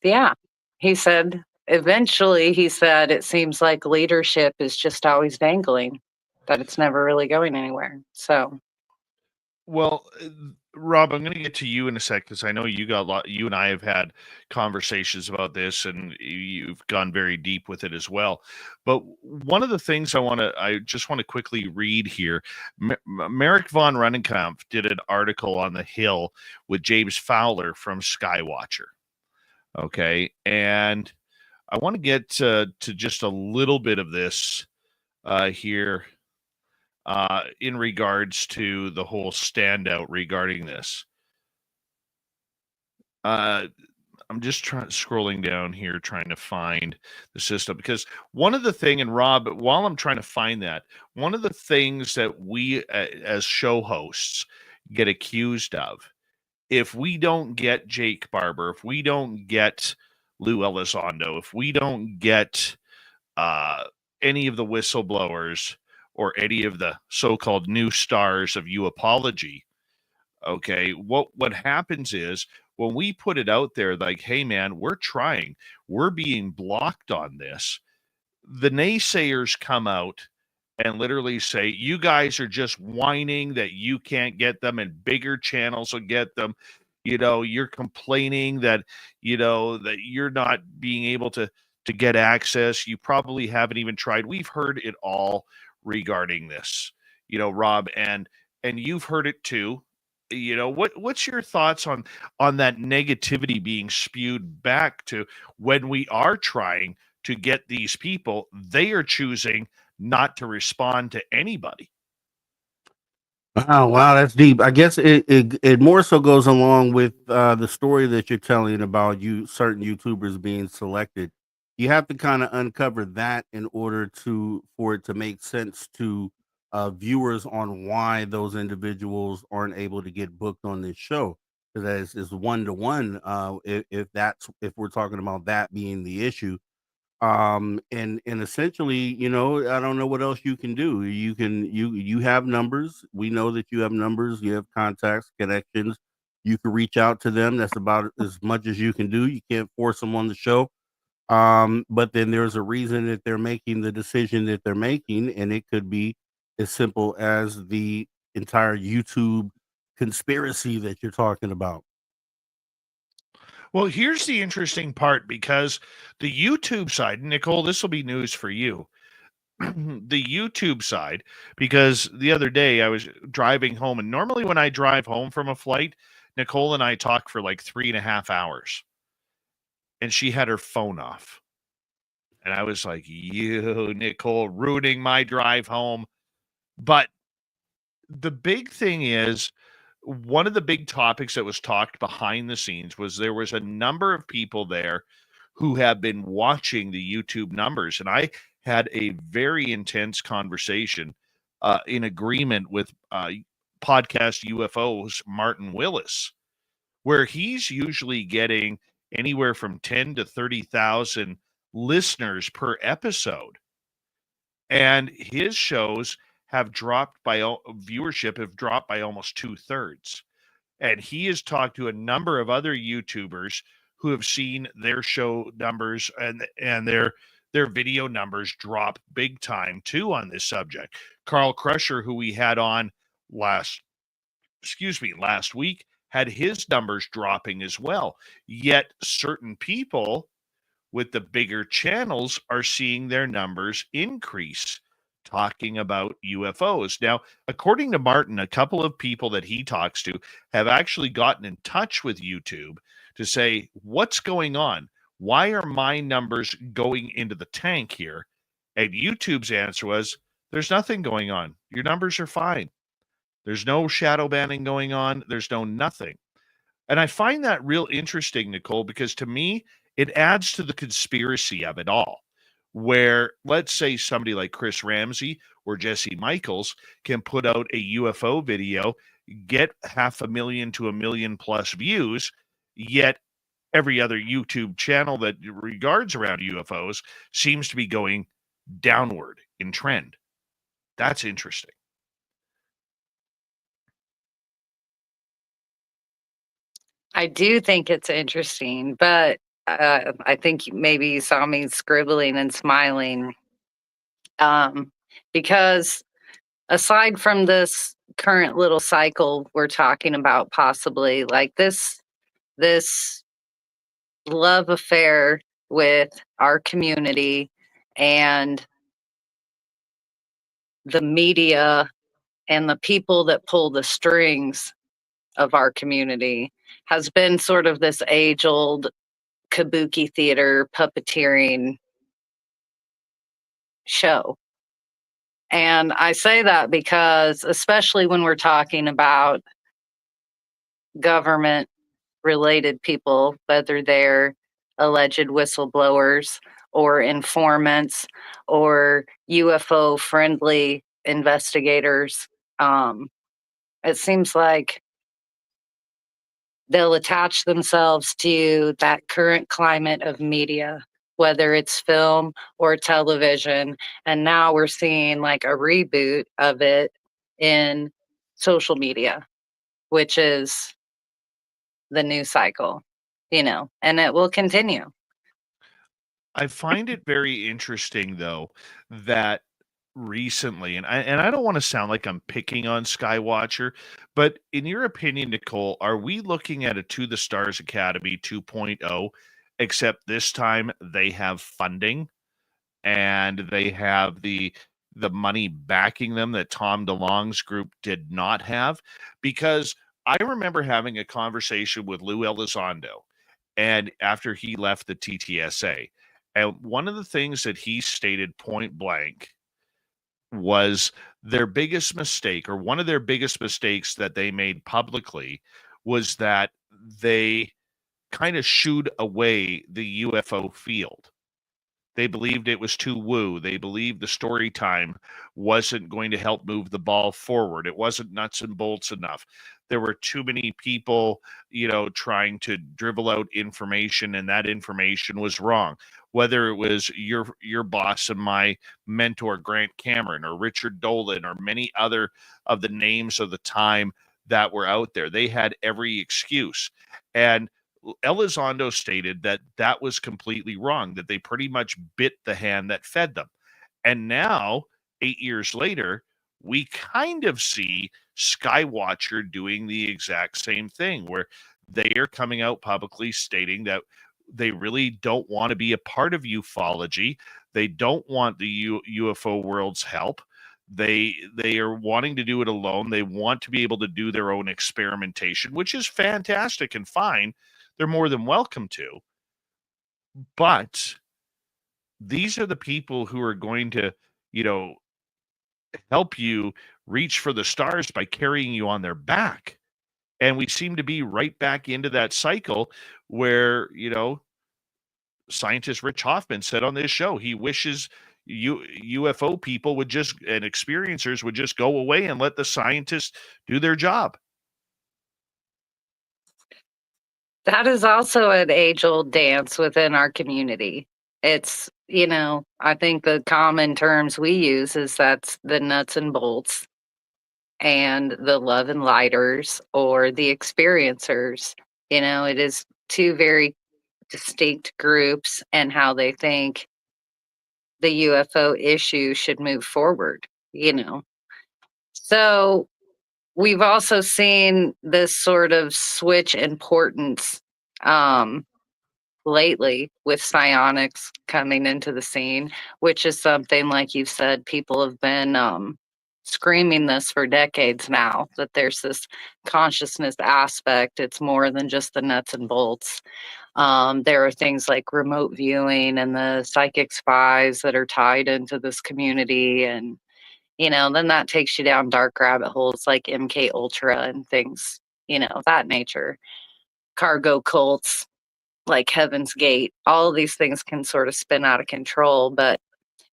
yeah, he said, eventually, he said, it seems like leadership is just always dangling, that it's never really going anywhere. So, Well, Rob, I'm going to get to you in a sec because I know you got a lot. You and I have had conversations about this, and you've gone very deep with it as well. But one of the things I just want to quickly read here. Merrick von Rennenkampf did an article on the Hill with James Fowler from Skywatcher. Okay, and I want to get to just a little bit of this here. In regards to the whole standout regarding this. I'm just scrolling down here trying to find the system because one of the thing, and Rob, while I'm trying to find that, one of the things that we as show hosts get accused of, if we don't get Jake Barber, if we don't get Lou Elizondo, if we don't get any of the whistleblowers or any of the so-called new stars of UApology, okay, what happens is when we put it out there like, hey man, we're trying, we're being blocked on this, the naysayers come out and literally say, you guys are just whining that you can't get them and bigger channels will get them. You know, you're complaining that, you know, that you're not being able to get access. You probably haven't even tried. We've heard it all regarding this, you know, Rob, and you've heard it too. You know, what's your thoughts on that negativity being spewed back to when we are trying to get these people, they are choosing not to respond to anybody? Oh wow, that's deep. I guess it more so goes along with the story that you're telling about certain YouTubers being selected. You have to kind of uncover that in order for it to make sense to viewers on why those individuals aren't able to get booked on this show. Because is one to one. If we're talking about that being the issue, and essentially, you know, I don't know what else you can do. You have numbers. We know that you have numbers, you have contacts, connections. You can reach out to them. That's about as much as you can do. You can't force them on the show. But then there's a reason that they're making the decision that they're making, and it could be as simple as the entire YouTube conspiracy that you're talking about? Well, here's the interesting part because the YouTube side, Nicole, this will be news for you. The YouTube side, because the other day I was driving home, and normally when I drive home from a flight, Nicole and I talk for like 3.5 hours, and she had her phone off. And I was like, you, Nicole, ruining my drive home. But the big thing is, one of the big topics that was talked behind the scenes was there was a number of people there who have been watching the YouTube numbers. And I had a very intense conversation in agreement with podcast UFOs, Martin Willis, where he's usually getting anywhere from 10 to 30,000 listeners per episode. And his shows have dropped by viewership have dropped by almost 2/3. And he has talked to a number of other YouTubers who have seen their show numbers and their video numbers drop big time too on this subject. Carl Crusher, who we had on last week, had his numbers dropping as well. Yet certain people with the bigger channels are seeing their numbers increase talking about UFOs. Now, according to Martin, a couple of people that he talks to have actually gotten in touch with YouTube to say, what's going on? Why are my numbers going into the tank here? And YouTube's answer was, there's nothing going on. Your numbers are fine. There's no shadow banning going on. There's no nothing. And I find that real interesting, Nicole, because to me, it adds to the conspiracy of it all. Where, let's say, somebody like Chris Ramsey or Jesse Michaels can put out a UFO video, get 500,000 to 1 million plus views, yet every other YouTube channel that regards around UFOs seems to be going downward in trend. That's interesting. I do think it's interesting, but I think maybe you saw me scribbling and smiling because aside from this current little cycle we're talking about, possibly like this love affair with our community and the media and the people that pull the strings of our community has been sort of this age-old kabuki theater puppeteering show. And I say that because, especially when we're talking about government related people, whether they're alleged whistleblowers or informants or UFO friendly investigators, it seems like they'll attach themselves to that current climate of media, whether it's film or television. And now we're seeing like a reboot of it in social media, which is the new cycle, and it will continue. I find it very interesting, though, that recently, and I don't want to sound like I'm picking on Skywatcher, but in your opinion, Nicole, are we looking at a To the Stars Academy 2.0, except this time they have funding and they have the money backing them that Tom DeLonge's group did not have? Because I remember having a conversation with Lou Elizondo, and after he left the TTSA, and one of the things that he stated point blank was their biggest mistake, or one of their biggest mistakes that they made publicly, was that they kind of shooed away the UFO field. They believed it was too woo. They believed the story time wasn't going to help move the ball forward. It wasn't nuts and bolts enough. There were too many people, trying to dribble out information, and that information was wrong. Whether it was your boss and my mentor, Grant Cameron, or Richard Dolan, or many other of the names of the time that were out there, they had every excuse. And Elizondo stated that that was completely wrong, that they pretty much bit the hand that fed them. And now, 8 years later, we kind of see Skywatcher doing the exact same thing, where they are coming out publicly stating that they really don't want to be a part of ufology. They don't want the UFO world's help. They are wanting to do it alone. They want to be able to do their own experimentation, which is fantastic and fine. They're more than welcome to. But these are the people who are going to, help you reach for the stars by carrying you on their back. And we seem to be right back into that cycle where, scientist Rich Hoffman said on this show, he wishes UFO people would just, and experiencers would just go away and let the scientists do their job. That is also an age-old dance within our community. It's, I think the common terms we use is that's the nuts and bolts and the love and lighters or the experiencers. It is two very distinct groups and how they think the UFO issue should move forward, So we've also seen this sort of switch importance lately with psionics coming into the scene, which is something, like you said, people have been screaming this for decades now, that there's this consciousness aspect. It's more than just the nuts and bolts. There are things like remote viewing and the psychic spies that are tied into this community. And, then that takes you down dark rabbit holes like MK Ultra and things, that nature. Cargo cults like Heaven's Gate. All of these things can sort of spin out of control. But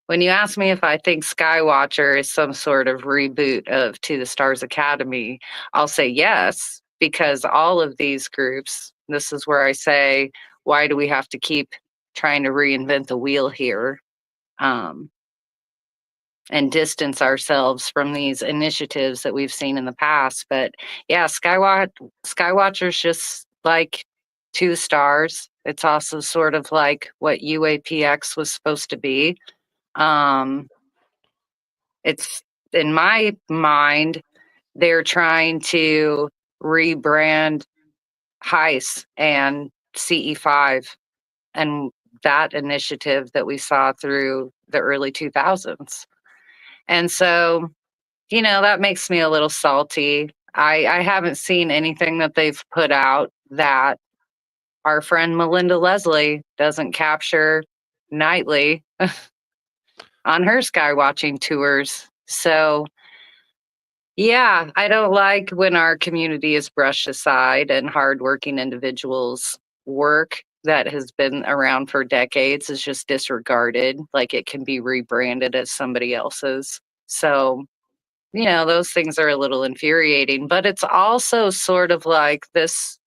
when you ask me if I think Skywatcher is some sort of reboot of To the Stars Academy, I'll say yes, because all of these groups, this is where I say, why do we have to keep trying to reinvent the wheel here and distance ourselves from these initiatives that we've seen in the past? But yeah, Skywatcher's just like To the Stars. It's also sort of like what UAPX was supposed to be. It's, in my mind, they're trying to rebrand HEIS and CE5 and that initiative that we saw through the early 2000s. And so, that makes me a little salty. I haven't seen anything that they've put out that our friend Melinda Leslie doesn't capture nightly on her skywatching tours. So, yeah, I don't like when our community is brushed aside and hardworking individuals' work that has been around for decades is just disregarded, like it can be rebranded as somebody else's. So, those things are a little infuriating, but it's also sort of like this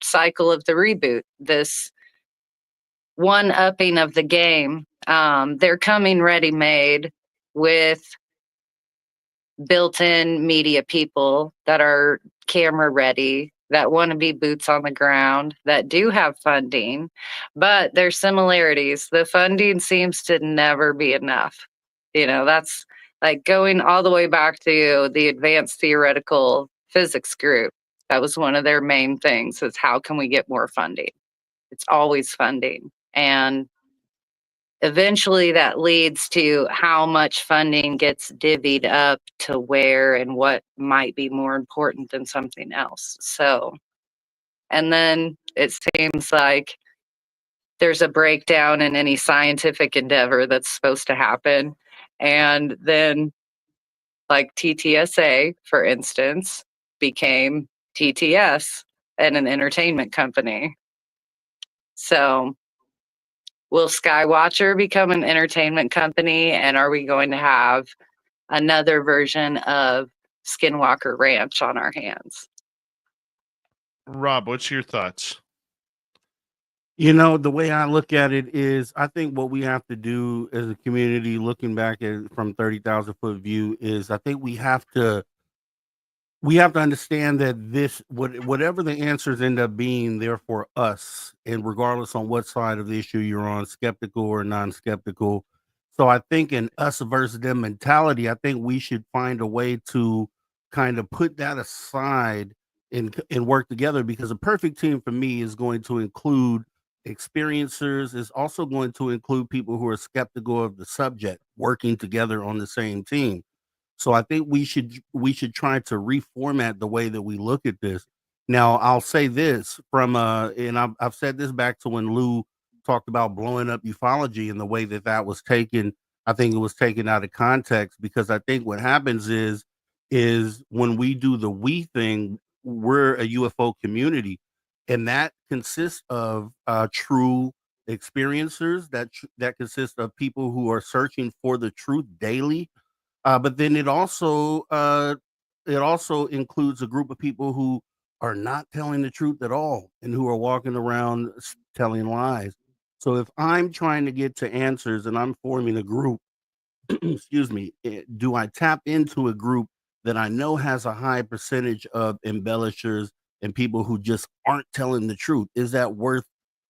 cycle of the reboot, this one-upping of the game. They're coming ready-made with built-in media people that are camera ready, that want to be boots on the ground, that do have funding, but there's similarities. The funding seems to never be enough. That's like going all the way back to the advanced theoretical physics group. That was one of their main things, is how can we get more funding? It's always funding. And eventually that leads to how much funding gets divvied up to where and what might be more important than something else. So, and then it seems like there's a breakdown in any scientific endeavor that's supposed to happen. And then, like TTSA, for instance, became TTS and an entertainment company. So, will Skywatcher become an entertainment company? And are we going to have another version of Skinwalker Ranch on our hands? Rob, what's your thoughts? The way I look at it is, I think what we have to do as a community, looking back at it from 30,000 foot view, is I think we have to understand that whatever the answers end up being, they're for us, and regardless on what side of the issue you're on, skeptical or non-skeptical. So I think in us versus them mentality, I think we should find a way to kind of put that aside and work together, because a perfect team for me is going to include experiencers, is also going to include people who are skeptical of the subject working together on the same team. So I think we should try to reformat the way that we look at this. Now, I'll say this from and I've said this back to when Lou talked about blowing up ufology and the way that that was taken. I think it was taken out of context, because I think what happens is when we do the we thing, we're a UFO community, and that consists of true experiencers, that consists of people who are searching for the truth daily, but then it also includes a group of people who are not telling the truth at all and who are walking around telling lies. So if I'm trying to get to answers and I'm forming a group, excuse me, do I tap into a group that I know has a high percentage of embellishers and people who just aren't telling the truth? Is that worth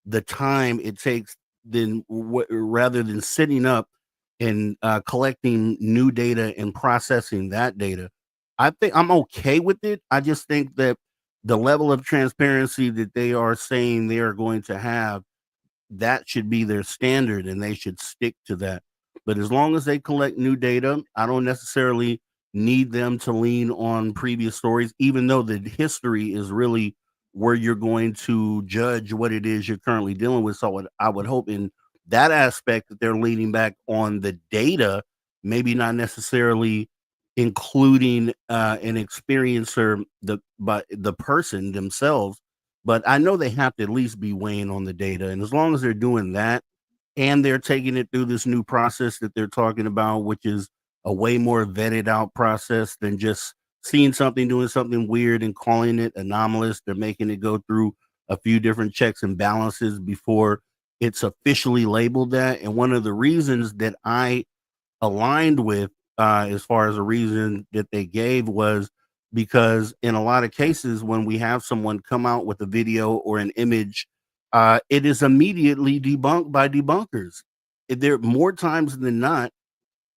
the time it takes then, rather than sitting up and collecting new data and processing that data? I think I'm okay with it. I just think that the level of transparency that they are saying they are going to have, that should be their standard and they should stick to that. But as long as they collect new data, I don't necessarily need them to lean on previous stories, even though the history is really where you're going to judge what it is you're currently dealing with. So I would hope in that aspect that they're leaning back on the data, maybe not necessarily including an experiencer, but the person themselves. But I know they have to at least be weighing on the data. And as long as they're doing that and they're taking it through this new process that they're talking about, which is a way more vetted out process than just seeing something, doing something weird and calling it anomalous. They're making it go through a few different checks and balances before it's officially labeled that. And one of the reasons that I aligned with, as far as a reason that they gave, was because in a lot of cases, when we have someone come out with a video or an image, it is immediately debunked by debunkers. There more times than not,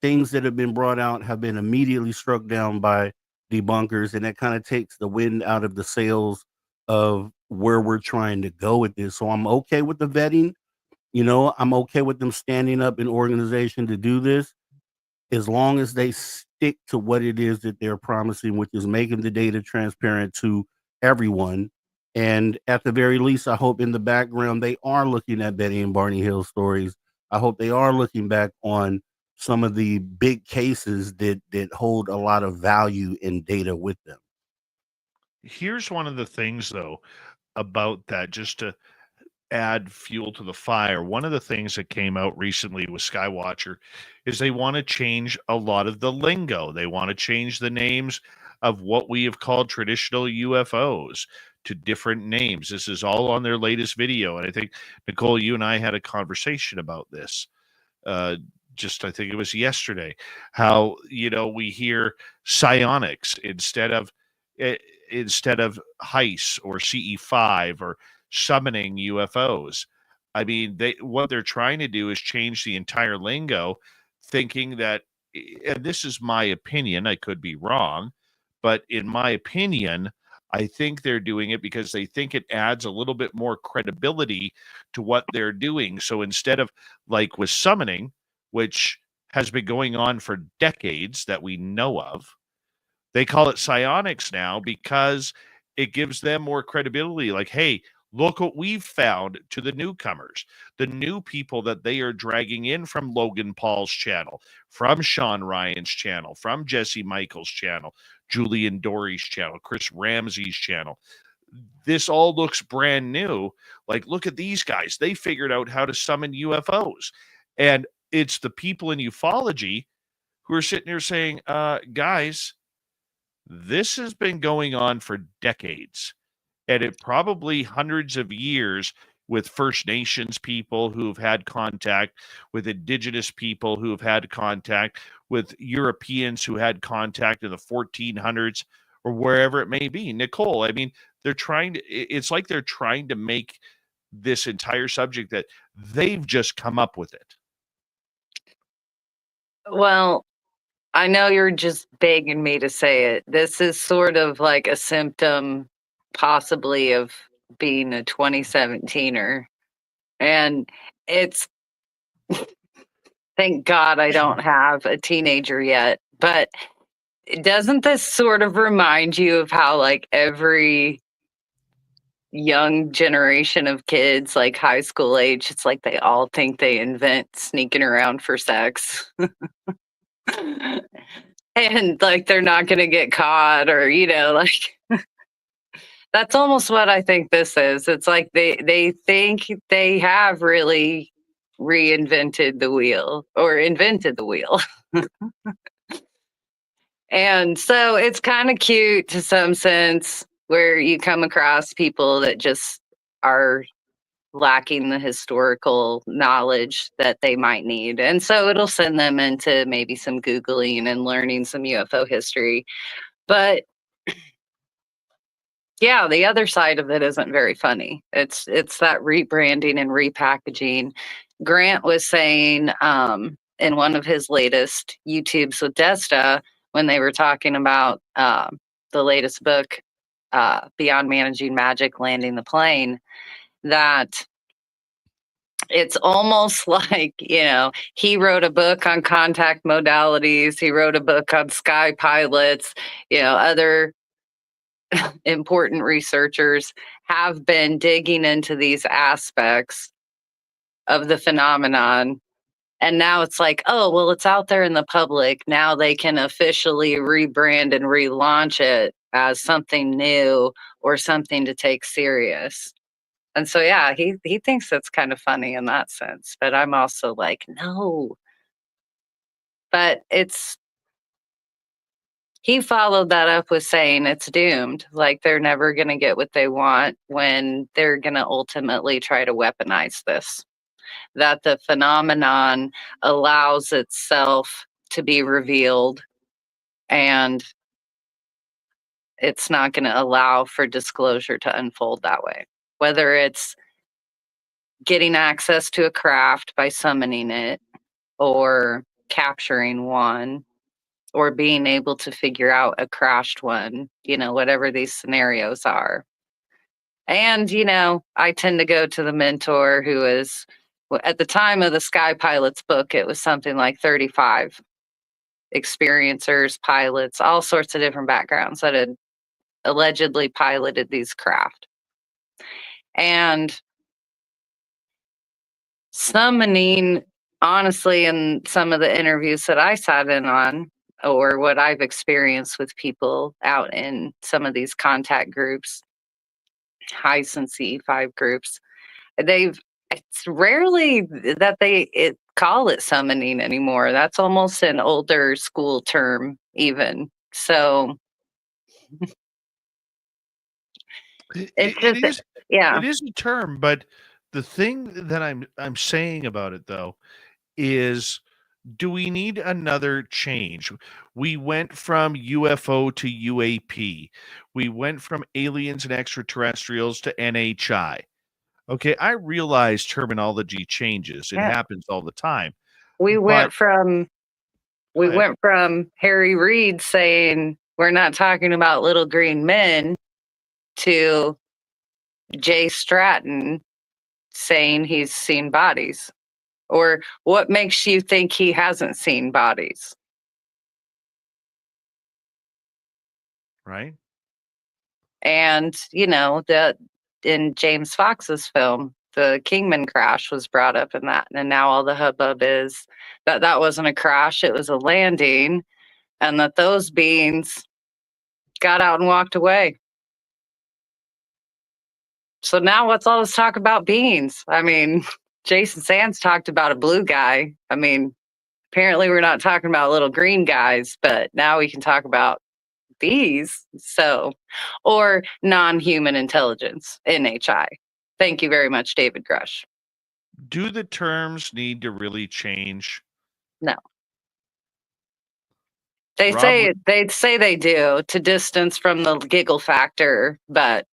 things that have been brought out have been immediately struck down by debunkers, and that kind of takes the wind out of the sails of where we're trying to go with this. So I'm okay with the vetting. I'm okay with them standing up in organization to do this, as long as they stick to what it is that they're promising, which is making the data transparent to everyone. And at the very least, I hope in the background they are looking at Betty and Barney Hill stories. I hope they are looking back on some of the big cases that hold a lot of value in data with them. Here's one of the things, though, about that, just to add fuel to the fire. One of the things that came out recently with Skywatcher is they want to change a lot of the lingo. They want to change the names of what we have called traditional UFOs to different names. This is all on their latest video. And I think, Nicole, you and I had a conversation about this. I think it was yesterday, how, we hear psionics instead of HICE or CE5 or summoning UFOs. I mean, what they're trying to do is change the entire lingo, thinking that, and this is my opinion, I could be wrong, but in my opinion, I think they're doing it because they think it adds a little bit more credibility to what they're doing. So instead of, like with summoning, which has been going on for decades that we know of, they call it psionics now because it gives them more credibility. Like, hey, look what we've found, to the newcomers, the new people that they are dragging in from Logan Paul's channel, from Sean Ryan's channel, from Jesse Michael's channel, Julian Dory's channel, Chris Ramsey's channel. This all looks brand new. Like, look at these guys. They figured out how to summon UFOs. And it's the people in ufology who are sitting there saying, guys, this has been going on for decades, and it probably hundreds of years, with First Nations people who've had contact, with Indigenous people who've had contact, with Europeans who had contact in the 1400s or wherever it may be. Nicole, I mean, it's like they're trying to make this entire subject that they've just come up with it. Well, I know you're just begging me to say it. This is sort of like a symptom, possibly, of being a 2017er. And it's, thank God I don't have a teenager yet. But doesn't this sort of remind you of how, like, every young generation of kids, like high school age, it's like they all think they invent sneaking around for sex? And like they're not going to get caught, or like that's almost what I think this is. It's like they think they have really reinvented the wheel or invented the wheel. And so it's kind of cute to some sense, where you come across people that just are lacking the historical knowledge that they might need. And so it'll send them into maybe some Googling and learning some UFO history. But yeah, the other side of it isn't very funny. It's that rebranding and repackaging. Grant was saying in one of his latest YouTubes with Desta, when they were talking about the latest book, Beyond Managing Magic, Landing the Plane, that it's almost like, he wrote a book on contact modalities. He wrote a book on sky pilots. Other important researchers have been digging into these aspects of the phenomenon. And now it's like, oh, well, it's out there in the public. Now they can officially rebrand and relaunch it as something new or something to take serious. And so, yeah, he thinks that's kind of funny in that sense. But I'm also like, no. But he followed that up with saying it's doomed. Like, they're never going to get what they want when they're going to ultimately try to weaponize this. That the phenomenon allows itself to be revealed, and it's not going to allow for disclosure to unfold that way. Whether it's getting access to a craft by summoning it, or capturing one, or being able to figure out a crashed one, whatever these scenarios are. And, I tend to go to the mentor who is, at the time of the Sky Pilots book, it was something like 35 experiencers, pilots, all sorts of different backgrounds that had allegedly piloted these craft. And summoning, honestly, in some of the interviews that I sat in on, or what I've experienced with people out in some of these contact groups, Heist and CE5 groups, it's rarely that they call it summoning anymore. That's almost an older school term even. So It is. Yeah. It is a term, but the thing that I'm saying about it, though, is, do we need another change? We went from UFO to UAP. We went from aliens and extraterrestrials to NHI. Okay, I realize terminology changes. It happens all the time. We went from Harry Reid saying we're not talking about little green men to Jay Stratton saying he's seen bodies. Or what makes you think he hasn't seen bodies? Right. And, that in James Fox's film, the Kingman crash was brought up in that. And now all the hubbub is that wasn't a crash, it was a landing. And that those beings got out and walked away. So now what's all this talk about beings? I mean, Jason Sands talked about a blue guy. I mean, apparently we're not talking about little green guys, but now we can talk about these. So, or non-human intelligence, NHI. Thank you very much, David Grush. Do the terms need to really change? No. They'd say they do, to distance from the giggle factor, but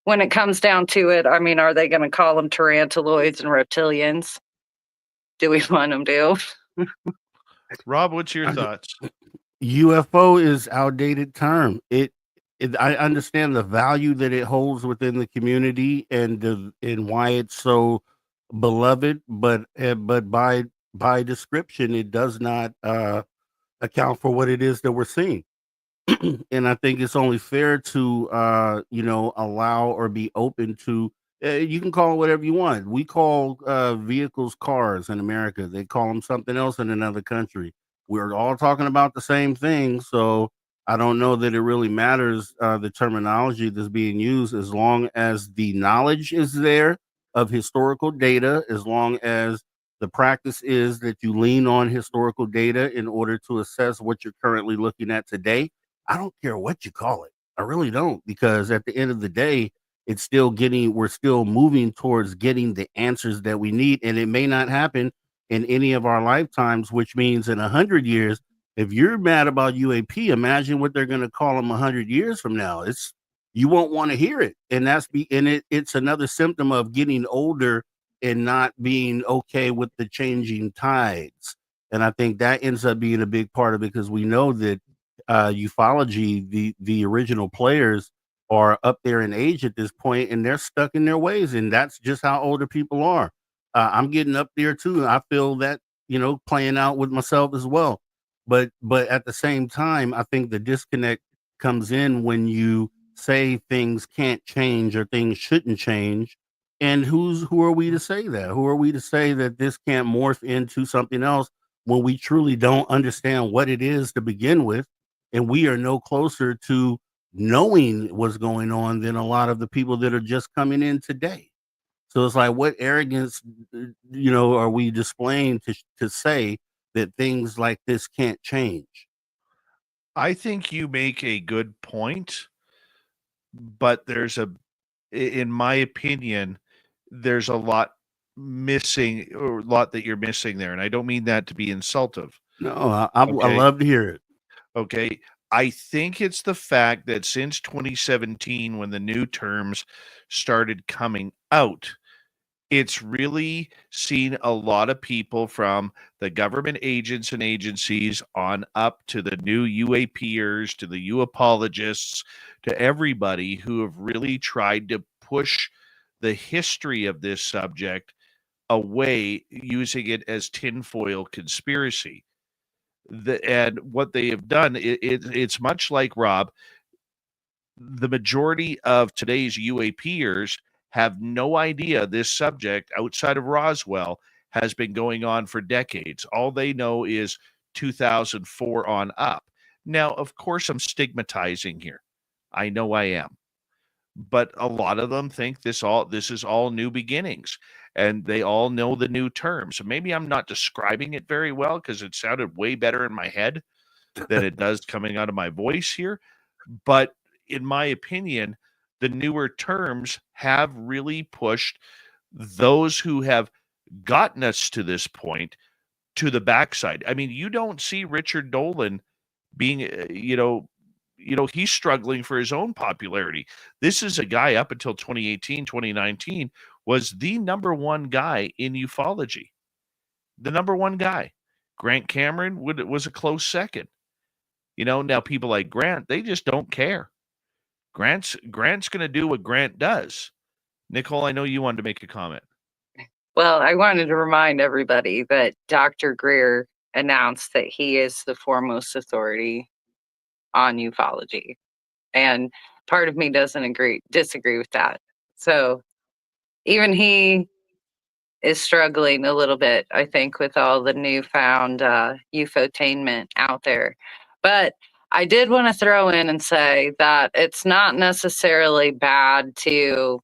when it comes down to it, I mean, are they going to call them tarantuloids and reptilians? Do we want them to? Rob, what's your thoughts? UFO is outdated term. I understand the value that it holds within the community and why it's so beloved, but by description, it does not account for what it is that we're seeing. And I think it's only fair to allow or be open to. You can call it whatever you want. We call vehicles cars in America. They call them something else in another country. We're all talking about the same thing, so I don't know that it really matters the terminology that's being used, as long as the knowledge is there of historical data, as long as the practice is that you lean on historical data in order to assess what you're currently looking at today. I don't care what you call it. I really don't, because at the end of the day, we're still moving towards getting the answers that we need. And it may not happen in any of our lifetimes, which means in 100 years, if you're mad about UAP, imagine what they're going to call them 100 years from now. You won't want to hear it. And it's another symptom of getting older and not being okay with the changing tides. And I think that ends up being a big part of it, because we know that ufology, the original players are up there in age at this point, and they're stuck in their ways, and that's just how older people are. I'm getting up there too. I feel that, playing out with myself as well. But at the same time, I think the disconnect comes in when you say things can't change or things shouldn't change. And who are we to say that? Who are we to say that this can't morph into something else when we truly don't understand what it is to begin with? And we are no closer to knowing what's going on than a lot of the people that are just coming in today. So it's like, what arrogance, are we displaying to say that things like this can't change? I think you make a good point, but in my opinion, there's a lot missing, or a lot that you're missing there. And I don't mean that to be insultive. No, I Okay. love to hear it. Okay. I think it's the fact that since 2017, when the new terms started coming out, it's really seen a lot of people from the government agents and agencies on up to the new UAPers, to the UApologists, to everybody who have really tried to push the history of this subject away, using it as tinfoil conspiracy. And what they have done, it's much like, Rob, the majority of today's UAPers have no idea this subject outside of Roswell has been going on for decades. All they know is 2004 on up. Now, of course, I'm stigmatizing here. I know I am. But a lot of them think this is all new beginnings, and they all know the new terms. So maybe I'm not describing it very well, because it sounded way better in my head than it does coming out of my voice here. But in my opinion, the newer terms have really pushed those who have gotten us to this point to the backside. I mean, you don't see Richard Dolan being, he's struggling for his own popularity. This is a guy up until 2018, 2019 was the number one guy in ufology. The number one guy. Grant Cameron was a close second. Now people like Grant, they just don't care. Grant's going to do what Grant does. Nicole, I know you wanted to make a comment. Well, I wanted to remind everybody that Dr. Greer announced that he is the foremost authority on ufology. And part of me doesn't disagree with that. So even he is struggling a little bit, I think, with all the newfound ufotainment out there. But I did want to throw in and say that it's not necessarily bad to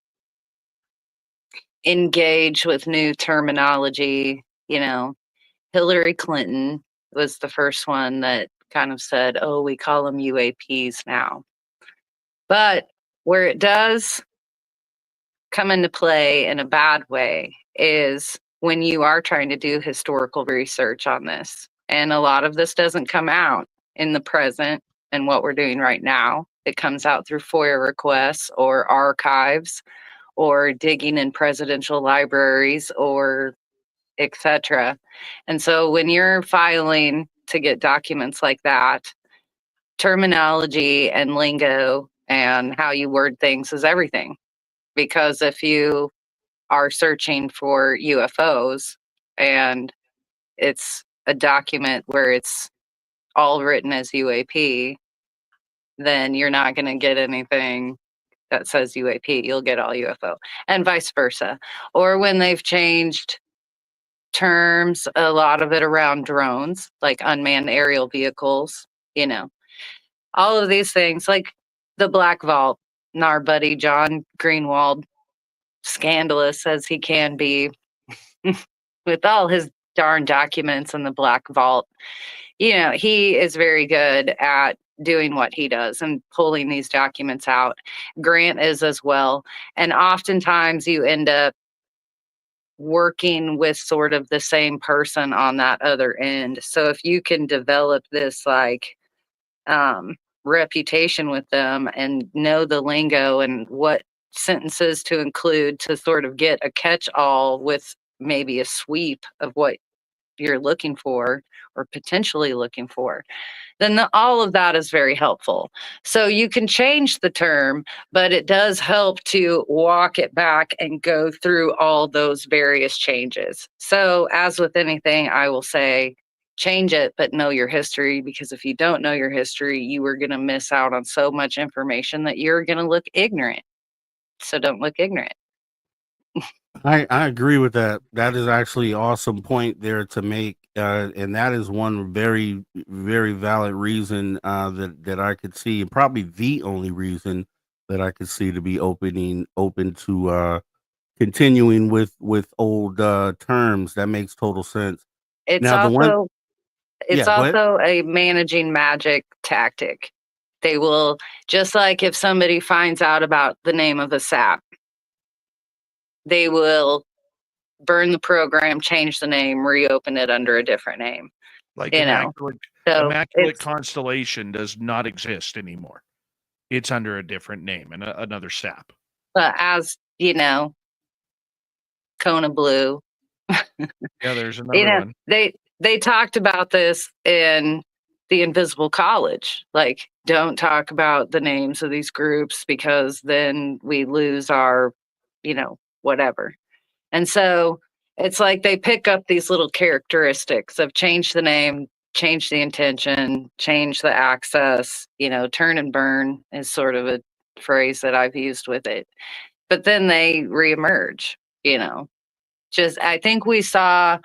engage with new terminology. Hillary Clinton was the first one that kind of said, oh, we call them UAPs now. But where it does come into play in a bad way is when you are trying to do historical research on this. And a lot of this doesn't come out in the present and what we're doing right now. It comes out through FOIA requests or archives or digging in presidential libraries or etc. And so when you're filing to get documents like that. Terminology and lingo and how you word things is everything. Because if you are searching for UFOs and it's a document where it's all written as UAP, then you're not going to get anything that says UAP. You'll get all UFO, and vice versa. Or when they've changed terms, a lot of it around drones, like unmanned aerial vehicles, all of these things, like the Black Vault, and our buddy John Greenwald, scandalous as he can be, with all his darn documents in the Black Vault, he is very good at doing what he does and pulling these documents out. Grant is as well. And oftentimes you end up working with sort of the same person on that other end. So if you can develop this reputation with them and know the lingo and what sentences to include to sort of get a catch-all with maybe a sweep of what you're looking for or potentially looking for, then all of that is very helpful. So you can change the term, but it does help to walk it back and go through all those various changes. So as with anything, I will say, change it, but know your history, because if you don't know your history, you are going to miss out on so much information that you're going to look ignorant. So don't look ignorant. I agree with that. That is actually an awesome point there to make, and that is one very, very valid reason that I could see, and probably the only reason that I could see to be open to continuing with old terms. That makes total sense. It's Now, also go ahead. a managing magic tactic. They will, just like if somebody finds out about the name of a sap, they will burn the program, change the name, reopen it under a different name. Like So Immaculate Constellation does not exist anymore. It's under a different name and another sap. But as Kona Blue. Yeah, there's another one. They talked about this in the Invisible College. Like, don't talk about the names of these groups because then we lose our, whatever. And so it's like they pick up these little characteristics of change the name, change the intention, change the access, turn and burn is sort of a phrase that I've used with it. But then they reemerge, I think we saw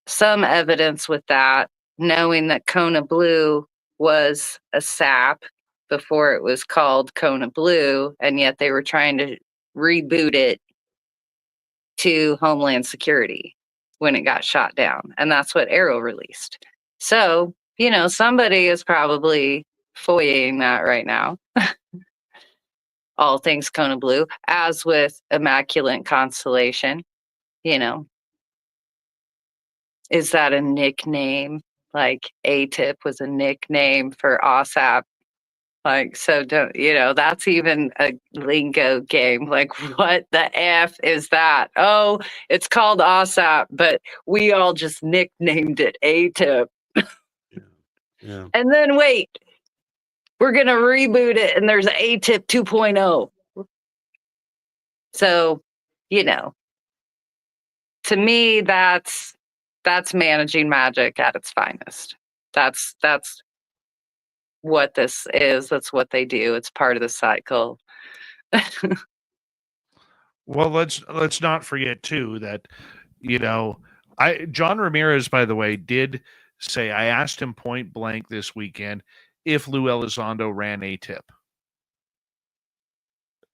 some evidence with that, knowing that Kona Blue was a sap before it was called Kona Blue, and yet they were trying to reboot it to Homeland Security when it got shot down. And that's what Arrow released. So, somebody is probably foying that right now. All things Kona Blue, as with Immaculate Constellation, is that a nickname? Like ATIP was a nickname for OSAP. Like, so don't, that's even a lingo game. Like, what the F is that? Oh, it's called OSAP, but we all just nicknamed it ATIP. Yeah. And then wait, we're going to reboot it and there's ATIP 2.0. So, to me, that's managing magic at its finest. That's what this is. That's what they do. It's part of the cycle. Well, let's not forget too that John Ramirez, by the way, did say, I asked him point blank this weekend if Lou Elizondo ran ATIP,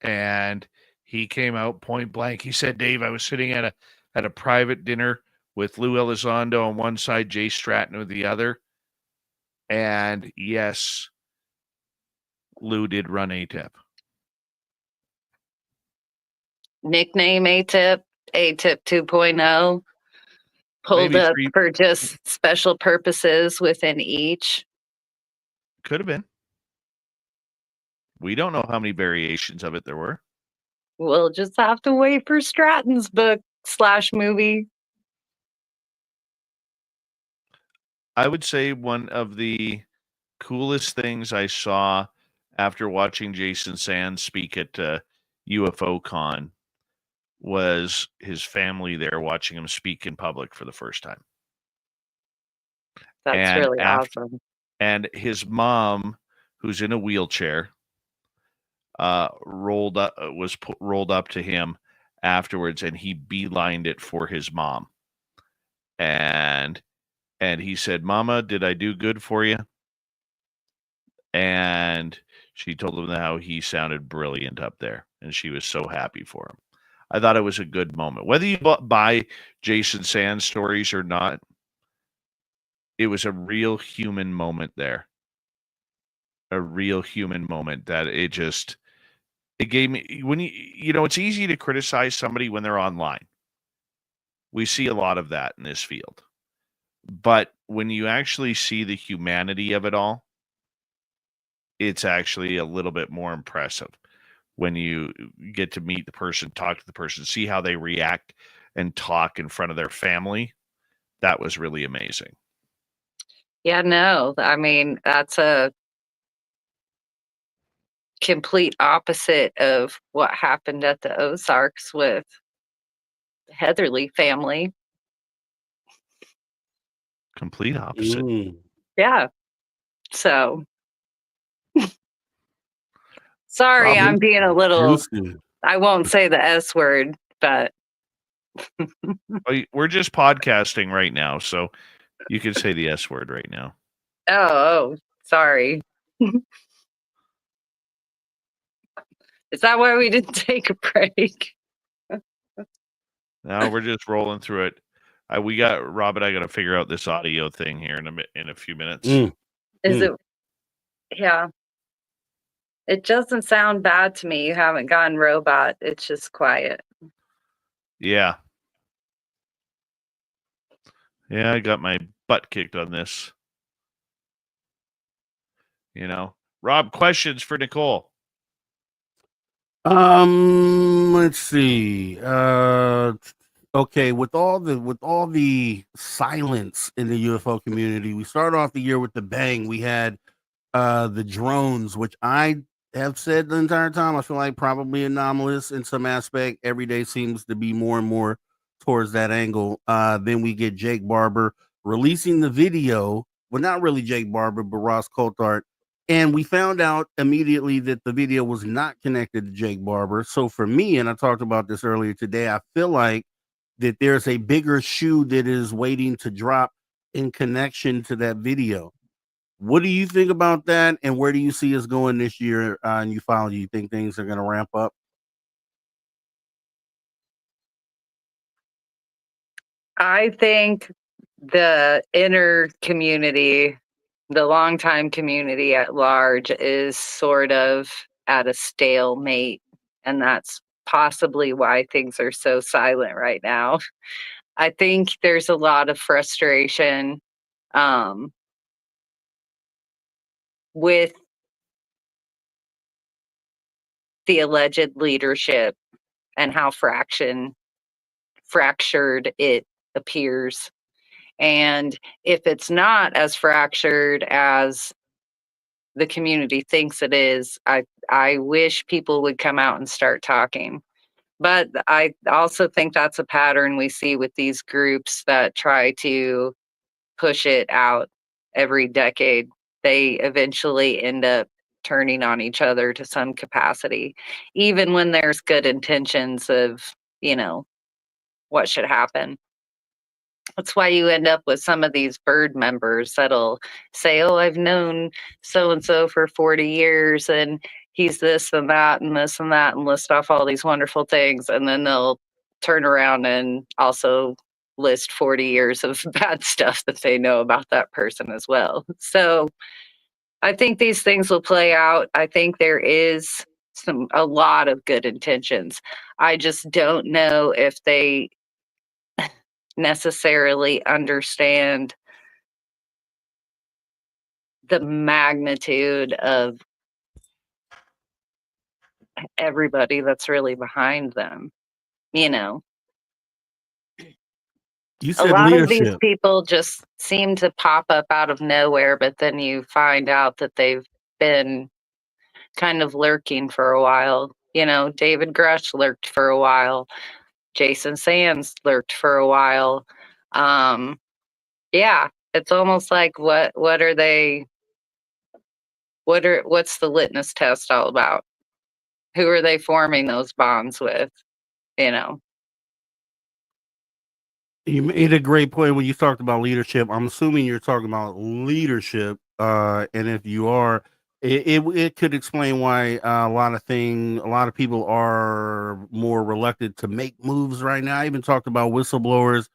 and he came out point blank. He said, Dave, I was sitting at a private dinner with Lou Elizondo on one side, Jay Stratton on the other. And yes, Lou did run ATIP. Nickname ATIP 2.0, pulled Maybe up for just special purposes within each. Could have been. We don't know how many variations of it there were. We'll just have to wait for Stratton's book /movie. I would say one of the coolest things I saw after watching Jason Sands speak at UFO Con was his family there watching him speak in public for the first time. That's And really awesome. and his mom, who's in a wheelchair, rolled up to him afterwards, and he beelined it for his mom. And he said, "Mama, did I do good for you?" And she told him how he sounded brilliant up there, and she was so happy for him. I thought it was a good moment. Whether you buy Jason Sands stories or not, it was a real human moment there. A real human moment that it gave me, when it's easy to criticize somebody when they're online. We see a lot of that in this field. But when you actually see the humanity of it all, it's actually a little bit more impressive when you get to meet the person, talk to the person, see how they react and talk in front of their family. That was really amazing. Yeah, no, I mean, that's a complete opposite of what happened at the Ozarks with the Heatherly family. Complete opposite. Yeah. So, sorry, Probably I'm being a little, juicy. I won't say the S word, but We're just podcasting right now, so you can say the S word right now. oh, sorry. Is that why we didn't take a break? Now we're just rolling through it. We got Rob and I got to figure out this audio thing here in a few minutes. Is it? Yeah. It doesn't sound bad to me. You haven't gone robot. It's just quiet. Yeah. Yeah, I got my butt kicked on this. Rob, questions for Nicole? Let's see. Okay, with all the silence in the UFO community, we started off the year with the bang. We had the drones, which I have said the entire time, I feel like probably anomalous in some aspect. Every day seems to be more and more towards that angle. Then we get Jake Barber releasing the video. Well, not really Jake Barber, but Ross Coulthard. And we found out immediately that the video was not connected to Jake Barber. So for me, and I talked about this earlier today, I feel like that there's a bigger shoe that is waiting to drop in connection to that video. What do you think about that? And where do you see us going this year in ufology? Do you think things are going to ramp up? I think the inner community, the longtime community at large, is sort of at a stalemate. And that's possibly why things are so silent right now. I think there's a lot of frustration with the alleged leadership and how fractured it appears. And if it's not as fractured as the community thinks it is, I wish people would come out and start talking. But I also think that's a pattern we see with these groups that try to push it out every decade. They eventually end up turning on each other to some capacity, even when there's good intentions of, what should happen. That's why you end up with some of these bird members that'll say, "Oh, I've known so and so for 40 years and he's this and that and this and that," and list off all these wonderful things. And then they'll turn around and also list 40 years of bad stuff that they know about that person as well. So I think these things will play out. I think there is a lot of good intentions. I just don't know if they necessarily understand the magnitude of everybody that's really behind them. You A said lot of these leadership. people just seem to pop up out of nowhere, but then you find out that they've been kind of lurking for a while. You know, David Grush lurked for a while. Jason Sands lurked for a while. Yeah, it's almost like what are they what's the litmus test all about? Who are they forming those bonds with, you know? You made a great point when you talked about leadership. I'm assuming you're talking about leadership, and if you are, it could explain why a lot of people are more reluctant to make moves right now. I even talked about whistleblowers,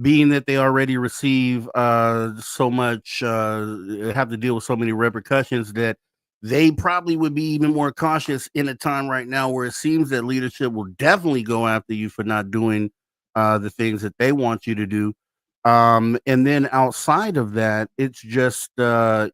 being that they already receive so much, have to deal with so many repercussions, that they probably would be even more cautious in a time right now where it seems that leadership will definitely go after you for not doing the things that they want you to do. And then outside of that, it's just the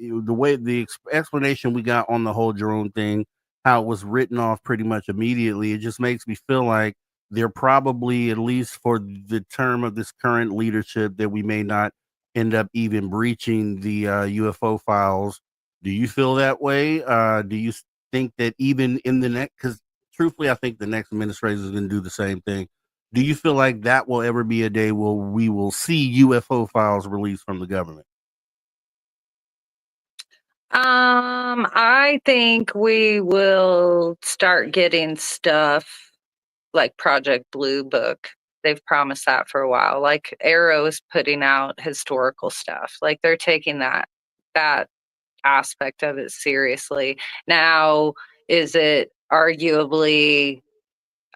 way explanation we got on the whole drone thing, how it was written off pretty much immediately. It just makes me feel like they're probably, at least for the term of this current leadership, that we may not end up even breaching the UFO files. Do you feel that way? Do you think that even in the next, because truthfully, I think the next administration is going to do the same thing. Do you feel like that will ever be a day where we will see UFO files released from the government? I think we will start getting stuff like Project Blue Book. They've promised that for a while. Like Arrow's putting out historical stuff. Like they're taking that aspect of it seriously. Now, is it arguably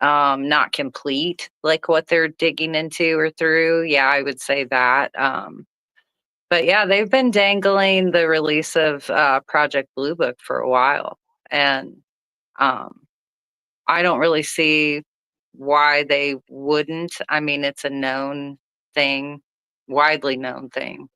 not complete, like what they're digging into or through? Yeah, I would say that. But yeah, they've been dangling the release of Project Blue Book for a while. And um, I don't really see why they wouldn't. I mean, it's a known thing, widely known thing,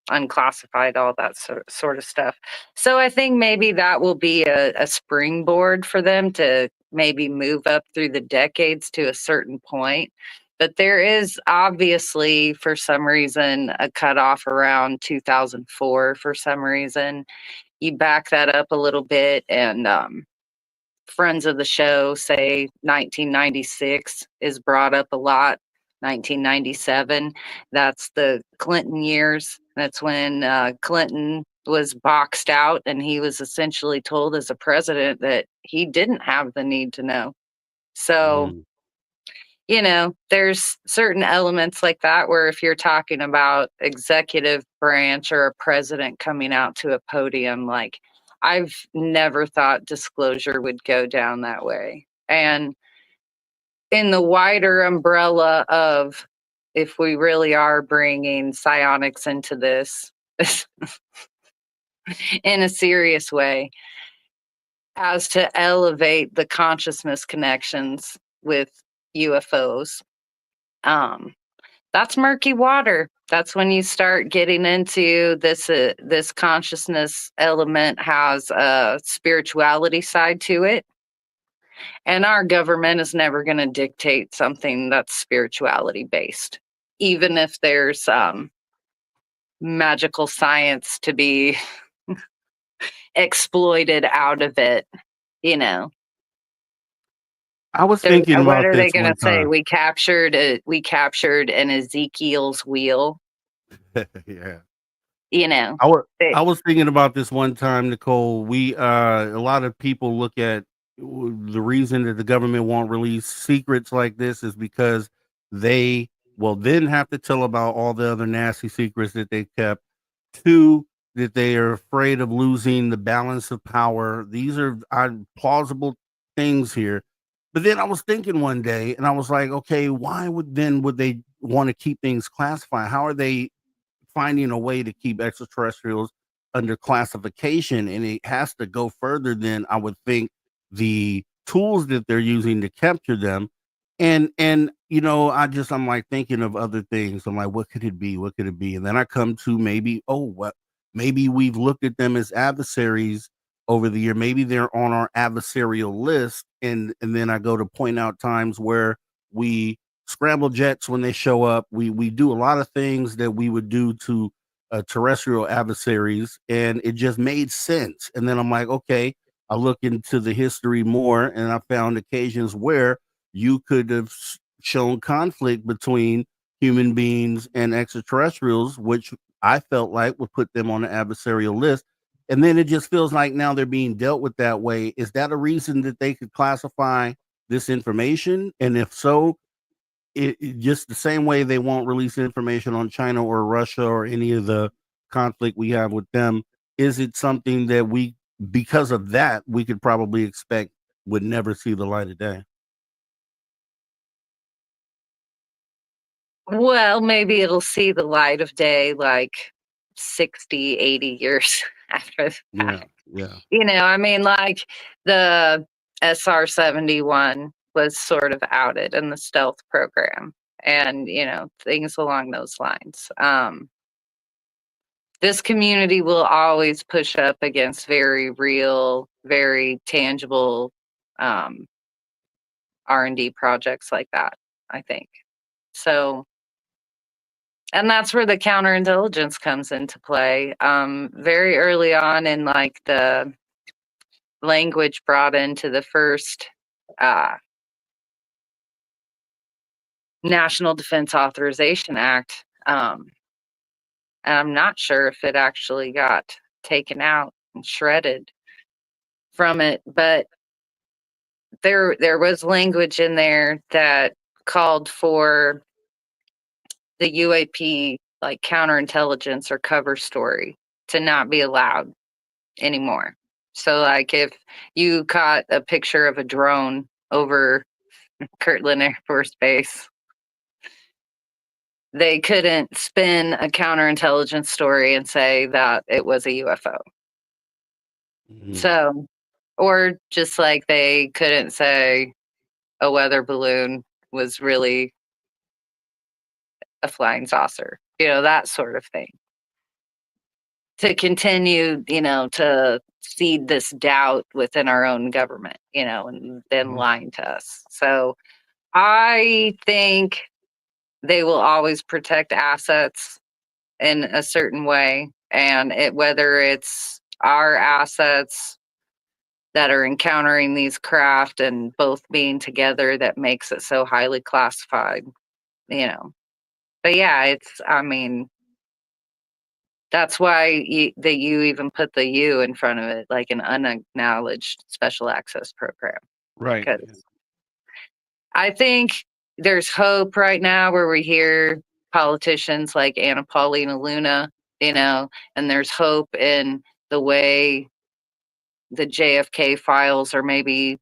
unclassified, all that sort of stuff. So I think maybe that will be a springboard for them to maybe move up through the decades to a certain point. But there is obviously, for some reason, a cutoff around 2004 for some reason. You back that up a little bit, and friends of the show say 1996 is brought up a lot. 1997, that's the Clinton years. That's when Clinton was boxed out, and he was essentially told as a president that he didn't have the need to know. So, Mm. you know, there's certain elements like that where if you're talking about executive branch or a president coming out to a podium, like I've never thought disclosure would go down that way. And in the wider umbrella of if we really are bringing psionics into this in a serious way, as to elevate the consciousness connections with UFOs, that's murky water. That's when you start getting into this consciousness element has a spirituality side to it. And our government is never going to dictate something that's spirituality based, even if there's magical science to be exploited out of it, you know. I was thinking What about are they this going to one say? time. We captured an Ezekiel's wheel, Yeah. you know. I was thinking about this one time, Nicole. We a lot of people look at the reason that the government won't release secrets like this is because they will then have to tell about all the other nasty secrets that they kept. Two, that they are afraid of losing the balance of power. These are plausible things here. But then I was thinking one day, and I was like, okay, why would they want to keep things classified? How are they finding a way to keep extraterrestrials under classification? And it has to go further than, I would think, the tools that they're using to capture them. And I'm like thinking of other things. I'm like, what could it be? What could it be? And then I come to maybe we've looked at them as adversaries over the year. Maybe they're on our adversarial list. And then I go to point out times where we scramble jets when they show up. We do a lot of things that we would do to terrestrial adversaries, and it just made sense. And then I'm like, okay, I look into the history more, and I found occasions where you could have shown conflict between human beings and extraterrestrials, which I felt like would put them on the adversarial list. And then it just feels like now they're being dealt with that way. Is that a reason that they could classify this information? And if so, it just the same way they won't release information on China or Russia or any of the conflict we have with them, is it something that we, because of that, we could probably expect would never see the light of day? Well, maybe it'll see the light of day like 60, 80 years after the fact. Yeah. You know, I mean, like the SR-71 was sort of outed in the stealth program and, you know, things along those lines. This community will always push up against very real, very tangible R&D projects like that, I think. So, and that's where the counterintelligence comes into play. Very early on in like the language brought into the first National Defense Authorization Act. And I'm not sure if it actually got taken out and shredded from it, but there was language in there that called for the UAP, like counterintelligence or cover story, to not be allowed anymore. So like if you caught a picture of a drone over Kirtland Air Force Base, they couldn't spin a counterintelligence story and say that it was a UFO. Mm-hmm. So, or just like they couldn't say a weather balloon was really a flying saucer, you know, that sort of thing. To continue, you know, to seed this doubt within our own government, you know, and then lying to us. So I think they will always protect assets in a certain way. And whether it's our assets that are encountering these craft and both being together that makes it so highly classified, you know. But yeah, I mean, that's why you even put the U in front of it, like an unacknowledged special access program. Right. Because I think there's hope right now where we hear politicians like Anna Paulina Luna, you know, and there's hope in the way the JFK files are maybe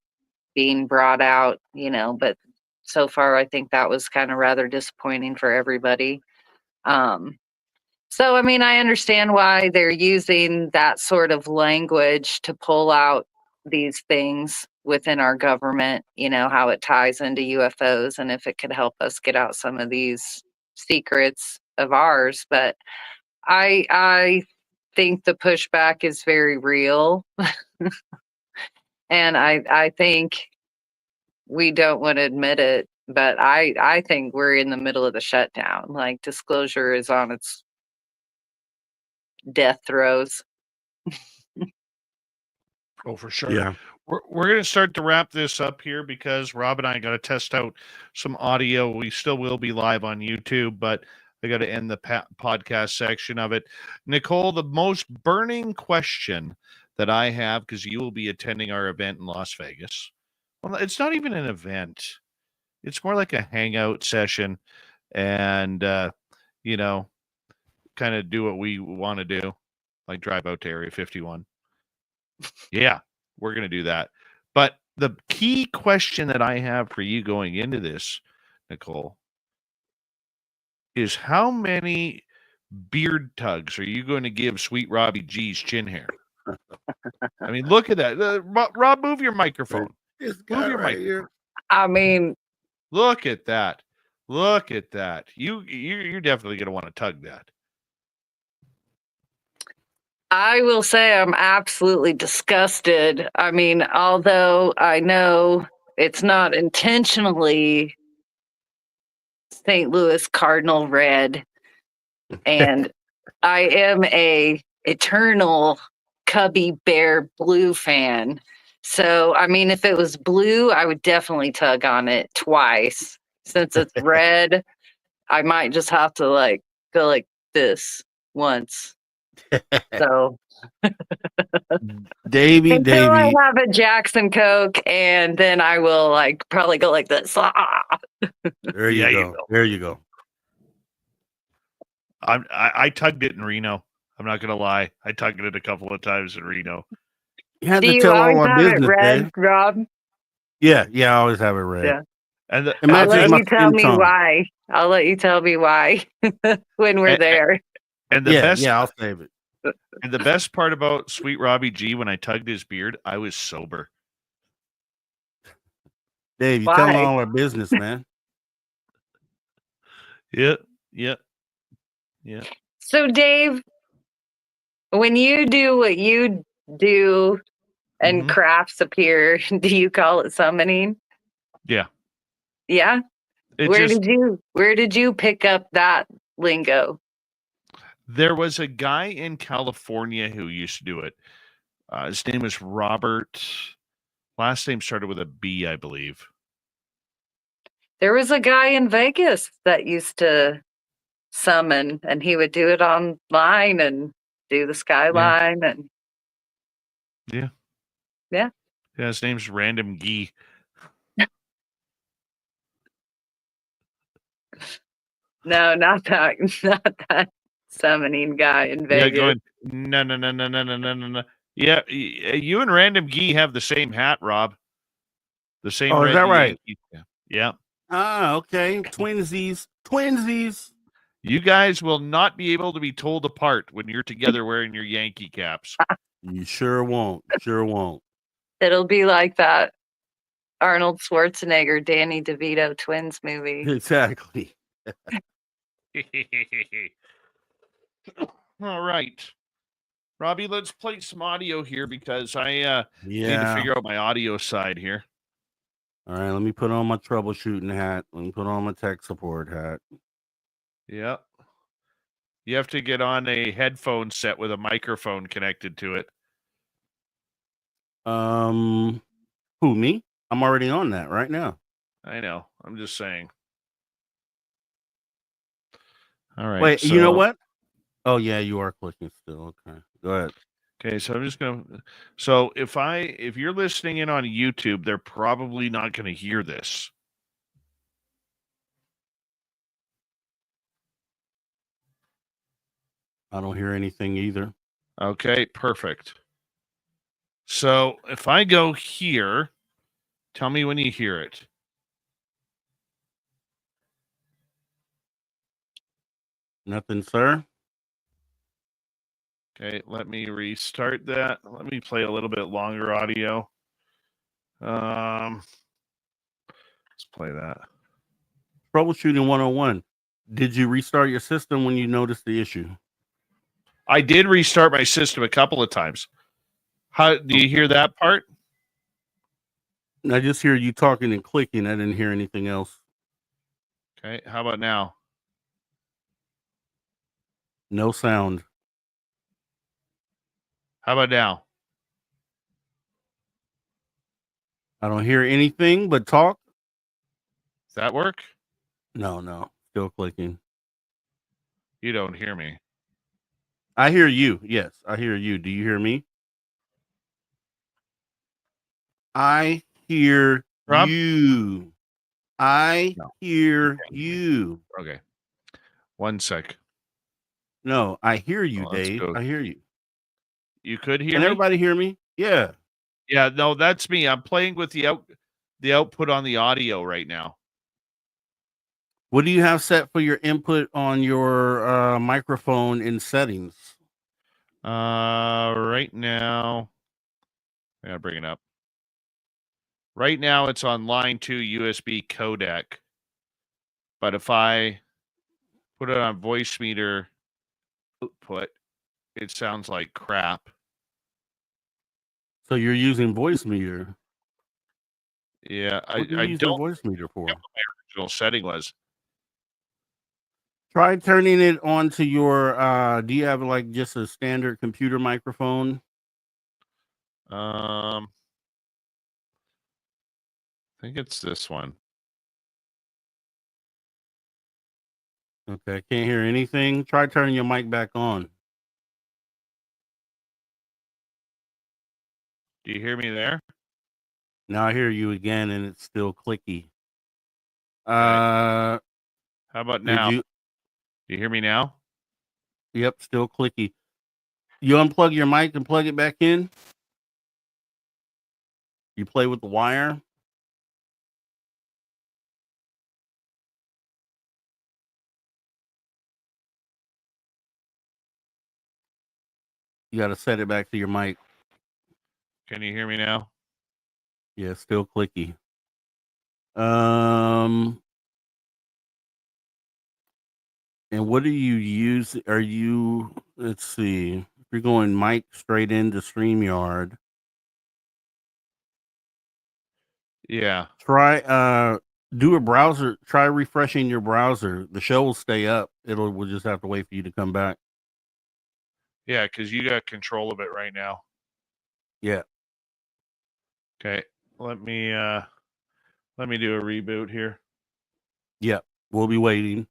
being brought out, you know, but so far I think that was kind of rather disappointing for everybody. So, I mean, I understand why they're using that sort of language to pull out these things within our government, you know, how it ties into UFOs and if it could help us get out some of these secrets of ours. But I think the pushback is very real. And I think we don't want to admit it, but I think we're in the middle of the shutdown. Like disclosure is on its death throes. Oh, for sure. Yeah. We're going to start to wrap this up here because Rob and I got to test out some audio. We still will be live on YouTube, but I got to end the podcast section of it. Nicole, the most burning question that I have, because you will be attending our event in Las Vegas. Well, it's not even an event. It's more like a hangout session and, you know, kind of do what we want to do, like drive out to Area 51. Yeah, we're going to do that. But the key question that I have for you going into this, Nicole, is how many beard tugs are you going to give Sweet Robbie G's chin hair? I mean, look at that. Rob, move your microphone. Move your microphone. I mean, look at that. Look at that. You're definitely going to want to tug that. I will say I'm absolutely disgusted. I mean, although I know it's not intentionally St. Louis Cardinal red, and I am a eternal Cubby Bear blue fan. So, I mean, if it was blue, I would definitely tug on it twice. Since it's red, I might just have to like go like this once. So Davy, until I Davy. have a Jackson Coke, and then I will like probably go like this. There you go. There you go. I tugged it in Reno. I'm not gonna lie. I tugged it a couple of times in Reno. You had Do to you tell all always our have it business, red, Dave. Rob? Yeah, I always have it red. Yeah. And It I'll matches let my you tell skin me tone. why. I'll let you tell me why when we're there. And the best, I'll save it. And the best part about Sweet Robbie G, when I tugged his beard, I was sober. Dave, you Why? telling all our business, man. Yeah. So, Dave, when you do what you do and Mhm. crafts appear, do you call it summoning? Yeah. Yeah. Where did you pick up that lingo? There was a guy in California who used to do it. His name was Robert. Last name started with a B, I believe. There was a guy in Vegas that used to summon, and he would do it online and do the skyline and Yeah, his name's Random Gee. No, not that summoning guy in Vegas. Yeah, going no. Yeah, you and Random Gee have the same hat, Rob. The same. Oh, is that right? Yeah. Ah, okay. Twinsies. You guys will not be able to be told apart when you're together wearing your Yankee caps. You sure won't. It'll be like that Arnold Schwarzenegger, Danny DeVito twins movie. Exactly. All right. Robbie, let's play some audio here because I need to figure out my audio side here. All right, let me put on my troubleshooting hat. Let me put on my tech support hat. Yep. You have to get on a headphone set with a microphone connected to it. Who, me? I'm already on that right now. I know. I'm just saying. All right. Wait, you know what? Oh, yeah, you are clicking still. Okay. Go ahead. Okay, so I'm just gonna. So if you're listening in on YouTube, they're probably not going to hear this. I don't hear anything either. Okay, perfect. So if I go here, tell me when you hear it. Nothing, sir. Okay, let me restart that. Let me play a little bit longer audio. Let's play that. Troubleshooting 101. Did you restart your system when you noticed the issue? I did restart my system a couple of times. How do you hear that part? I just hear you talking and clicking. I didn't hear anything else. Okay, how about now? No sound. How about now? I don't hear anything but talk. Does that work? No. Still clicking. You don't hear me. I hear you. Yes, I hear you. Do you hear me? I hear Rob? you. Hear you. Okay. 1 sec. No, I hear you, Well, let's Dave. go. I hear you. You could hear Can me? everybody hear me? Yeah. Yeah, no, that's me. I'm playing with the output on the audio right now. What do you have set for your input on your microphone in settings? Right now, I gotta bring it up. Right now, it's on line 2 USB codec. But if I put it on voice meter output, it sounds like crap. So you're using voice meter. Yeah, What do you use your voice meter for? What my original setting was. Try turning it onto your. Do you have like just a standard computer microphone? I think it's this one. Okay, can't hear anything. Try turning your mic back on. Do you hear me there? Now I hear you again, and it's still clicky. How about Did now? you? Do you hear me now? Yep, still clicky. You unplug your mic and plug it back in. You play with the wire. You got to set it back to your mic. Can you hear me now? Yeah, still clicky. And what do you use? Are you, let's see, if you're going mic straight into StreamYard, Yeah. try, do a browser, try refreshing your browser. The show will stay up. We'll just have to wait for you to come back. Yeah, because you got control of it right now. Yeah. Okay. Let me do a reboot here. Yeah. We'll be waiting.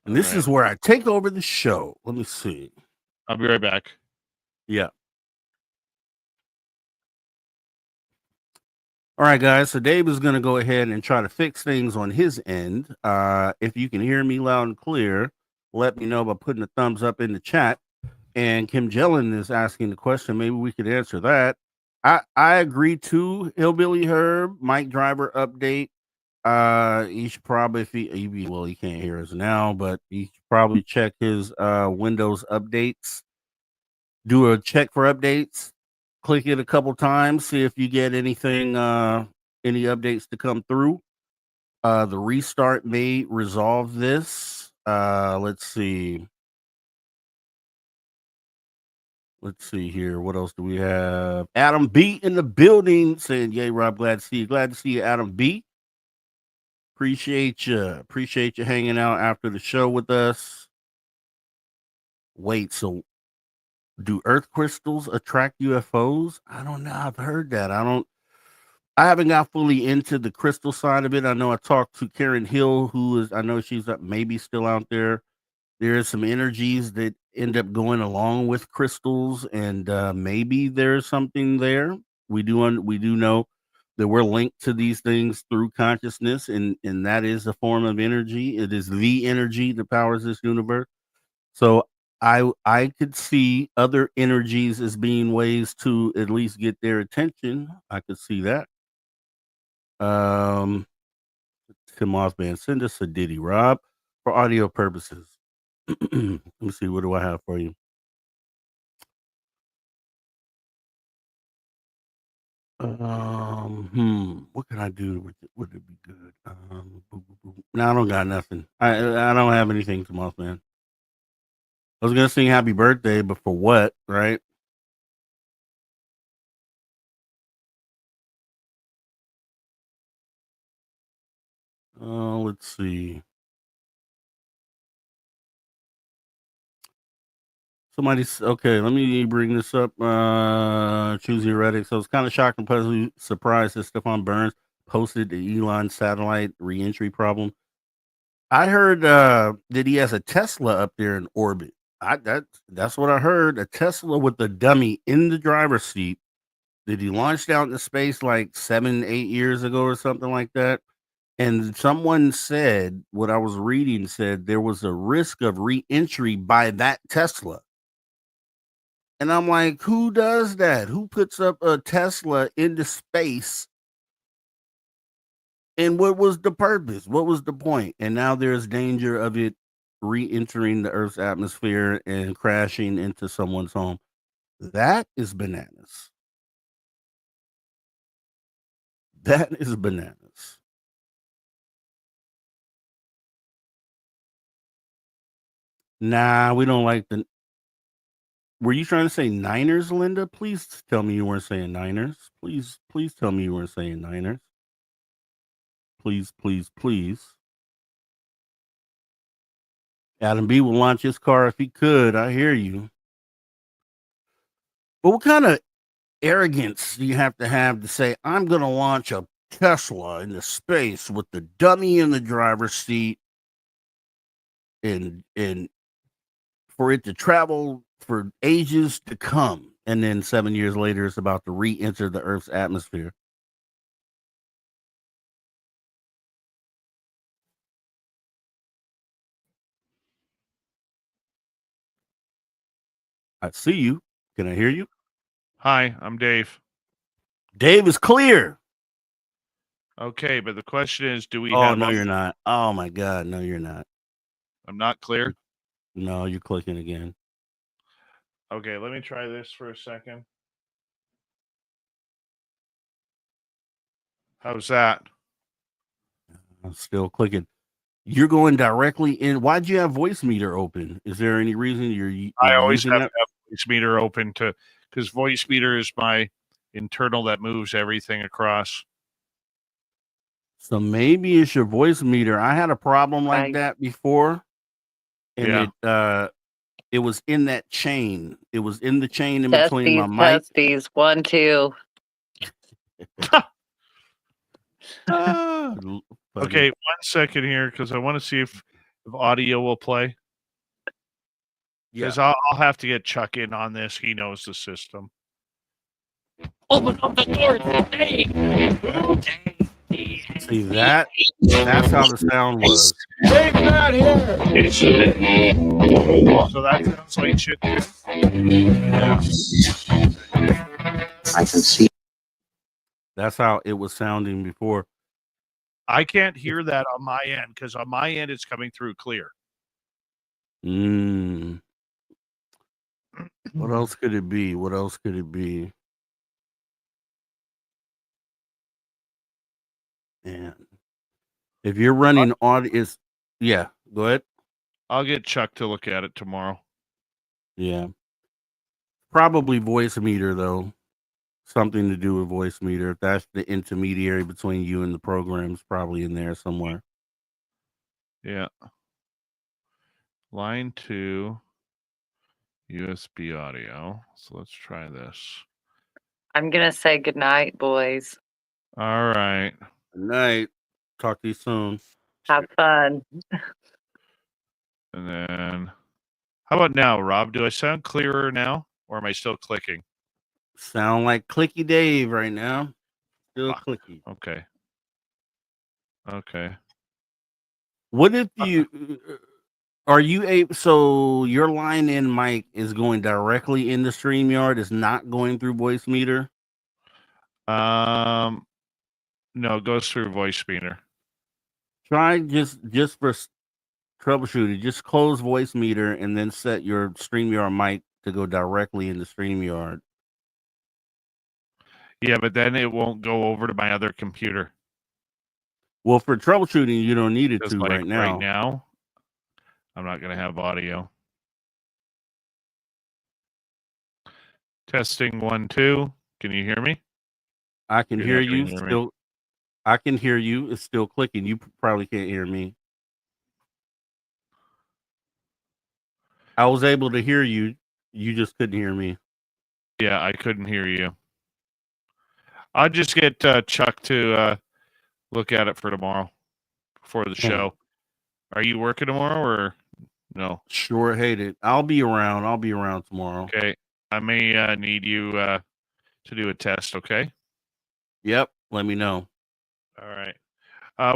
And this is where I take over the show. Let me see. I'll be right back. Yeah. All right, guys. So Dave is going to go ahead and try to fix things on his end. If you can hear me loud and clear, let me know by putting a thumbs up in the chat. And Kim Jellin is asking the question. Maybe we could answer that. I agree too. Hillbilly Herb, Mike Driver update. He should probably, he can't hear us now, but he should probably check his Windows updates. Do a check for updates. Click it a couple times. See if you get anything, any updates to come through. The restart may resolve this. Let's see. Let's see here. What else do we have? Adam B in the building saying, "Yay, Rob, glad to see you. Glad to see you, Adam B. Appreciate you. Appreciate you hanging out after the show with us." Wait, so do earth crystals attract UFOs? I don't know. I've heard that. I haven't got fully into the crystal side of it. I know I talked to Karyn Hill, I know she's maybe still out there. There are some energies that end up going along with crystals, and maybe there's something there. We do know that we're linked to these things through consciousness, and that is a form of energy. It is the energy that powers this universe. So I could see other energies as being ways to at least get their attention. I could see that. Tim Osman, send us a ditty, Rob, for audio purposes. Let me see. What do I have for you? What can I do? Would it be good? No, I don't got nothing. I don't have anything, Tomas, man. I was gonna sing happy birthday, but for what, right? Let's see. Somebody's okay. Let me bring this up. Choose Heretic. So it's kind of shocking, pleasantly surprised that Stephon Burns posted the Elon satellite reentry problem. I heard that he has a Tesla up there in orbit. That's what I heard. A Tesla with a dummy in the driver's seat that he launched out into space like 7-8 years ago or something like that. And someone said, what I was reading said there was a risk of re-entry by that Tesla. And I'm like, who does that? Who puts up a Tesla into space? And what was the purpose? What was the point? And now there's danger of it re-entering the Earth's atmosphere and crashing into someone's home. That is bananas. That is bananas. Nah, we don't like the. Were you trying to say Niners, Linda? Please tell me you weren't saying Niners. Please tell me you weren't saying Niners. Please, please, please. Adam B will launch his car if he could. I hear you. But what kind of arrogance do you have to say, I'm going to launch a Tesla into space with the dummy in the driver's seat and for it to travel for ages to come, and then 7 years later it's about to re-enter the Earth's atmosphere? I see you. Can I hear you? Hi, I'm Dave. Dave is clear. Okay, but the question is, do we Oh, have... no, you're not. Oh, my God. No, you're not. I'm not clear? No, you're clicking again. Okay, let me try this for a second. How's that? I'm still clicking. You're going directly in. Why'd you have voice meter open? Is there any reason you're I always using have that? to have voice meter open because voice meter is my internal that moves everything across. So maybe it's your voice meter. I had a problem like that before, and it was in that chain. It was in the chain in between my mic. Testies, 1, 2. Okay, 1 second here because I want to see if audio will play. Because I'll have to get Chuck in on this. He knows the system. Open up the door today. See that? That's how the sound was. Dave's not here. So that sounds like shit. Yeah. I can see. That's how it was sounding before. I can't hear that on my end because on my end it's coming through clear. What else could it be? What else could it be? Man, if you're running audio, go ahead. I'll get Chuck to look at it tomorrow. Yeah, probably voice meter though. Something to do with voice meter. If that's the intermediary between you and the program's probably in there somewhere. Yeah. Line 2, USB audio. So let's try this. I'm going to say goodnight, boys. All right. Good night. Talk to you soon. Have fun. And then, how about now, Rob? Do I sound clearer now, or am I still clicking? Sound like Clicky Dave right now. Still clicky. Okay. Okay. What if you are you able? So your line in mic is going directly in the StreamYard. It's not going through voice meter. No, it goes through voice meter. Try just for troubleshooting. Just close voice meter and then set your StreamYard mic to go directly into StreamYard. Yeah, but then it won't go over to my other computer. Well, for troubleshooting, you don't need it to Like right now. Right now, I'm not going to have audio. Testing 1, 2. Can you hear me? I can hear you. Hear Still, I can hear you. It's still clicking. You probably can't hear me. I was able to hear you. You just couldn't hear me. Yeah, I couldn't hear you. I'll just get Chuck to look at it for tomorrow before the show. Are you working tomorrow or no? Sure hate it. I'll be around. I'll be around tomorrow. Okay. I may need you to do a test, okay? Yep. Let me know. All right.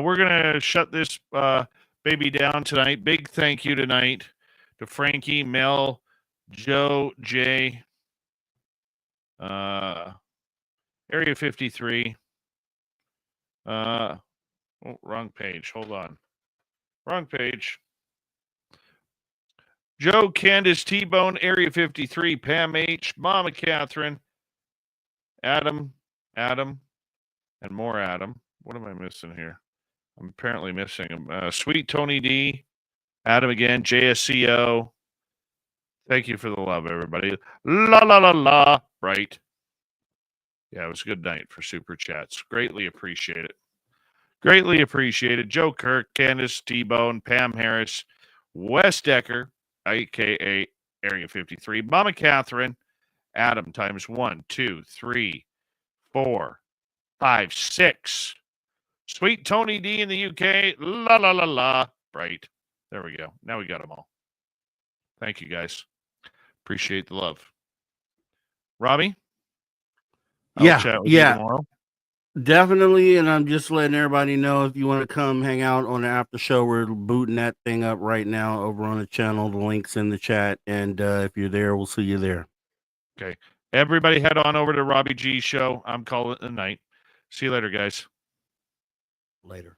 We're going to shut this baby down tonight. Big thank you tonight to Frankie, Mel, Joe, Jay, Area 53. Wrong page. Hold on. Wrong page. Joe, Candace, T-Bone, Area 53, Pam H, Mama Catherine, Adam, and more Adam. What am I missing here? I'm apparently missing him. Sweet Tony D, Adam again, JSCO. Thank you for the love, everybody. La, la, la, la. Right. Yeah, it was a good night for Super Chats. Greatly appreciate it. Greatly appreciated. Joe Kirk, Candace T-Bone, Pam Harris, Wes Decker, a.k.a. Area 53, Mama Catherine, Adam times 1, 2, 3, 4, 5, 6. Sweet Tony D in the UK. La la la la. Right. There we go. Now we got them all. Thank you, guys. Appreciate the love. Robbie? I'll chat with you tomorrow. Definitely, and I'm just letting everybody know if you want to come hang out on the after show, we're booting that thing up right now over on the channel. The link's in the chat, and if you're there, we'll see you there. Okay. Everybody head on over to Robbie G show. I'm calling it a night. See you later, guys. Later.